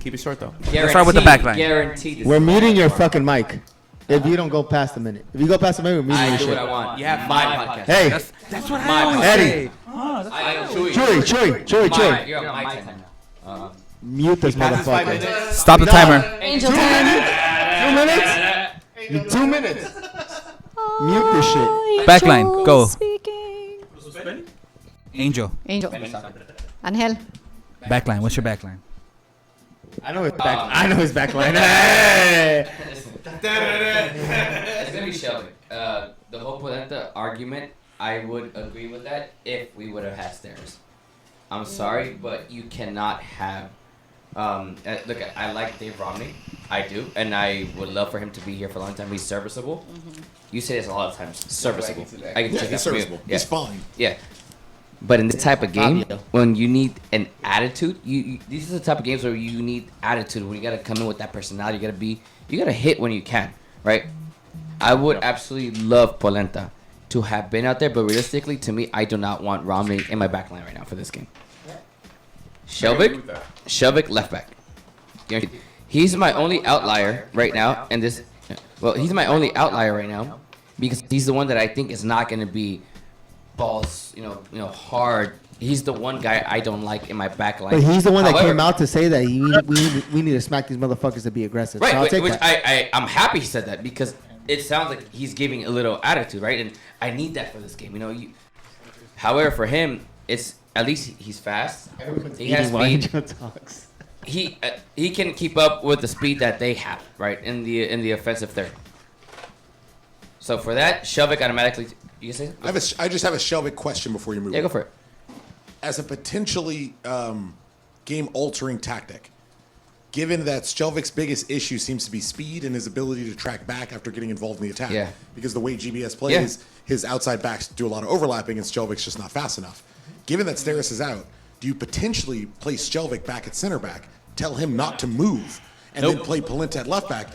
Keep it short though. Let's start with the back line. Guaranteed. We're muting your fucking mic. If you don't go past a minute. If you go past a minute, we're muting I your do shit. what I want. You have my podcast. Hey, That's what My I always Eddie. say. I am Chewy. Chewy. You're on my time now. Mute this motherfucker. Stop the timer. Angel time. 2 minutes? 2 minutes. Mute this shit. Backline, go. Speaking. Angel. Angel. Angel. Backline. What's your backline? I know his back. I know his back line. Hey. It's gonna be Shelby. The whole Polenta argument, I would agree with that if we would have had stairs. I'm sorry, but you cannot have. Look, I like Dave Romney, I do, and I would love for him to be here for a long time. He's serviceable. You say this a lot of times. Serviceable. I can Yeah, take he's that from you. serviceable. Yeah. He's fine. Yeah. But in this type of game, when you need an attitude, these are the type of games where you need attitude. When you gotta come in with that personality, you gotta hit when you can, right? I would absolutely love Polenta to have been out there, but realistically, to me, I do not want Romney in my back line right now for this game. Shelvick left back. He's my only outlier right now, and this. Well, he's my only outlier right now because he's the one that I think is not gonna be balls, hard. He's the one guy I don't like in my back line. But he's the one that However, came out to say that we need to smack these motherfuckers to be aggressive. right, So I'll take which that. I'm happy he said that because it sounds like he's giving a little attitude, right? And I need that for this game, However, for him, it's at least he's fast. He has speed. He can keep up with the speed that they have, right, in the offensive third. So for that, Shelvick automatically. You say? I just have a Shelvick question before you move. Yeah, go for it. As a potentially game-altering tactic, given that Shelvick's biggest issue seems to be speed and his ability to track back after getting involved in the attack. Yeah. Because the way GBS plays, his outside backs do a lot of overlapping, and Shelvick's just not fast enough. Given that Steris is out, do you potentially place Shelvick back at center back, tell him not to move, and then play Polenta at left back?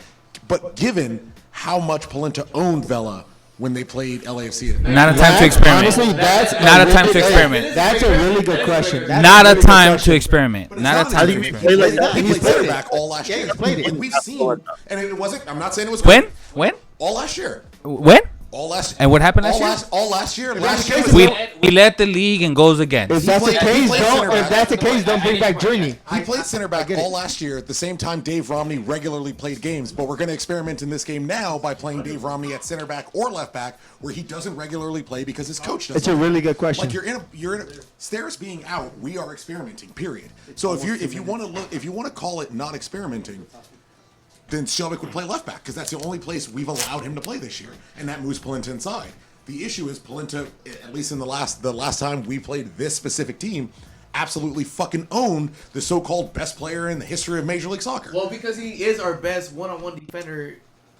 But given how much Polenta owned Vela when they played LAFC. Not a time to experiment. Honestly, that's Not a time to experiment. That's a really good question. Not a time to experiment. Not a time to He experiment. played center back all last year. he played it. And we've seen, and it wasn't. I'm not saying it was When? When? all last year. When? All last. And what happened last all year? All last year. We led the league in goals against. If that's the he case, played don't. center If back. that's the case, don't bring back Journey. He played center back all last year at the same time Dave Romney regularly played games. But we're going to experiment in this game now by playing Dave Romney at center back or left back, where he doesn't regularly play because his coach doesn't. It's a really good question. Like you're in a Steris being out, we are experimenting. Period. So if you want to call it not experimenting, then Shelvick would play left back because that's the only place we've allowed him to play this year, and that moves Polenta inside. The issue is Polenta, at least in the last time we played this specific team, absolutely fucking owned the so-called best player in the history of Major League Soccer. Well, because he is our best one-on-one defender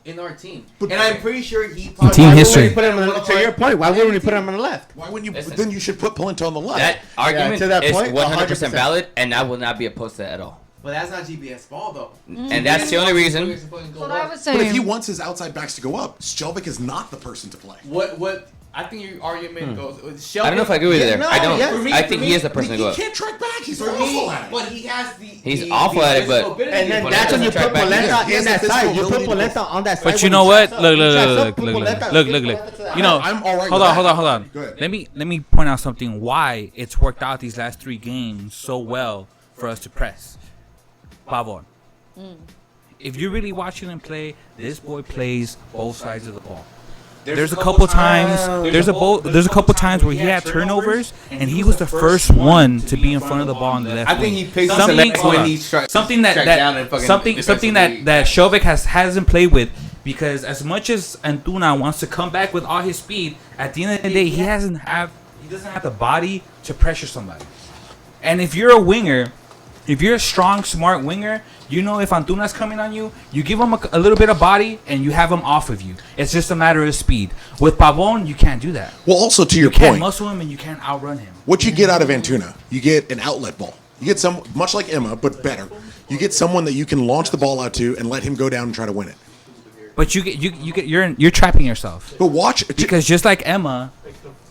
in our team, and I'm pretty sure he. Team history. To your point, why wouldn't we put him on the left? Why wouldn't you? Then you should put Polenta on the left. That argument to that is point, 100% valid, and I will not be opposed to that at all. But that's not GPS ball though. And that's the only reason. That's what I was But if he saying. wants his outside backs to go up, Shelvick is not the person to play. What I think your argument goes. I don't know if I agree with you there. no, I don't. yeah. I think he is the person to go up. He can't track back. He's For awful me, at it. but he has the. He's awful at it, but- And then Polenta that's when you doesn't put track back. Polenta He has in that the side. physical You put ability to Polenta go. on that side. But you when know he what? tracks Look, up. He tracks up, look. put Polenta- You know, I'm all right hold with on, that. hold on. Go ahead. Let me point out something why it's worked out these last 3 games so well for us to press. Pavon. If you're really watching him play, this boy plays both sides of the ball. There's a couple times. There's a couple times where he had turnovers, and he was the first one to be in front of the ball on the left. I think wing. he picks something when he something that Shelvick hasn't played with. Because as much as Antuna wants to come back with all his speed, at the end of the day, he doesn't have the body to pressure somebody. And if you're a winger, if you're a strong, smart winger, you know if Antuna's coming on you, you give him a little bit of body and you have him off of you. It's just a matter of speed. With Pavon, you can't do that. Well, also to your you can't point, muscle him and you can't outrun him. what you get out of Antuna, you get an outlet ball. You get some, much like Emma, but better. You get someone that you can launch the ball out to and let him go down and try to win it. But you're trapping yourself. But watch, because just like Emma,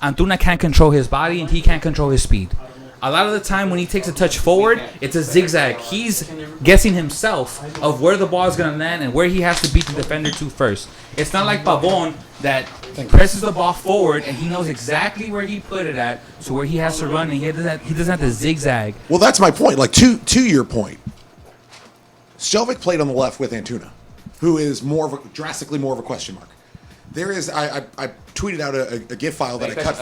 Antuna can't control his body and he can't control his speed. A lot of the time when he takes a touch forward, it's a zigzag. He's guessing himself of where the ball is going to land and where he has to beat the defender to first. It's not like Pavon that presses the ball forward and he knows exactly where he put it at, so where he has to run and he doesn't have to zigzag. Well, that's my point. Like to your point, Shelvik played on the left with Antuna, who is drastically more of a question mark. There is I tweeted out a GIF file that I cut.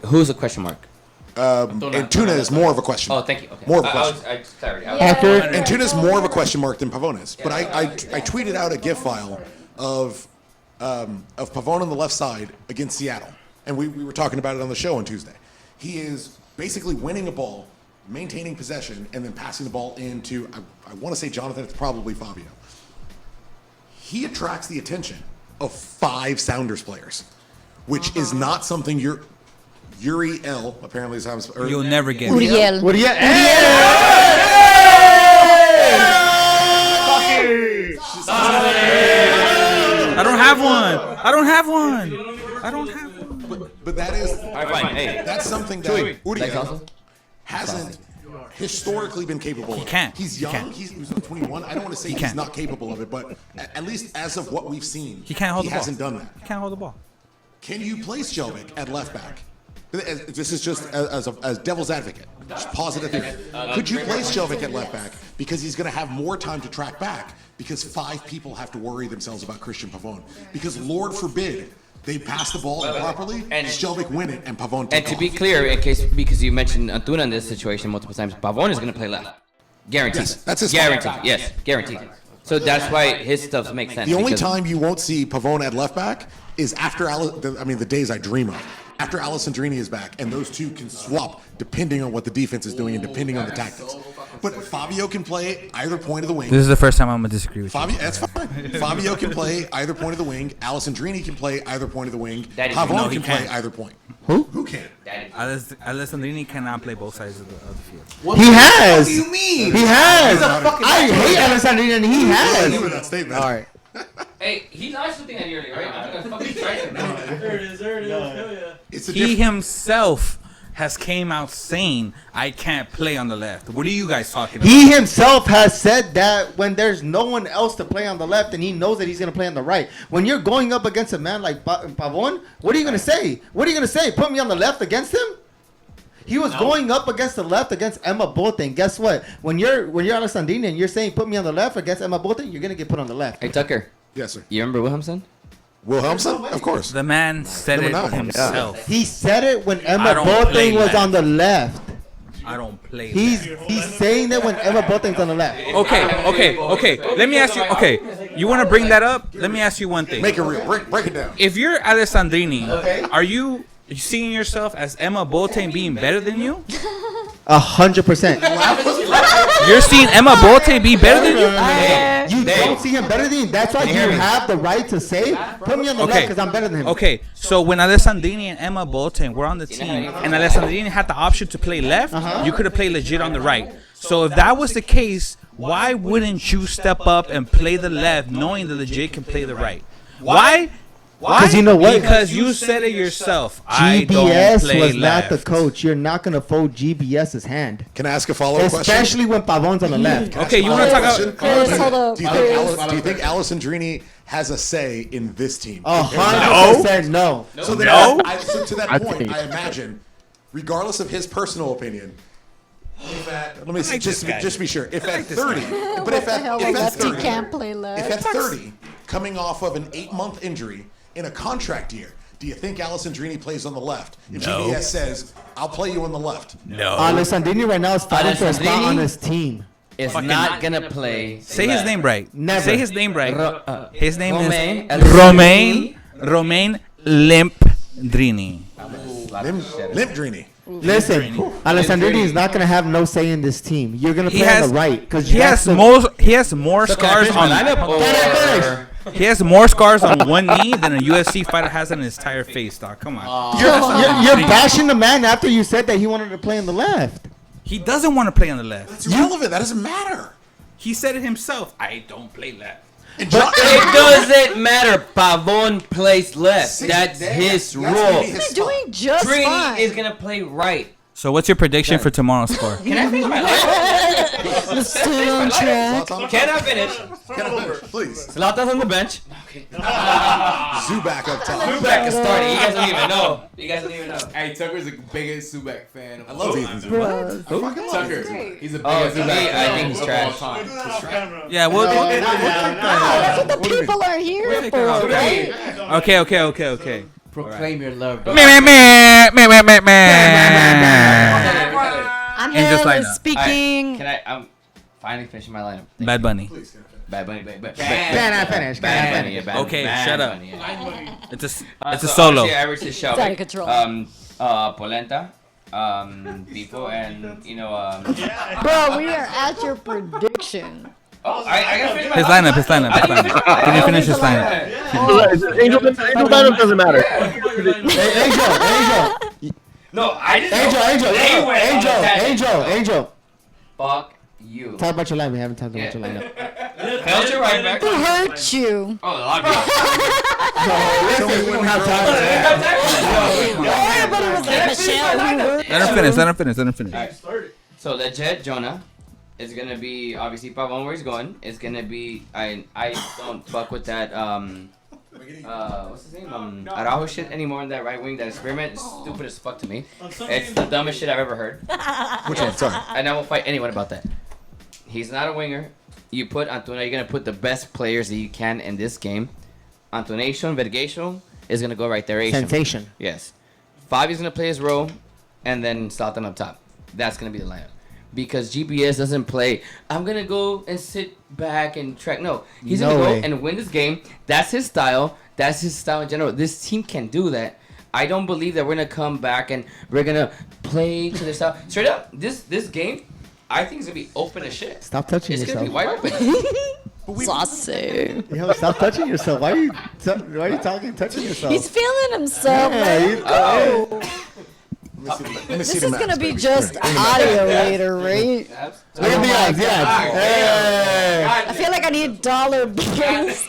Who's a question mark? Antuna is more of a question mark. Oh, thank you. Okay. More of a question. Antuna is more of a question mark than Pavon is. But I tweeted out a GIF file of Pavon on the left side against Seattle, and we were talking about it on the show on Tuesday. He is basically winning a ball, maintaining possession, and then passing the ball into I want to say Jonathan. It's probably Fabio. He attracts the attention of 5 Sounders players, which is not something Yuri L. apparently is how you'll never get Uriel. I don't have one. But that is fine. Hey. that's something that Uriel hasn't historically been capable of. He can't. He's young. He's 21. I don't want to say he's not capable of it, but at least as of what we've seen, he can't hold the ball. Hasn't done that. He can't hold the ball. Can you place Shelvik at left back? This is just as devil's advocate. Just positive theory. Could you place Shelvik at left back because he's going to have more time to track back because 5 people have to worry themselves about Christian Pavon? Because Lord forbid they pass the ball properly and Shelvik win it and Pavon take And to off. be clear, because you mentioned Antuna in this situation multiple times, Pavon is going to play left. Guaranteed. Yes, that's his guaranteed. fault. Yes, guaranteed. So that's why his stuff makes sense. The only time you won't see Pavon at left back is after the days I dream of. After Alessandrini is back, and those two can swap depending on what the defense is doing and depending on the tactics. But Fabio can play either point of the wing. This is the first time I'm gonna disagree with you. That's fine. Fabio can play either point of the wing. Alessandrini can play either point of the wing. No, Pavon he can play can't. either point. Who can? Alessandrini cannot play both sides of the field. He has. What do you mean? He has. He's a fucking I hate Alessandrini, and he has. That statement. All right. Hey, he launched something at earlier, right? I'm gonna fucking strike him. There it is. Hell yeah. He himself has came out saying, "I can't play on the left." What are you guys talking about? He himself has said that when there's no one else to play on the left and he knows that he's going to play on the right. When you're going up against a man like Pavon, what are you going to say? What are you going to say? Put me on the left against him? He was going up against the left against Emma Bote. Guess what? When you're Alessandrini and you're saying put me on the left against Emma Bote, you're going to get put on the left. Hey, Tucker. Yes, sir. You remember Wilhelmsen? Wilhelmsen? Of course. The man said it Number 9. himself. He said it when I Emma don't Bote play was left. on the left. I don't play. He's saying that when Emma Bote's on the left. Okay. Let me ask you. Okay, you want to bring that up? Let me ask you one thing. Make it real. Break it down. If you're Alessandrini, are you seeing yourself as Emma Bote being better than you? 100%. You're seeing Emma Bote be better than you? You don't see him better than you. That's why you have the right to say, put me on the left because I'm better than him. Okay, so when Alessandrini and Emma Bote were on the team, and Alessandrini had the option to play left, you could have played legit on the right. So if that was the case, why wouldn't you step up and play the left, knowing that legit can play the right? Why? Because you know what? Because you said it yourself. I don't GBS play was left. not the coach. You're not going to fold GBS's hand. Can I ask a follow-up question? Especially when Pavon's on the left. Okay, you want to talk about... Chris, hold up. Do you think Alessandrini has a say in this team? 100% no. So to that point, I imagine, regardless of his personal opinion, let me see, just to be sure. If at 30, but if at 30, can't play left. if at 30, coming off of an 8-month injury in a contract year, do you think Alessandrini plays on the left? If No. GBS says, I'll play you on the left. No. Alessandrini right now is fighting for a spot on his team. is Fucking not gonna play. Say his name right. Never. Say his name right. His name Romain is Romain Limpdrini. Limpdrini. Listen, Alessandrini is not gonna have no say in this team. You're gonna He play has on the right because he has more scars on. He has more scars on one knee than a UFC fighter has on his entire face, dog. Come on. You're bashing the man after you said that he wanted to play on the left. He doesn't want to play on the left. It's irrelevant. That doesn't matter. He said it himself. I don't play left. But it doesn't matter. Pavon plays left. That's his rule. He's doing just Trini fine. is gonna play right. So what's your prediction for tomorrow's score? Can I finish my line? Still on track. Can I finish? Please. Zlata's on the bench. Zubac up top. Zubac is starting. You guys don't even know. You guys don't even know. Hey, Tucker's the biggest Zubac fan. I love Ethan Bro. Zubac. Who? Tucker. He's the Oh, biggest to me, Zubac fan I think he's of trash. all time. Yeah, well, That's what the people are here for, right? okay. Proclaim your love. I'm And just Hannah lineup. speaking. Can I? I'm finally finishing my lineup. Bad Bunny. Bad Bunny. Can I finish? Bad Bunny. Bad Okay, Bad shut up. Bunny, yeah. It's a So solo. Obviously, I reached the show. It's out of control. Polenta, Bifo, and Bro, we are at your prediction. Oh, I gotta finish my His lineup. Can you finish his lineup? Angel lineup doesn't matter. Angel. No, I just Angel. Fuck you. Talk about your lineup. We haven't talked about your lineup. How's your right back? Who hurt you? Oh, a lot of Listen, we don't have time. Everybody was like, Michelle, who hurt Let him finish. Alright. So legit Jonah is gonna be obviously Pavon where he's going. It's gonna be I don't fuck with that what's his name? Araujo shit anymore in that right wing. That experiment is stupid as fuck to me. It's the dumbest shit I've ever heard. Which one? Sorry. And I will fight anyone about that. He's not a winger. You put Antuna, you're gonna put the best players that you can in this game. Antonation, Vergation is gonna go right there. Sensation. Yes. Fabi's gonna play his role, and then Sultan up top. That's gonna be the lineup. Because GPS doesn't play, I'm gonna go and sit back and track. No, he's gonna go and win this game. That's his style. That's his style in general. This team can do that. I don't believe that we're gonna come back and we're gonna play to their style. Straight up, this game, I think it's gonna be open as shit. Stop touching It's yourself. gonna be wide open. Saucy. Yo, stop touching yourself. Why are you touching yourself? He's feeling himself. Yeah, Let him go. Let me This see is the going to maps, be baby. just audio later, right? Look at the odds, yeah. I feel like I need dollar bills.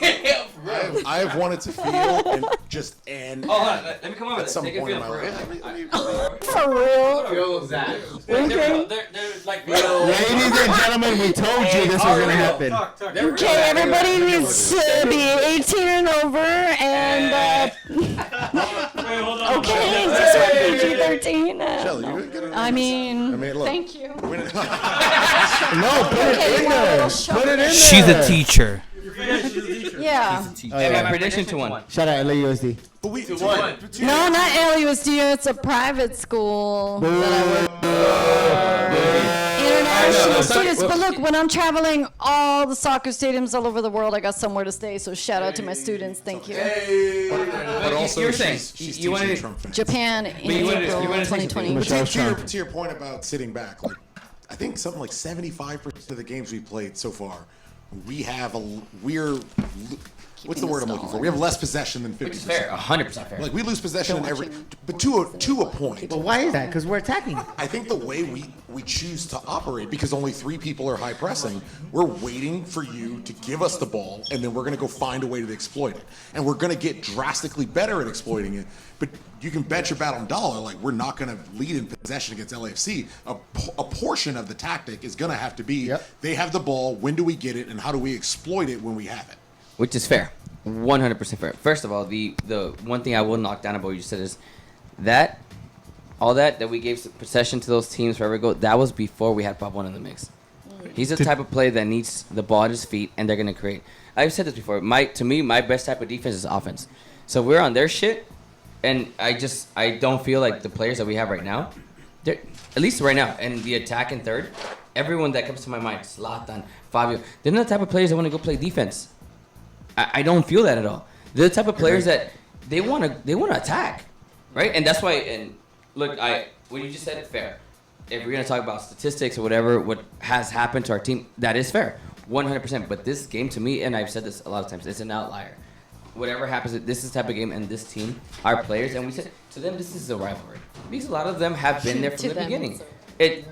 I have wanted to feel and just end Oh, hold on. Let me come over at there. some Take a point in feel my for it. life. For real. Feels that. Okay. They're like Ladies and gentlemen, we told you this was going to happen. Okay, everybody needs to be 18 and over, and okay, just for PG-13. Shelly, you good? Get it? I mean, look. thank you. No, put it in there. Put it in there. She's a teacher. Yeah. Hey, my prediction to one. Shout out LAUSD. But we, No, not LUSD. It's a private school that I work. International students. But look, when I'm traveling all the soccer stadiums all over the world, I got somewhere to stay. So shout out to my students. Thank you. but also you were saying she's you wanted Trump fan. Japan in April 2020. But to your point about sitting back, like I think something like 75% of the games we played so far, we're what's the word I'm looking for? We have less possession than 50%. Which is fair, 100% fair. Like we lose possession in every, but to a point. But why is that? Because we're attacking. I think the way we choose to operate, because only 3 people are high pressing, we're waiting for you to give us the ball, and then we're going to go find a way to exploit it. And we're going to get drastically better at exploiting it. But you can bet your bottom dollar, like we're not going to lead in possession against LAFC. A portion of the tactic is going to have to be, they have the ball, when do we get it, and how do we exploit it when we have it? Which is fair. 100% fair. First of all, the one thing I will knock down about what you said is that all that we gave possession to those teams forever ago, that was before we had Pavon in the mix. He's the type of player that needs the ball at his feet, and they're going to create. I've said this before. To me, my best type of defense is offense. So we're on their shit, and I don't feel like the players that we have right now, at least right now, and the attack in third, everyone that comes to my mind, Zlatan, Fabio, they're not the type of players that want to go play defense. I don't feel that at all. They're the type of players that they want to attack, right? And that's why. And look, what you just said is fair. If we're gonna talk about statistics or whatever, what has happened to our team, that is fair, 100%. But this game, to me, and I've said this a lot of times, it's an outlier. Whatever happens, this is the type of game, and this team, our players, and we said to them, this is a rivalry because a lot of them have been there from the beginning.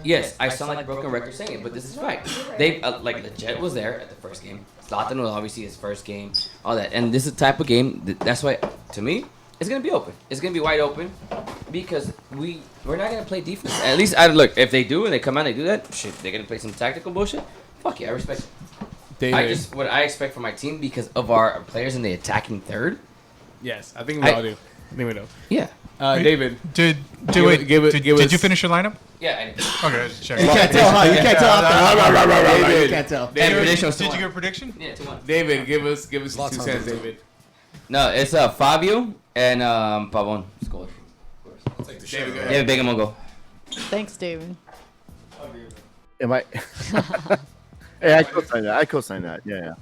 Yes, I sound like a broken record saying it, but this is fact. They like the Jet was there at the first game. Zlatan was obviously his first game, all that, and this is the type of game. That's why, to me, it's gonna be open. It's gonna be wide open because we're not gonna play defense. At least look, if they do and they come out and they do that, shit, they're gonna play some tactical bullshit. Fuck yeah, I respect it. David. What I expect from my team because of our players in the attacking third. Yes, I think we all do. I think we know. Yeah. David, did you finish your lineup? Yeah, I did. Okay, check. You can't tell, huh? You can't tell. You can't tell. Did you give a prediction? Yeah, 2-1. David, give us 2 cents, David. No, it's Fabio and Pavon scored. David Bingham will go. Thanks, David. Am I? Hey, I co-sign that. Yeah.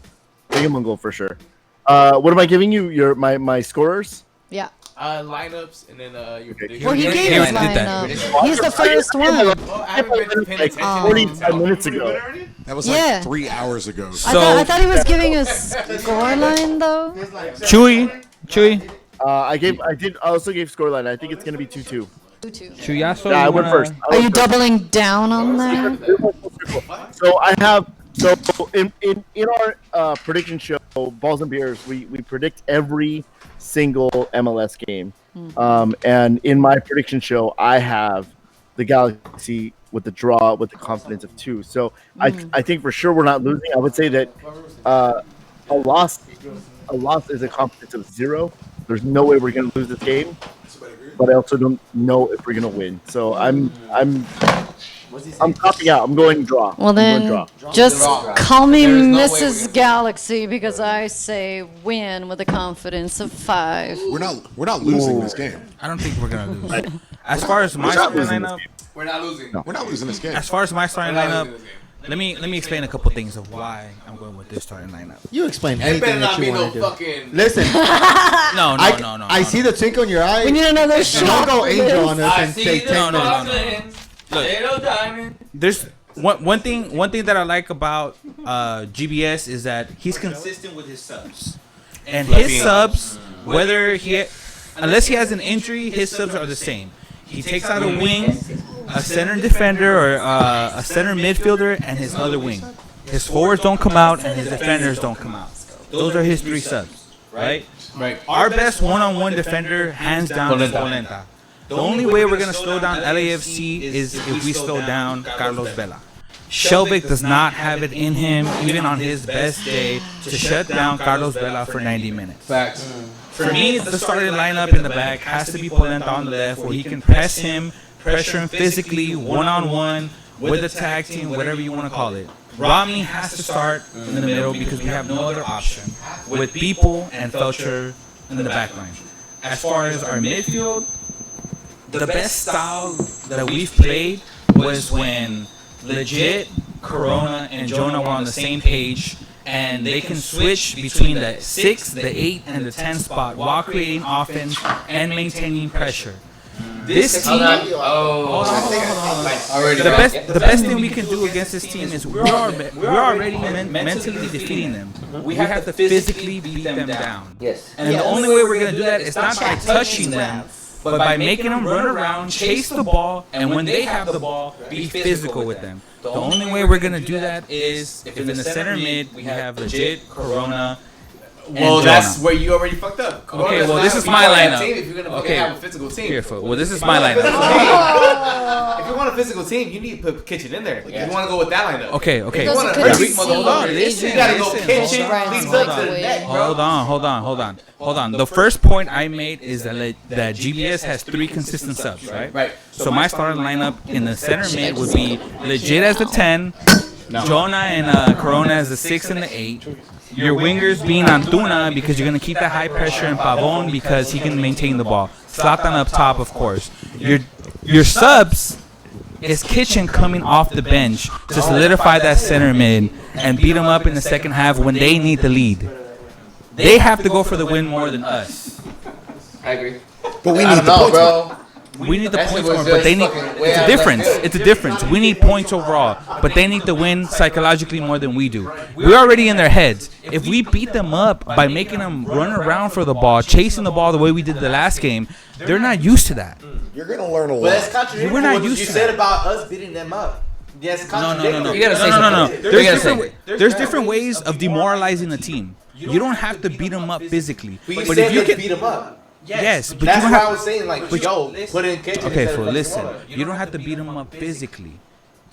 Bingham will go for sure. What am I giving you? My scorers? Yeah. Lineups and then your prediction. Well, he gave his lineup. He's the first one. I haven't been paying attention. 45 minutes ago. That was like 3 hours ago. I thought he was giving a score line though. Chewy. I also gave scoreline. I think it's gonna be 2-2. 2-2. Chuyaso, Yeah, I went first. Are you doubling down on that? So I have in our prediction show, Balls and Beers, we predict every single MLS game. And in my prediction show, I have the Galaxy with the draw with the confidence of 2. So I think for sure we're not losing. I would say that a loss is a confidence of 0. There's no way we're going to lose this game, but I also don't know if we're going to win. So I'm topping out. I'm going draw. Well then, just call me Mrs. Galaxy because I say win with a confidence of 5. We're not losing this game. I don't think we're gonna lose. As far as my starting lineup, we're not losing. We're not losing this game. As far as my starting lineup, let me explain a couple things of why I'm going with this starting lineup. You explain anything that you want to do. Fucking... Listen. No. I see the twinkle in your eye. We need another shot. Don't go angel on us and say 10 Look, there's one thing that I like about GBS is that he's consistent with his subs, and his subs, unless he has an injury, his subs are the same. He takes out a wing, a center defender, or a center midfielder, and his other wing. His forwards don't come out, and his defenders don't come out. Those are his 3 subs, right? Right. Our best one-on-one defender, hands down, is Polenta. The only way we're going to slow down LAFC is if we slow down Carlos Vela. Shelvick does not have it in him, even on his best day, to shut down Carlos Vela for 90 minutes. Facts. For me, the starting lineup in the back has to be Polenta on the left, where he can pressure him physically, one-on-one, with a tag team, whatever you want to call it. Rami has to start in the middle because we have no other option, with People and Felcher in the back line. As far as our midfield, the best style that we've played was when Legit, Corona, and Jonah were on the same page, and they can switch between the 6, the 8, and the 10 spot while creating offense and maintaining pressure. This team, the best thing we can do against this team is we're already mentally defeating them. We have to physically beat them down. Yes. And the only way we're gonna do that is not by touching them, but by making them run around, chase the ball, and when they have the ball, be physical with them. The only way we're going to do that is if in the center mid, we have Legit, Corona, Well, that's where you already fucked up. Okay, well, this is my lineup. If you're going to have a physical team. Well, this is my lineup. If you want a physical team, you need to put Kitchen in there. Like, you want to go with that lineup. Okay. You want to hurt weak motherfuckers. You got to go Kitchen, leads up to the net, bro. Hold on. The first point I made is that GBS has 3 consistent subs, right? Right. So my starting lineup in the center mid would be Legit as the 10, Jonah and Corona as the 6 and the 8. Your wingers being Antuna because you're going to keep that high pressure in Pavon because he can maintain the ball. Zlatan up top, of course. Your subs is Kitchen coming off the bench to solidify that center mid and beat them up in the second half when they need the lead. They have to go for the win more than us. I agree. But we need the points, bro. We need the points more, but they need. It's a difference. It's a difference. We need points overall, but they need to win psychologically more than we do. We're already in their heads. If we beat them up by making them run around for the ball, chasing the ball the way we did the last game, they're not used to that. You're gonna learn a lot. But that's contradictory We're to not what used you to said that. about us beating them up. Yes, No. You gotta say something. There's different ways of demoralizing a team. You don't have to beat them up physically, But but you if said you let's can beat them up. Yes, but That's you don't why have. I was saying, like, but yo, put in Kitchen. Okay, instead fool. of Listen, you don't have to beat them up physically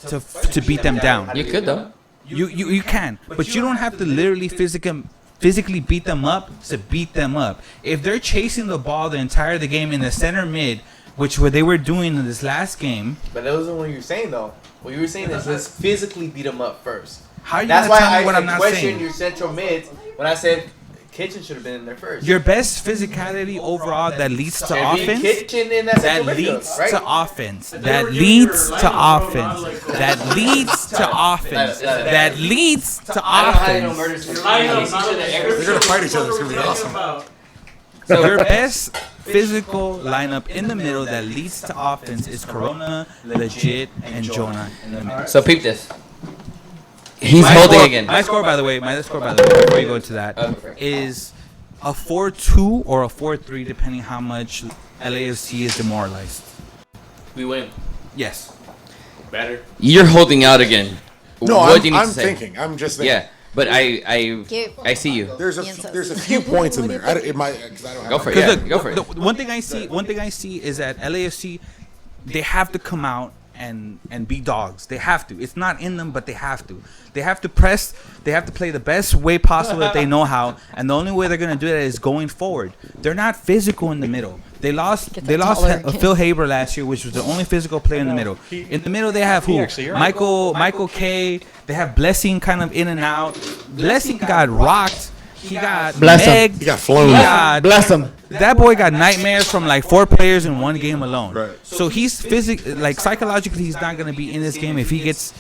to beat them down. You could though. You can, but you don't have to literally physically beat them up to beat them up. If they're chasing the ball the entire the game in the center mid, which what they were doing in this last game. But that wasn't what you were saying, though. What you were saying is let's physically beat them up first. How are you That's gonna why tell me what I'm I not questioned saying? your central mids when I said Kitchen should have been in there first. Your best physicality overall that leads to Should be offense. Kitchen in that That central leads midfield, right? to offense. That leads to offense. That leads to offense. That leads to offense. They're gonna fight each other. It's gonna be awesome. So your best physical lineup in the middle that leads to offense is Corona, Legit, and Jonah in the middle. So peep this. He's My holding score- again. My score, by the way, before you go into that, is a 4-2 or a 4-3, depending how much LAFC is demoralized. We win. Yes. Better. You're holding out again. No, What do you need I'm to say? thinking. I'm just thinking. Yeah, but I see you. There's a few points in there. It might, 'cause I don't have Go for it. 'Cause Yeah, look, go for it. the one thing I see is that LAFC, they have to come out and be dogs. They have to. It's not in them, but they have to. They have to press. They have to play the best way possible that they know how. And the only way they're gonna do that is going forward. They're not physical in the middle. They lost Phil Haber last year, which was the only physical player in the middle. In the middle, they have who? Michael K. They have Blessing kind of in and out. Blessing got rocked. He got Bless him. Meg. He got flown. Bless him. That boy got nightmares from like 4 players in one game alone. Right. So he's psychologically, he's not gonna be in this game if he gets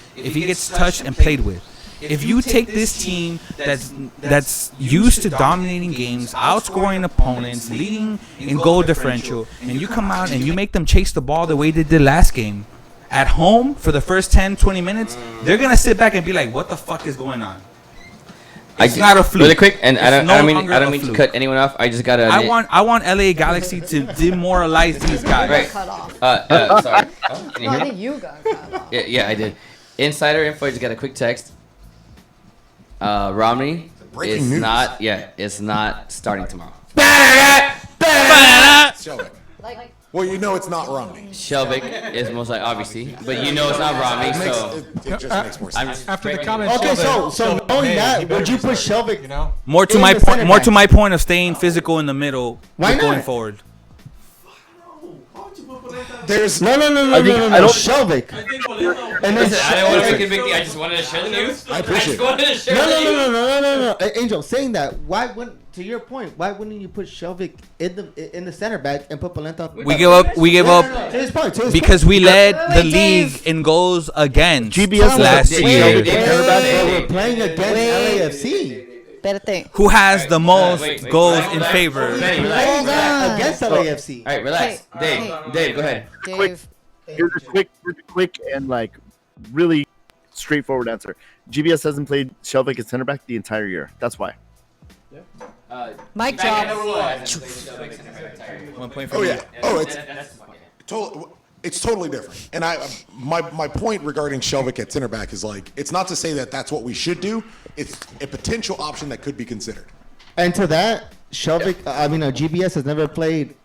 touched and played with. If you take this team that's used to dominating games, outscoring opponents, leading in goal differential, and you come out and you make them chase the ball the way they did last game, at home for the first 10, 20 minutes, they're gonna sit back and be like, "What the fuck is going on?" It's not a fluke. Really quick, and I It's no don't longer mean a to fluke. cut anyone off. I just gotta. I want LA Galaxy to demoralize these guys. Right. Cut off. Sorry. Can you No, I hear think me? you got cut off. Yeah, I did. Insider info. I just got a quick text. Romney Breaking is news. not. Yeah, it's not starting tomorrow. Shelvick. Well, you know it's not Romney. Shelvick is most likely, obviously, but you know it's not Romney. So It just makes more sense. After the comment, Okay, so knowing that, he would better you be put starting, Shelvick? You know? More to In my the point. center More back. to my point of staying physical in the middle. Why going not? forward. There's No, I don't- Shelvick. And then listen, I don't want to make a big deal. I just wanted to share the news. I appreciate just wanted to share the news. No. Angel, saying that, why wouldn't? To your point, why wouldn't you put Shelvick in the center back and put Polenta? We give up. We give up To his point, to his because point. we led the league in goals against GBS last Wait, year. wait, We're playing against LAFC. Espérate. Who has the most wait, goals wait, in wait, favor? Hold on. Against LAFC. All right, relax. Hey, Dave, go ahead. Dave. Here's a quick and like really straightforward answer. GBS hasn't played Shelvick at center back the entire year. That's why. Mic drop. 1 point for Oh me. yeah. Oh, it's totally different. And my point regarding Shelvick at center back is like it's not to say that that's what we should do. It's a potential option that could be considered. And to that, Shelvick, GBS has never played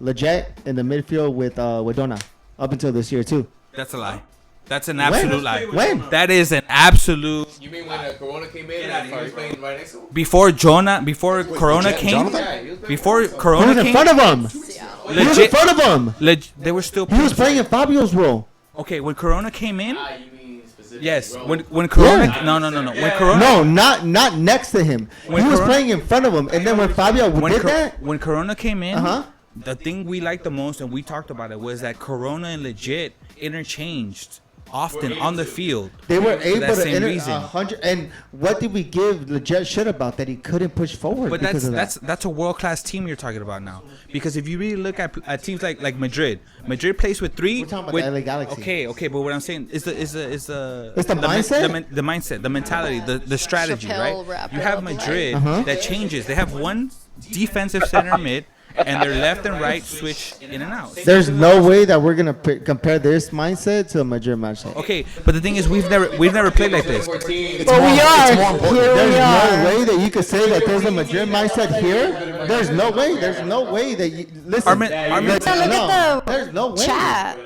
Leggett in the midfield with Donna up until this year too. That's a lie. That's an absolute lie. When? That is an absolute. You mean when Corona came in and he was playing right next to him? Before Corona came, Jonathan? before He Corona was in came, front of him. He was in legit, front of him. they were still. He was playing in Fabio's role. Okay, when Corona came in, You mean specifically? yes. When Corona, Yeah. no. When Corona, No, not next to him. When He was Corona- playing in front of him, and then when Fabio when did that, when Corona came in, Uh-huh. the thing we liked the most, and we talked about it, was that Corona and Legit interchanged often on the field. They were for able that to same enter reason. 100. And what did we give Legit shit about that he couldn't push forward? But because of that? that's a world class team you're talking about now. Because if you really look at teams like Madrid plays with three. We're talking about with, the LA Galaxy. Okay, but what I'm saying is the mindset, the mindset, the mentality, the strategy, Chappelle right? wrap You it have up like- Madrid Uh-huh. that changes. They have one defensive center mid, and their left and right switch in and out. There's no way that we're gonna compare this mindset to a Madrid mindset. Okay, but the thing is, we've never played like this. But we are. There's no way that you could say that there's a Madrid mindset here. There's no way. There's no way that you listen. Look at there's no way. chat.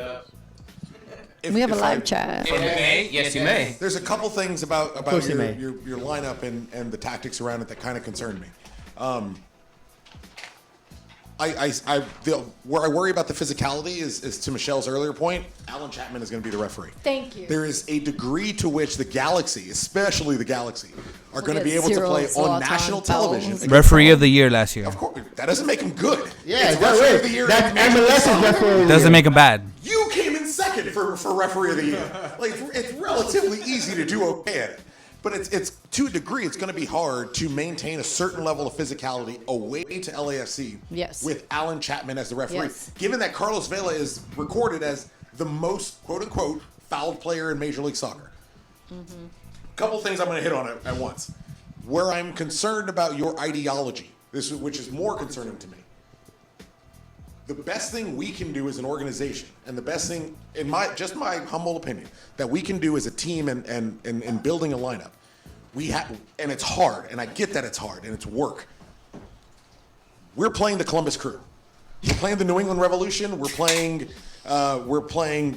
If- We have a if live I- chat. Yes, you may. There's a couple things about course you your, may. your lineup and the tactics around it that kind of concerned me. Where I worry about the physicality is to Michelle's earlier point. Alan Chapman is going to be the referee. Thank you. There is a degree to which the Galaxy, especially the Galaxy, are going to at be able to Cyril play on Zlatan national television. Bones. against Referee all- of the year last year. Of course, that doesn't make him good. Yeah, It's that referee way. of the year. That's in Major League MLS's Soccer. referee of the Doesn't year. make him bad. You came in second for referee of the year. Like it's relatively easy to do okay at it, but it's to a degree it's going to be hard to maintain a certain level of physicality away to LAFC. Yes. With Alan Chapman as the referee, Yes. given that Carlos Vela is recorded as the most quote unquote fouled player in Major League Soccer. Couple things I'm going to hit on at once. Where I'm concerned about your ideology, which is more concerning to me. The best thing we can do as an organization, and the best thing, in my humble opinion, that we can do as a team and building a lineup, and it's hard, and I get that it's hard, and it's work. We're playing the Columbus Crew. We're playing the New England Revolution. We're playing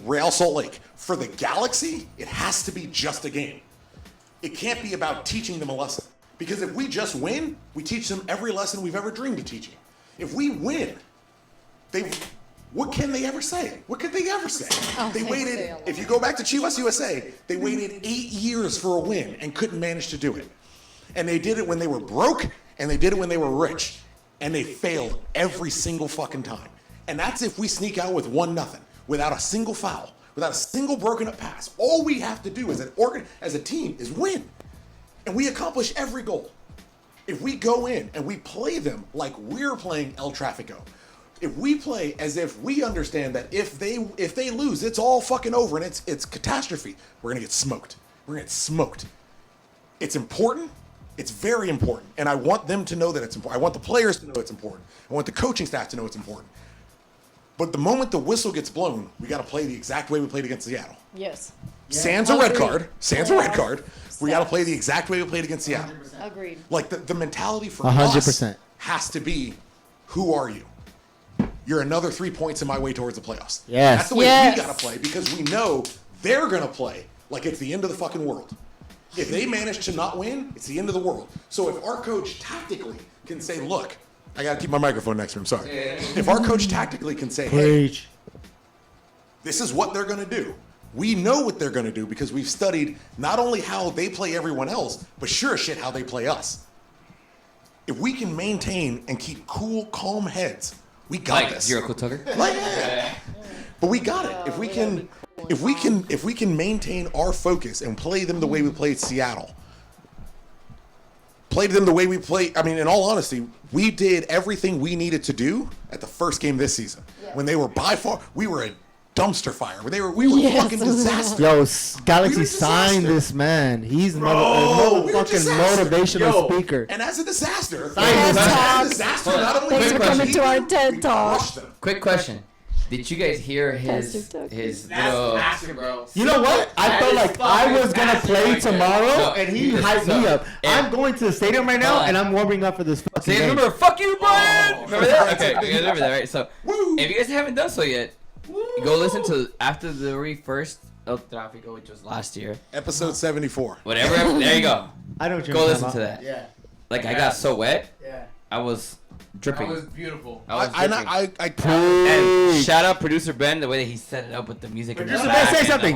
Real Salt Lake. For the Galaxy, it has to be just a game. It can't be about teaching them a lesson. Because if we just win, we teach them every lesson we've ever dreamed of teaching. If we win, what can they ever say? What could they ever say? They waited, if you go back to Chivas USA, they waited 8 years for a win and couldn't manage to do it. And they did it when they were broke, and they did it when they were rich. And they failed every single fucking time. And that's if we sneak out with 1-0, without a single foul, without a single broken up pass. All we have to do as a team is win. And we accomplish every goal. If we go in and we play them like we're playing El Tráfico, if we play as if we understand that if they lose, it's all fucking over and it's catastrophe, we're gonna get smoked. We're gonna get smoked. It's important. It's very important. And I want them to know that it's important. I want the players to know it's important. I want the coaching staff to know it's important. But the moment the whistle gets blown, we got to play the exact way we played against Seattle. Yes. Sans a red card. Sans a red card. We got to play the exact way we played against Seattle. Agreed. Like the mentality for 100%. us has to be, who are you? You're another 3 points in my way towards the playoffs. Yes. That's the way Yes. we got to play because we know they're going to play like it's the end of the fucking world. If they manage to not win, it's the end of the world. So if our coach tactically can say, look, I got to keep my microphone next to him, sorry. If our coach tactically can say, hey, this is what they're going to do. We know what they're going to do because we've studied not only how they play everyone else, but sure as shit how they play us. If we can maintain and keep cool, calm heads, we got this. Zero Cool Tucker. But we got it. If we can maintain our focus and play them the way we played Seattle, played them the way we played. I mean, in all honesty, we did everything we needed to do at the first game this season. When they were by far, we were a dumpster fire. We were fucking disaster. Yo, Galaxy signed this man. He's another fucking motivational speaker. And as a disaster, Thanks for coming to our TED Talk. Quick question. Did you guys hear his little... You know what? I felt like I was gonna play tomorrow, and he hyped me up. I'm going to the stadium right now, and I'm warming up for this fucking See, game. remember, fuck you, Brian! Remember that? Okay, you guys remember that, right? So, if you guys haven't done so yet, go listen to after the very first El Tráfico, which was last year. Episode 74. Whatever, there you go. I don't go listen to that. Yeah. Like, I got so wet. Yeah. I was dripping. That was beautiful. And shout out producer Ben, the way that he set it up with the music. Producer Ben, say something.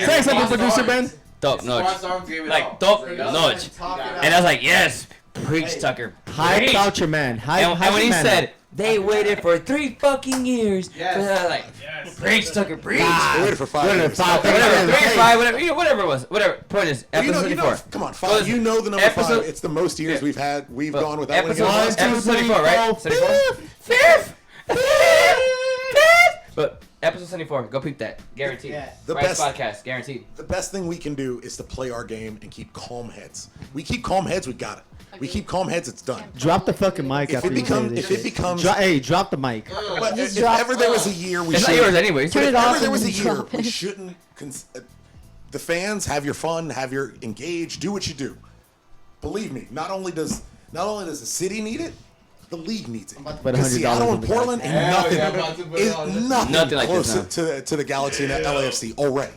Say something, producer Ben. Top notch. Like, top notch. And I was like, yes, preach, Tucker. Hype Preach. out your man. And when he said, They waited for 3 fucking years. Yes. Like, preach, Tucker, preach. They waited for 5 years. Whatever, 3 or 5, whatever it was. Whatever. Point is, Well, episode 34. Come on, 5. You know the number 5. It's the most years we've gone without winning. Episode 74, right? 74? But episode 74, go peep that. Guaranteed. Yeah. The Bryant's best podcast, guaranteed. The best thing we can do is to play our game and keep calm heads. We keep calm heads, we got it. We keep calm heads, it's done. Drop the fucking mic. If it becomes, hey, drop the mic. But if ever there was a year, we it's should. not yours anyway. But if ever there was a year, we shouldn't. The fans have your fun, have your engage, do what you do. Believe me, not only does the city need it, the league needs it. Because Seattle and Portland ain't nothing close to the Galaxy and the LAFC already.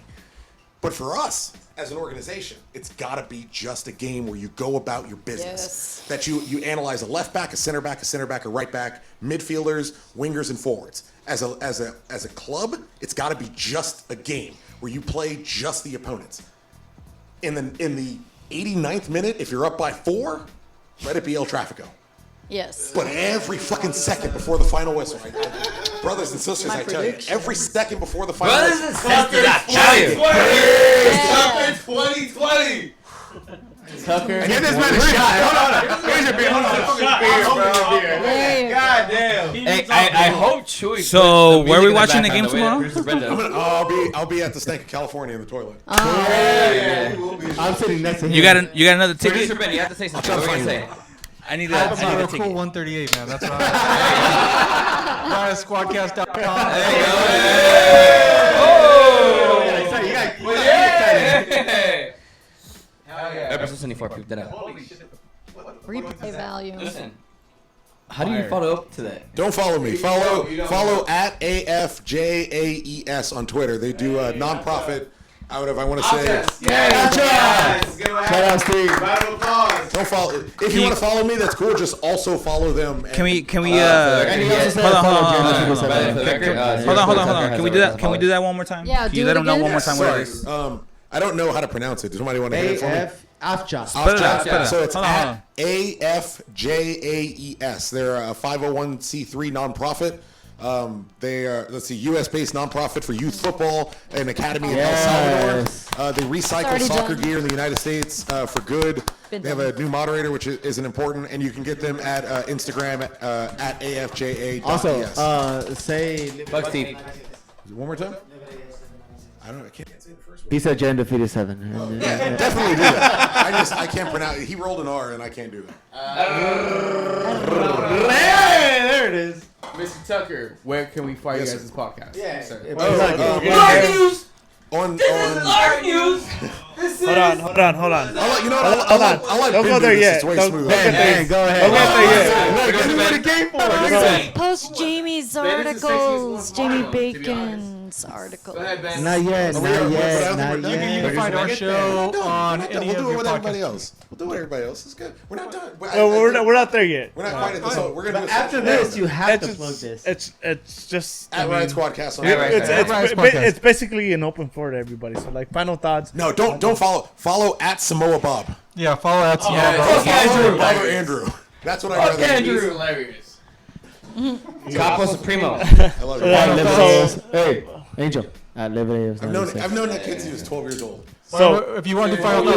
But for us, as an organization, it's got to be just a game where you go about your business. Yes. That you analyze a left back, a center back, a right back, midfielders, wingers, and forwards. As a club, it's got to be just a game where you play just the opponents. In the 89th minute, if you're up by 4, let it be El Tráfico. Yes. But every fucking second before the final whistle, brothers and sisters, I tell you, every second before the final whistle. Brothers and sisters, I tell you. Tucker 2020. Tucker. And get this man a shot. Hold on. Here's your beer. Hold on. God damn. Hey, I hope Chewy. So, where are we watching the game tomorrow? I'll be at the Stank of California in the toilet. I'm sitting next to him. You got another ticket? Producer Ben, you have to say something. What are you say? I need a ticket. Cool 138, man. That's what I Squadcast.com. Episode 74, peep that out. Replay value. Listen. How do you follow up to that? Don't follow me. Follow at AFJAES on Twitter. They do a non-profit. I want to say. Shout out, Steve. Round of applause. Don't follow. If you want to follow me, that's cool. Just also follow them. Can we? Hold on. Can we do that? Can we do that one more time? Yeah, Can you let them know one more time what it is? I don't know how to pronounce it. Does somebody want to hit it for me? AFJAES. So it's at AFJAES. They're a 501c3 nonprofit. They are, U.S.-based nonprofit for youth football, an academy in El Salvador. They recycle soccer gear in the United States for good. They have a new moderator, which isn't important, and you can get them at Instagram at AFJA.es. Also, say Bucks team. One more time. I can't say the first word. He said Jen defeated 7. Yeah, definitely do that. I can't pronounce it. He rolled an R, and I can't do that. There it is. Mr. Tucker, where can we find you guys' podcast? Yeah. Lark News! On Lark News! Hold on. Hold on. Don't go there yet. Go ahead. Don't get there yet. Post Jamie's articles. Jamie Bacon's article. Not yet. You can find our show on any We'll of do it your with everybody podcasts. else. We'll do it with everybody else. It's good. We're not done. We're not there yet. We're not quite at this. We're gonna do it After this, you have to plug this. It's just at Riot Squadcast on it's basically an open floor to everybody. So like final thoughts. No, don't follow. Follow at Samoa Bob. Yeah, follow at Samoa Bob. Follow Andrew. That's what I'd rather do. Andrew. Hilarious. Capo Supremo. I love it. Hey, Angel. I've known that kid since he was 12 years old. So if you want to find out, we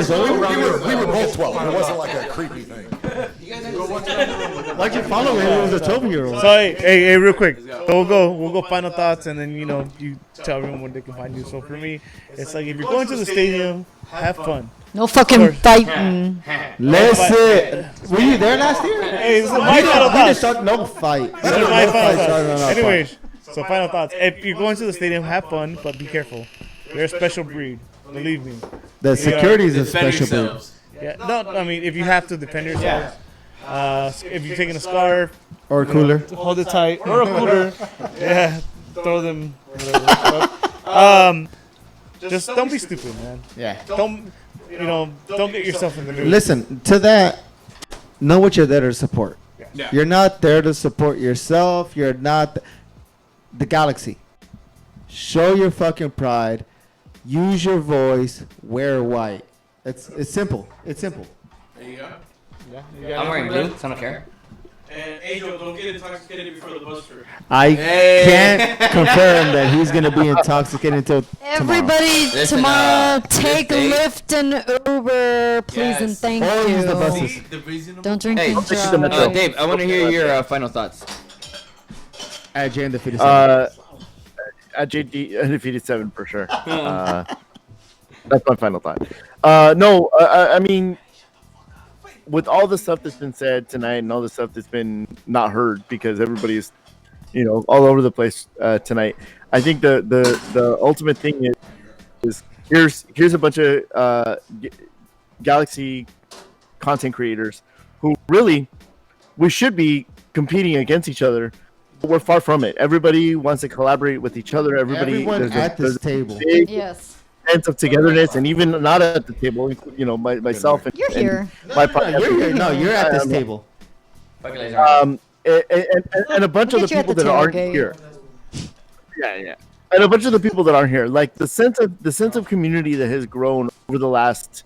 were both 12. It wasn't like a creepy thing. Why'd you follow him? He was a 12-year-old. So hey, real quick. So we'll go final thoughts, and then you tell everyone where they can find you. So for me, it's like if you're going to the stadium, have fun. No fucking fighting. Listen, were you there last year? Hey, this is my final thoughts. No fight. This is my final thoughts. Anyways, so final thoughts. If you're going to the stadium, have fun, but be careful. You're a special breed. Believe me. The security is a special breed. Yeah, no, I mean if you have to defend yourself. If you're taking a scarf or a cooler, hold it tight, or a cooler. Yeah, throw them. Whatever. Just don't be stupid, man. Yeah. Don't get yourself in the news. Listen to that. Know what you're there to support. Yeah. You're not there to support yourself. You're not the Galaxy. Show your fucking pride. Use your voice. Wear white. It's simple. It's simple. There you go. I'm wearing blue, so I don't care. And Angel, don't get intoxicated before the buster. I can't confirm that he's gonna be intoxicated until Everybody tomorrow, take Lyft and Uber, please and thank Or you. use the buses. Don't drink Hey, and drive. Dave, I want to hear your final thoughts. At Jay Undefeated 7. At JD Undefeated 7 for sure. That's my final thought. No, I mean, with all the stuff that's been said tonight and all the stuff that's been not heard because everybody's, all over the place tonight. I think the ultimate thing is here's a bunch of Galaxy content creators who really we should be competing against each other. But we're far from it. Everybody wants to collaborate with each other. Everyone at this table. Yes. Sense of togetherness, and even not at the table, myself and you're here. My you're here. No, you're at this table. And a bunch of the people that aren't here. Yeah. And a bunch of the people that aren't here, like the sense of community that has grown over the last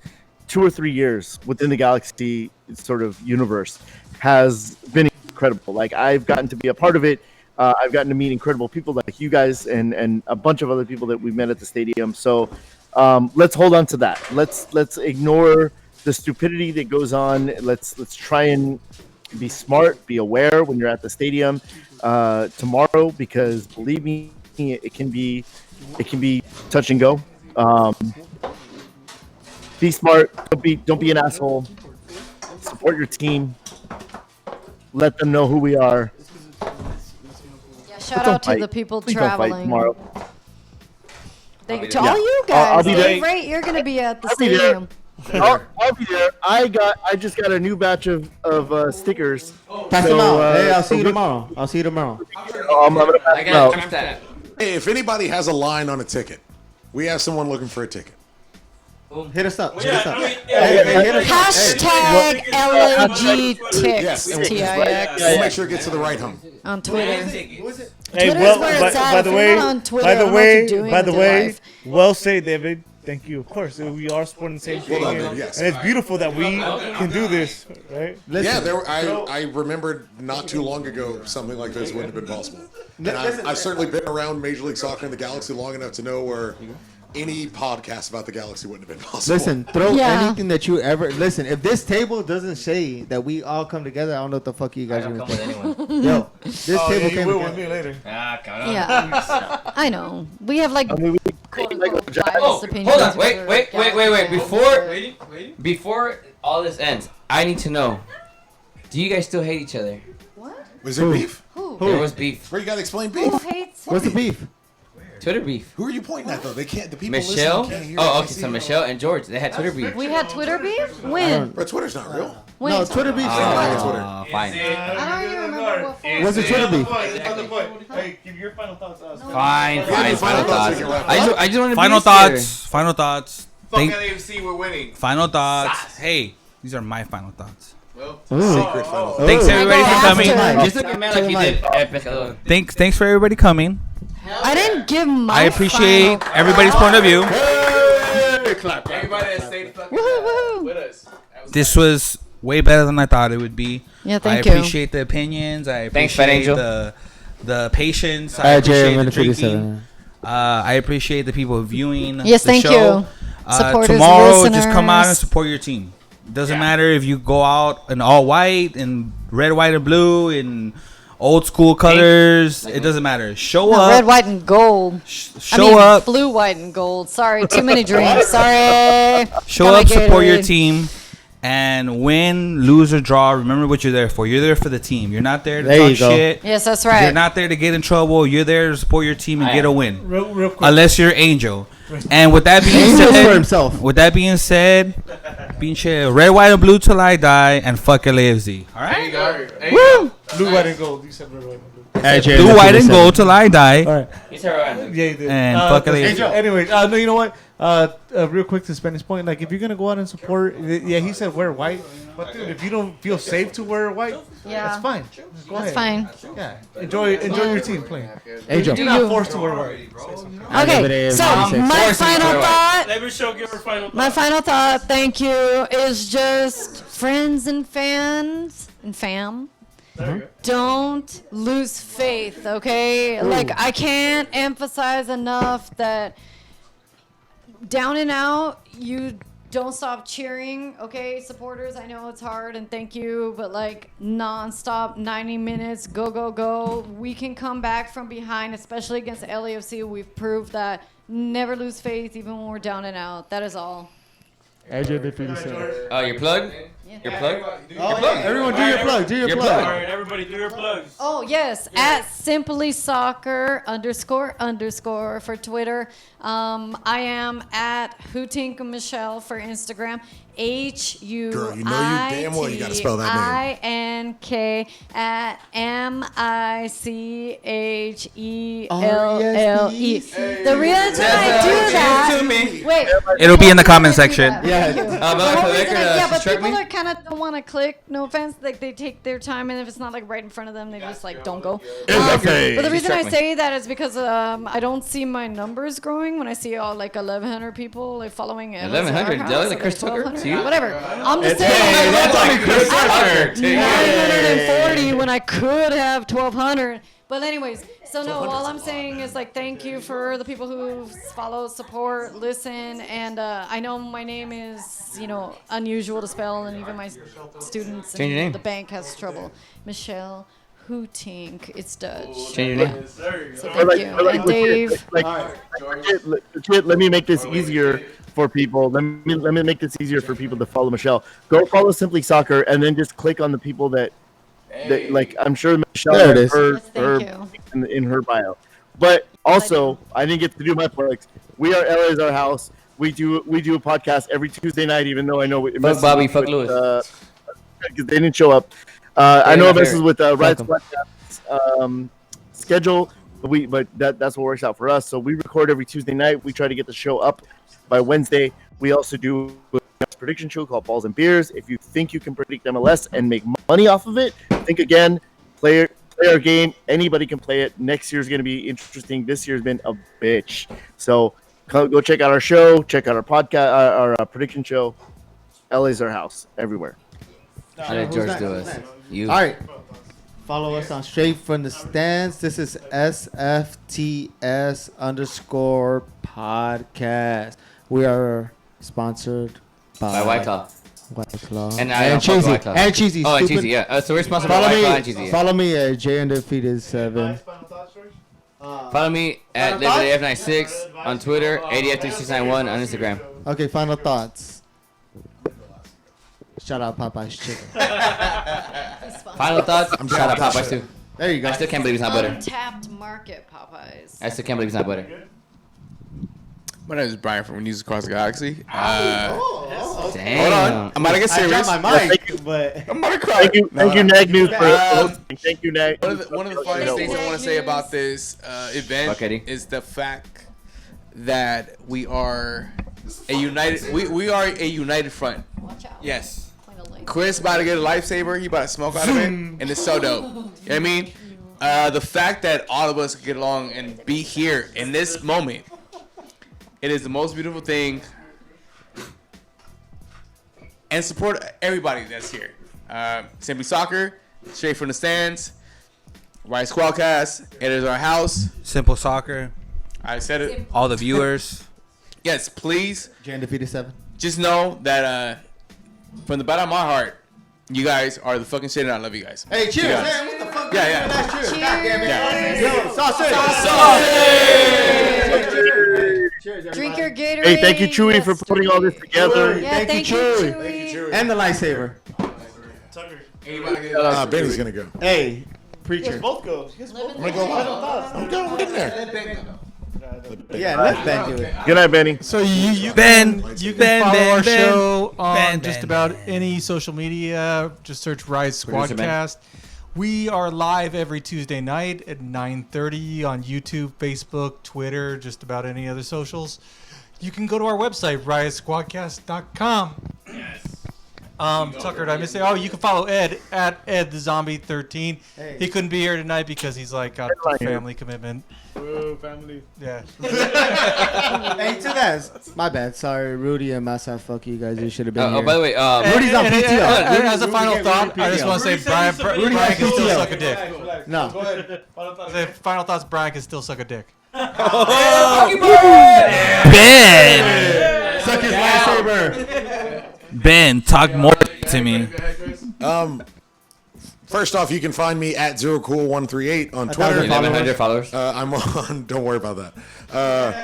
2 or 3 years within the Galaxy sort of universe has been incredible. Like I've gotten to be a part of it. I've gotten to meet incredible people like you guys and a bunch of other people that we met at the stadium. So let's hold on to that. Let's ignore the stupidity that goes on. Let's try and be smart, be aware when you're at the stadium tomorrow, because believe me, it can be touch and go. Be smart. Don't be an asshole. Support your team. Let them know who we are. Shout out to the people traveling. Tomorrow. To all you guys. I'll be there. Dave, right? You're gonna be at the stadium. I'll be there. I just got a new batch of stickers. Pass them out. Hey, I'll see you tomorrow. I'm gonna pass them out. Hey, if anybody has a line on a ticket, we have someone looking for a ticket. Hit us up. Hashtag LAG Tix. TIX. We'll make sure it gets to the right home. On Twitter. Hey, Twitter's where it's at. by If the you're way, not on Twitter, I don't know what you're doing with your life. well said, David. Thank you. Of course, we are supporting the same thing, and it's beautiful that we can do this, right? I remembered not too long ago something like this wouldn't have been possible. And I've certainly been around Major League Soccer and the Galaxy long enough to know where any podcast about the Galaxy wouldn't have been possible. Listen, throw anything that you ever listen. If this table doesn't say that we all come together, I don't know what the fuck you guys are gonna think. Yo, this table came together. With me later. Yeah, I know. We have like quote-unquote biased opinions. Hold on, wait. Before all this ends, I need to know: do you guys still hate each other? What? Was there beef? Who? There was beef. Where you gotta explain beef? Who hates? What's the beef? Twitter beef. Who are you pointing at though? They can't. The people Michelle. listening can't hear. Oh, okay. So Michelle and George, they had Twitter beef. We had Twitter beef? When? But Twitter's not real. When? No, Twitter beef's not Oh, real. fine. I don't even remember what for. What's the Twitter beef? Hey, give your final thoughts. Fine. Final thoughts. I just want to Final thoughts. Fuck LAFC, we're winning. Final thoughts. Hey, these are my final thoughts. Secret final thoughts. Thanks everybody for coming. Just look at me like you did epic. Thanks for everybody coming. I didn't give my I appreciate everybody's point of view. Everybody that stayed fucking with us. This was way better than I thought it would be. Yeah, I thank you. appreciate the opinions. I appreciate the patience. I appreciate the drinking. I appreciate the people viewing Yes, the thank show. you. Supporters, Tomorrow, just come out and listeners. support your team. Doesn't matter if you go out in all white and red, white, and blue in old school colors. It doesn't matter. Show up. Red, white, and gold. Show up. Blue, white, and gold. Sorry, too many drinks. Sorry. Show up, support your team, and win, lose, or draw. Remember what you're there for. You're there for the team. You're not there to talk shit. Yes, that's right. You're not there to get in trouble. You're there to support your team and get a win. Real quick. Unless you're Angel. And with that being said, red, white, and blue till I die, and fuck LAFC. All right. There you go. Blue, white, and gold. You said red, white, and blue. Blue, white, and gold till I die. All right. You said right. Yeah, you did. And fuck LAFC. Anyway, no, you know what? Real quick to Spenny's point, like if you're gonna go out and support, he said wear white, but dude, if you don't feel safe to wear white, that's fine. Just go That's ahead. fine. Yeah, enjoy your team playing. Angel. You're not forced to wear white. Okay, so my final thought. Let Michelle give her final thought. My final thought, thank you, is just friends and fans and fam. Don't lose faith, okay? Like, I can't emphasize enough that down and out, you don't stop cheering, okay, supporters? I know it's hard, and thank you, but like non-stop, 90 minutes, go, go, go. We can come back from behind, especially against LAFC. We've proved that. Never lose faith, even when we're down and out. That is all. Your plug? Yeah. Your plug? Everyone do your plug. Do your plug. All right, everybody, do your plugs. Oh, yes, at Simply Soccer __ for Twitter. I am at Hootink Michelle for Instagram. Girl, you know you damn well you gotta spell that name. HUTINK at MICHELLE. The reason I do that. Wait. It'll be in the comment section. Yeah. But Strike people me? that kind of don't want to click, no offense, like they take their time, and if it's not like right in front of them, they just like don't go. But the reason I say that is because I don't see my numbers growing when I see all like 1,100 people like following it. 1,100? That like Chris Tucker to you? Whatever. I'm just saying. That's like Chris Tucker. 940 when I could have 1,200. But anyways, so no, all I'm saying is like thank you for the people who follow, support, listen, and I know my name is, you know, unusual to spell, and even my students Change your name. in the bank has trouble. Michelle Hootink, it's Dutch. Change your name. So thank you. And Dave. Let me make this easier for people. Let me make this easier for people to follow Michelle. Go follow Simply Soccer, and then just click on the people that like I'm sure Michelle There it has is. her in her bio. But also, I didn't get to do my plugs. We are LA is our house. We do a podcast every Tuesday night, even though I know it Fuck Bobby, fuck Lewis. because they didn't show up. I know this is with Riot's podcast schedule, but that's what works out for us. So we record every Tuesday night. We try to get the show up by Wednesday. We also do a prediction show called Balls and Beers. If you think you can predict MLS and make money off of it, think again. Play our game. Anybody can play it. Next year's going to be interesting. This year's been a bitch. So go check out our show. Check out our podcast, our prediction show. LA's our house everywhere. How did George do us? You. All right. Follow us on Straight From the Stands. This is SFTS_podcast. We are sponsored by White Claw. White Claw. And Cheesy. White Claw. And Cheesy. Oh, and Stupid. Cheesy, yeah. So we're sponsored by White Claw and Cheesy. Yeah. Follow me at JUndefeated7. Follow me at LibertyF96 on Twitter, ADF3691 on Instagram. Okay, final thoughts. Shout out Popeye's Chicken. Final thoughts? Shout out Popeyes too. There you go. I still can't believe it's not butter. Untapped market Popeyes. I still can't believe it's not butter. My name is Brian from News Across the Galaxy. Damn. Hold on. I'm about to get serious. I dropped my mic, but I'm about to cry. Thank you, Nag News, for hosting. Thank you, Nag. One of the funniest things I want to say about this event is the fact that we are a united. We are a united front. Watch out. Yes. Chris about to get a lifesaver. He about to smoke out of it, and it's so dope. You know what I mean? The fact that all of us get along and be here in this moment, it is the most beautiful thing. And support everybody that's here. Simply Soccer, Straight From the Stands, Riot Squadcast, It Is Our House. Simple Soccer. I said it. All the viewers. Yes, please. JUndefeated7. Just know that from the bottom of my heart, you guys are the fucking shit, and I love you guys. Hey, cheers, You guys. man. What the fuck? Yeah. Cheers. God damn it. Yeah. Yo, sausage. Cheers, everybody. Drink your Gatorade. Hey, thank you, Chewy, for putting all this together. Yeah, thank you, Chewy. And the lightsaber. Benny's gonna go. Hey, preacher. Both go. I'm gonna go live. I'm going. We're getting there. Yeah, let Ben do it. Good night, Benny. So you Ben, can follow our Ben, show on Ben, just Ben, about any social media. Just search Rise Producer Ben. Squadcast. We are live every Tuesday night at 9:30 on YouTube, Facebook, Twitter, just about any other socials. You can go to our website, riotsquadcast.com. Yes. Tucker, did I miss it? Oh, you can follow Ed at Ed the Zombie 13. Hey. He couldn't be here tonight because he's like got a family commitment. Whoa, family. Yeah. Hey, to that. My bad. Sorry, Rudy and Massa. Fuck you guys. You should have been here. Oh, by the way, Rudy's on PTO. As a final thought, I just want to say Brian can still suck a dick. No. Final thoughts, Brian can still suck a dick. Ben! Suck his lightsaber. Ben, talk more to me. First off, you can find me at ZeroCool138 on Twitter. 1,100 followers. I'm on. Don't worry about that.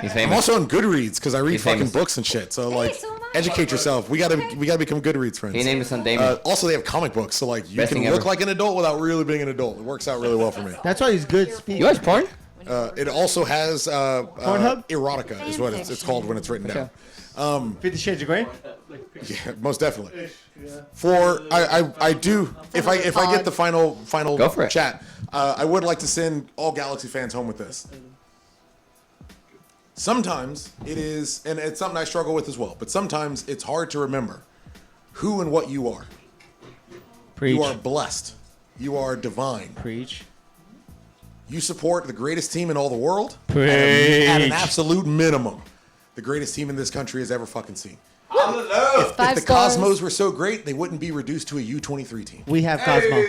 He's I'm famous. also on Goodreads because I read He's fucking famous. books and shit. So like, educate yourself. We gotta become Goodreads friends. He named his son Damon. Also, they have comic books, so like you Best can thing look ever. like an adult without really being an adult. It works out really well for me. That's why he's good speaking. You watch porn? It also has Pornhub? erotica is what it's called when it's written down. 50 Shades of Grey? Yeah, most definitely. For I do if I get the final Go for it. chat, I would like to send all Galaxy fans home with this. Sometimes it is, and it's something I struggle with as well. But sometimes it's hard to remember who and what you are. Preach. You are blessed. You are divine. Preach. You support the greatest team in all the world. Preach. At an absolute minimum, the greatest team in this country has ever fucking seen. If the Cosmos were so great, they wouldn't be reduced to a U23 team. We have Cosmo.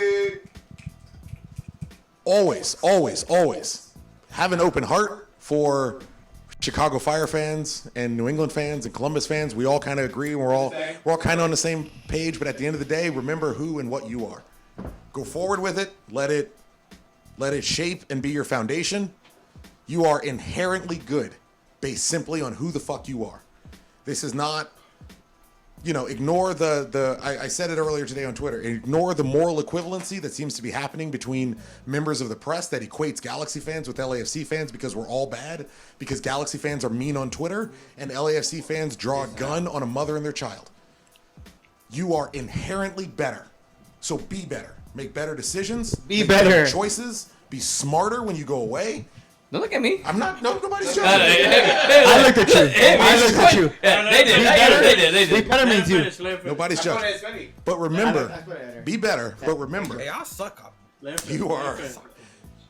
Always, always, always have an open heart for Chicago Fire fans and New England fans and Columbus fans. We all kind of agree. We're all kind of on the same page. But at the end of the day, remember who and what you are. Go forward with it. Let it shape and be your foundation. You are inherently good based simply on who the fuck you are. This is not, ignore I said it earlier today on Twitter, ignore the moral equivalency that seems to be happening between members of the press that equates Galaxy fans with LAFC fans because we're all bad, because Galaxy fans are mean on Twitter and LAFC fans draw a gun on a mother and their child. You are inherently better. So be better. Make better decisions. Be better. Choices. Be smarter when you go away. Don't look at me. I'm not. No, nobody's judging. I looked at you. I looked at you. They did. Be better means you. Nobody's judging. But remember, be better. But remember, Hey, I suck.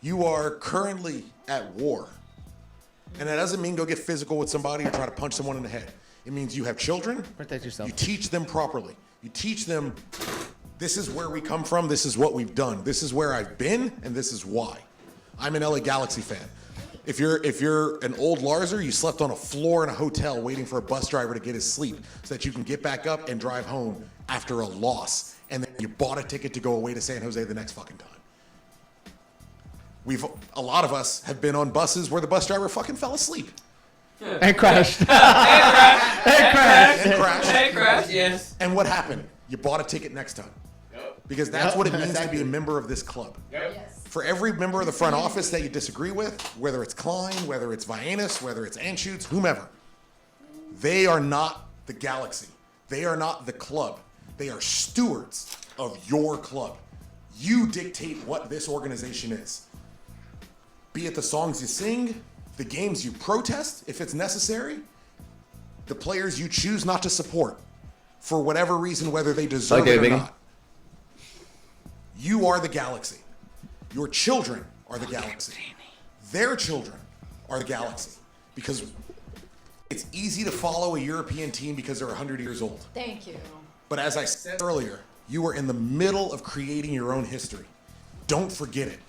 you are currently at war, and that doesn't mean go get physical with somebody or try to punch someone in the head. It means you have children. Protect yourself. You teach them properly. You teach them. This is where we come from. This is what we've done. This is where I've been, and this is why. I'm an LA Galaxy fan. If you're an old Larzer, you slept on a floor in a hotel waiting for a bus driver to get his sleep so that you can get back up and drive home after a loss, and then you bought a ticket to go away to San Jose the next fucking time. A lot of us have been on buses where the bus driver fucking fell asleep. And crashed. And crashed, yes. And what happened? You bought a ticket next time. Because that's what it means to be a member of this club. Yes. For every member of the front office that you disagree with, whether it's Klein, whether it's Vianis, whether it's Anschutz, whomever, they are not the Galaxy. They are not the club. They are stewards of your club. You dictate what this organization is. Be it the songs you sing, the games you protest, if it's necessary, the players you choose not to support, for whatever reason, whether they deserve it or not. You are the Galaxy. Your children are the Galaxy. Their children are the Galaxy. Because it's easy to follow a European team because they're 100 years old. Thank you. But as I said earlier, you are in the middle of creating your own history. Don't forget it.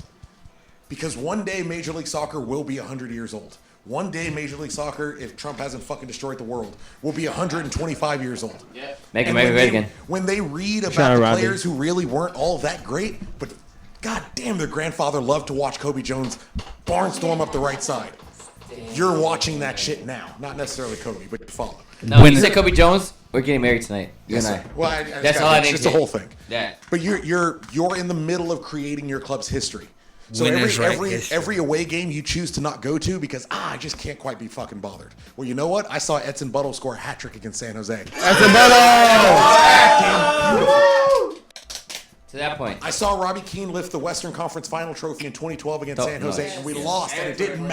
Because one day Major League Soccer will be 100 years old. One day Major League Soccer, if Trump hasn't fucking destroyed the world, will be 125 years old. Yeah. Make America great again. When they read about the players who really weren't all that great, but goddamn, their grandfather loved to watch Kobe Jones barnstorm up the right side. You're watching that shit now. Not necessarily Kobe, but you follow. No, when you said Kobe Jones, we're getting married tonight. You and I. Well, that's all I need. It's just a whole thing. Yeah. But you're in the middle of creating your club's history. So every away game you choose to not go to because I just can't quite be fucking bothered. Well, you know what? I saw Edson Buttle score a hat trick against San Jose. Edson Buttle! To that point, I saw Robbie Keane lift the Western Conference Final trophy in 2012 against San Jose, and we lost, and it didn't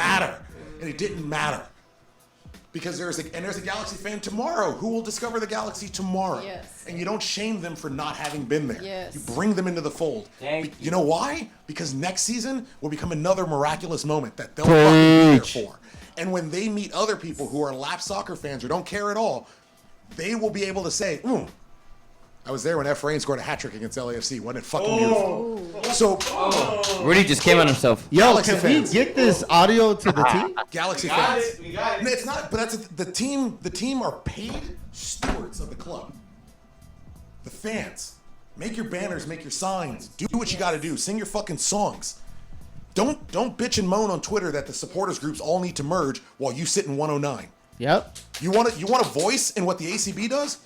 matter. Because there's a Galaxy fan tomorrow who will discover the Galaxy tomorrow. Yes. And you don't shame them for not having been there. Yes. You bring them into the fold. You know why? Because next season will become another miraculous moment that they'll fucking be there for. And when they meet other people who are LAFC soccer fans or don't care at all, they will be able to say, I was there when Efrain scored a hat trick against LAFC. Wasn't it fucking beautiful? So, Rudy just came on himself. Yo, Galaxy can fans. we get this audio to the team? Galaxy fans. We got it. No, it's not, but that's the team. The team are paid stewards of the club. The fans. Make your banners, make your signs. Do what you got to do. Sing your fucking songs. Don't bitch and moan on Twitter that the supporters groups all need to merge while you sit in 109. Yep. You want a voice in what the ACB does?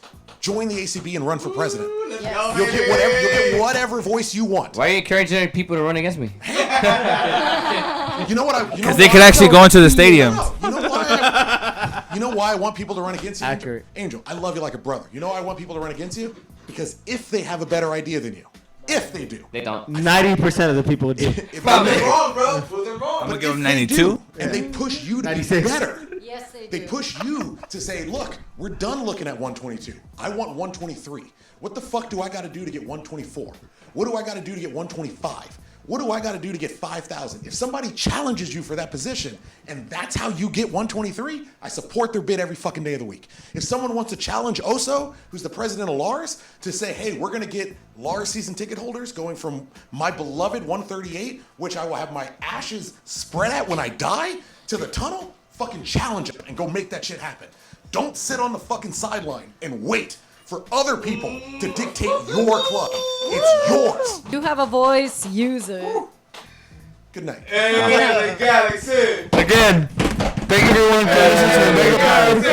Join the ACB and run for president. You'll get whatever voice you want. Why are you encouraging people to run against me? You know what? Because they could actually go into the stadium. You know why I want people to run against you? Accurate. Angel, I love you like a brother. You know why I want people to run against you? Because if they have a better idea than you, if they do. They don't. 90% of the people do. If they're wrong, bro. They're wrong. I'm going to give them 92. And they push you to 96. be better. Yes, they do. They push you to say, look, we're done looking at 122. I want 123. What the fuck do I got to do to get 124? What do I got to do to get 125? What do I got to do to get 5,000? If somebody challenges you for that position and that's how you get 123, I support their bid every fucking day of the week. If someone wants to challenge Oso, who's the president of Lars, to say, hey, we're going to get Lars season ticket holders going from my beloved 138, which I will have my ashes spread at when I die, to the tunnel, fucking challenge them and go make that shit happen. Don't sit on the fucking sideline and wait for other people to dictate your club. It's yours. You have a voice, use it. Good night. Hey, Galaxy. Again, thank you everyone for listening to the MEGAPOD.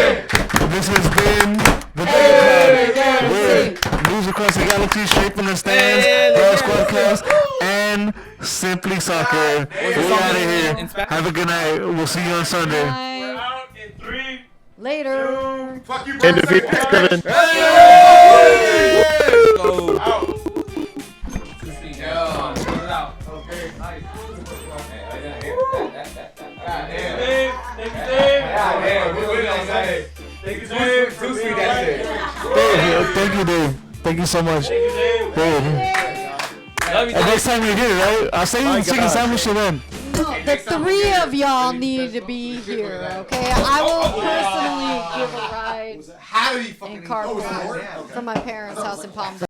This has been the MEGAPOD. With News Across the Galaxy, straight from the stands, Girls Squadcast, and Simply Soccer. We're out of here. Have a good night. We'll see you on Sunday. Bye. Out in 3. Later. Fuck you, And defeat 7. Go. Okay, nice. Thank you, Dave. Thank you, Dave. Thank you so much. Dave. And next time we get it, right? I'll say you chicken sandwich to them. No, the three of y'all need to be here, okay? I will personally give a ride How do you fucking in carpool from my parents' house in Palm Beach.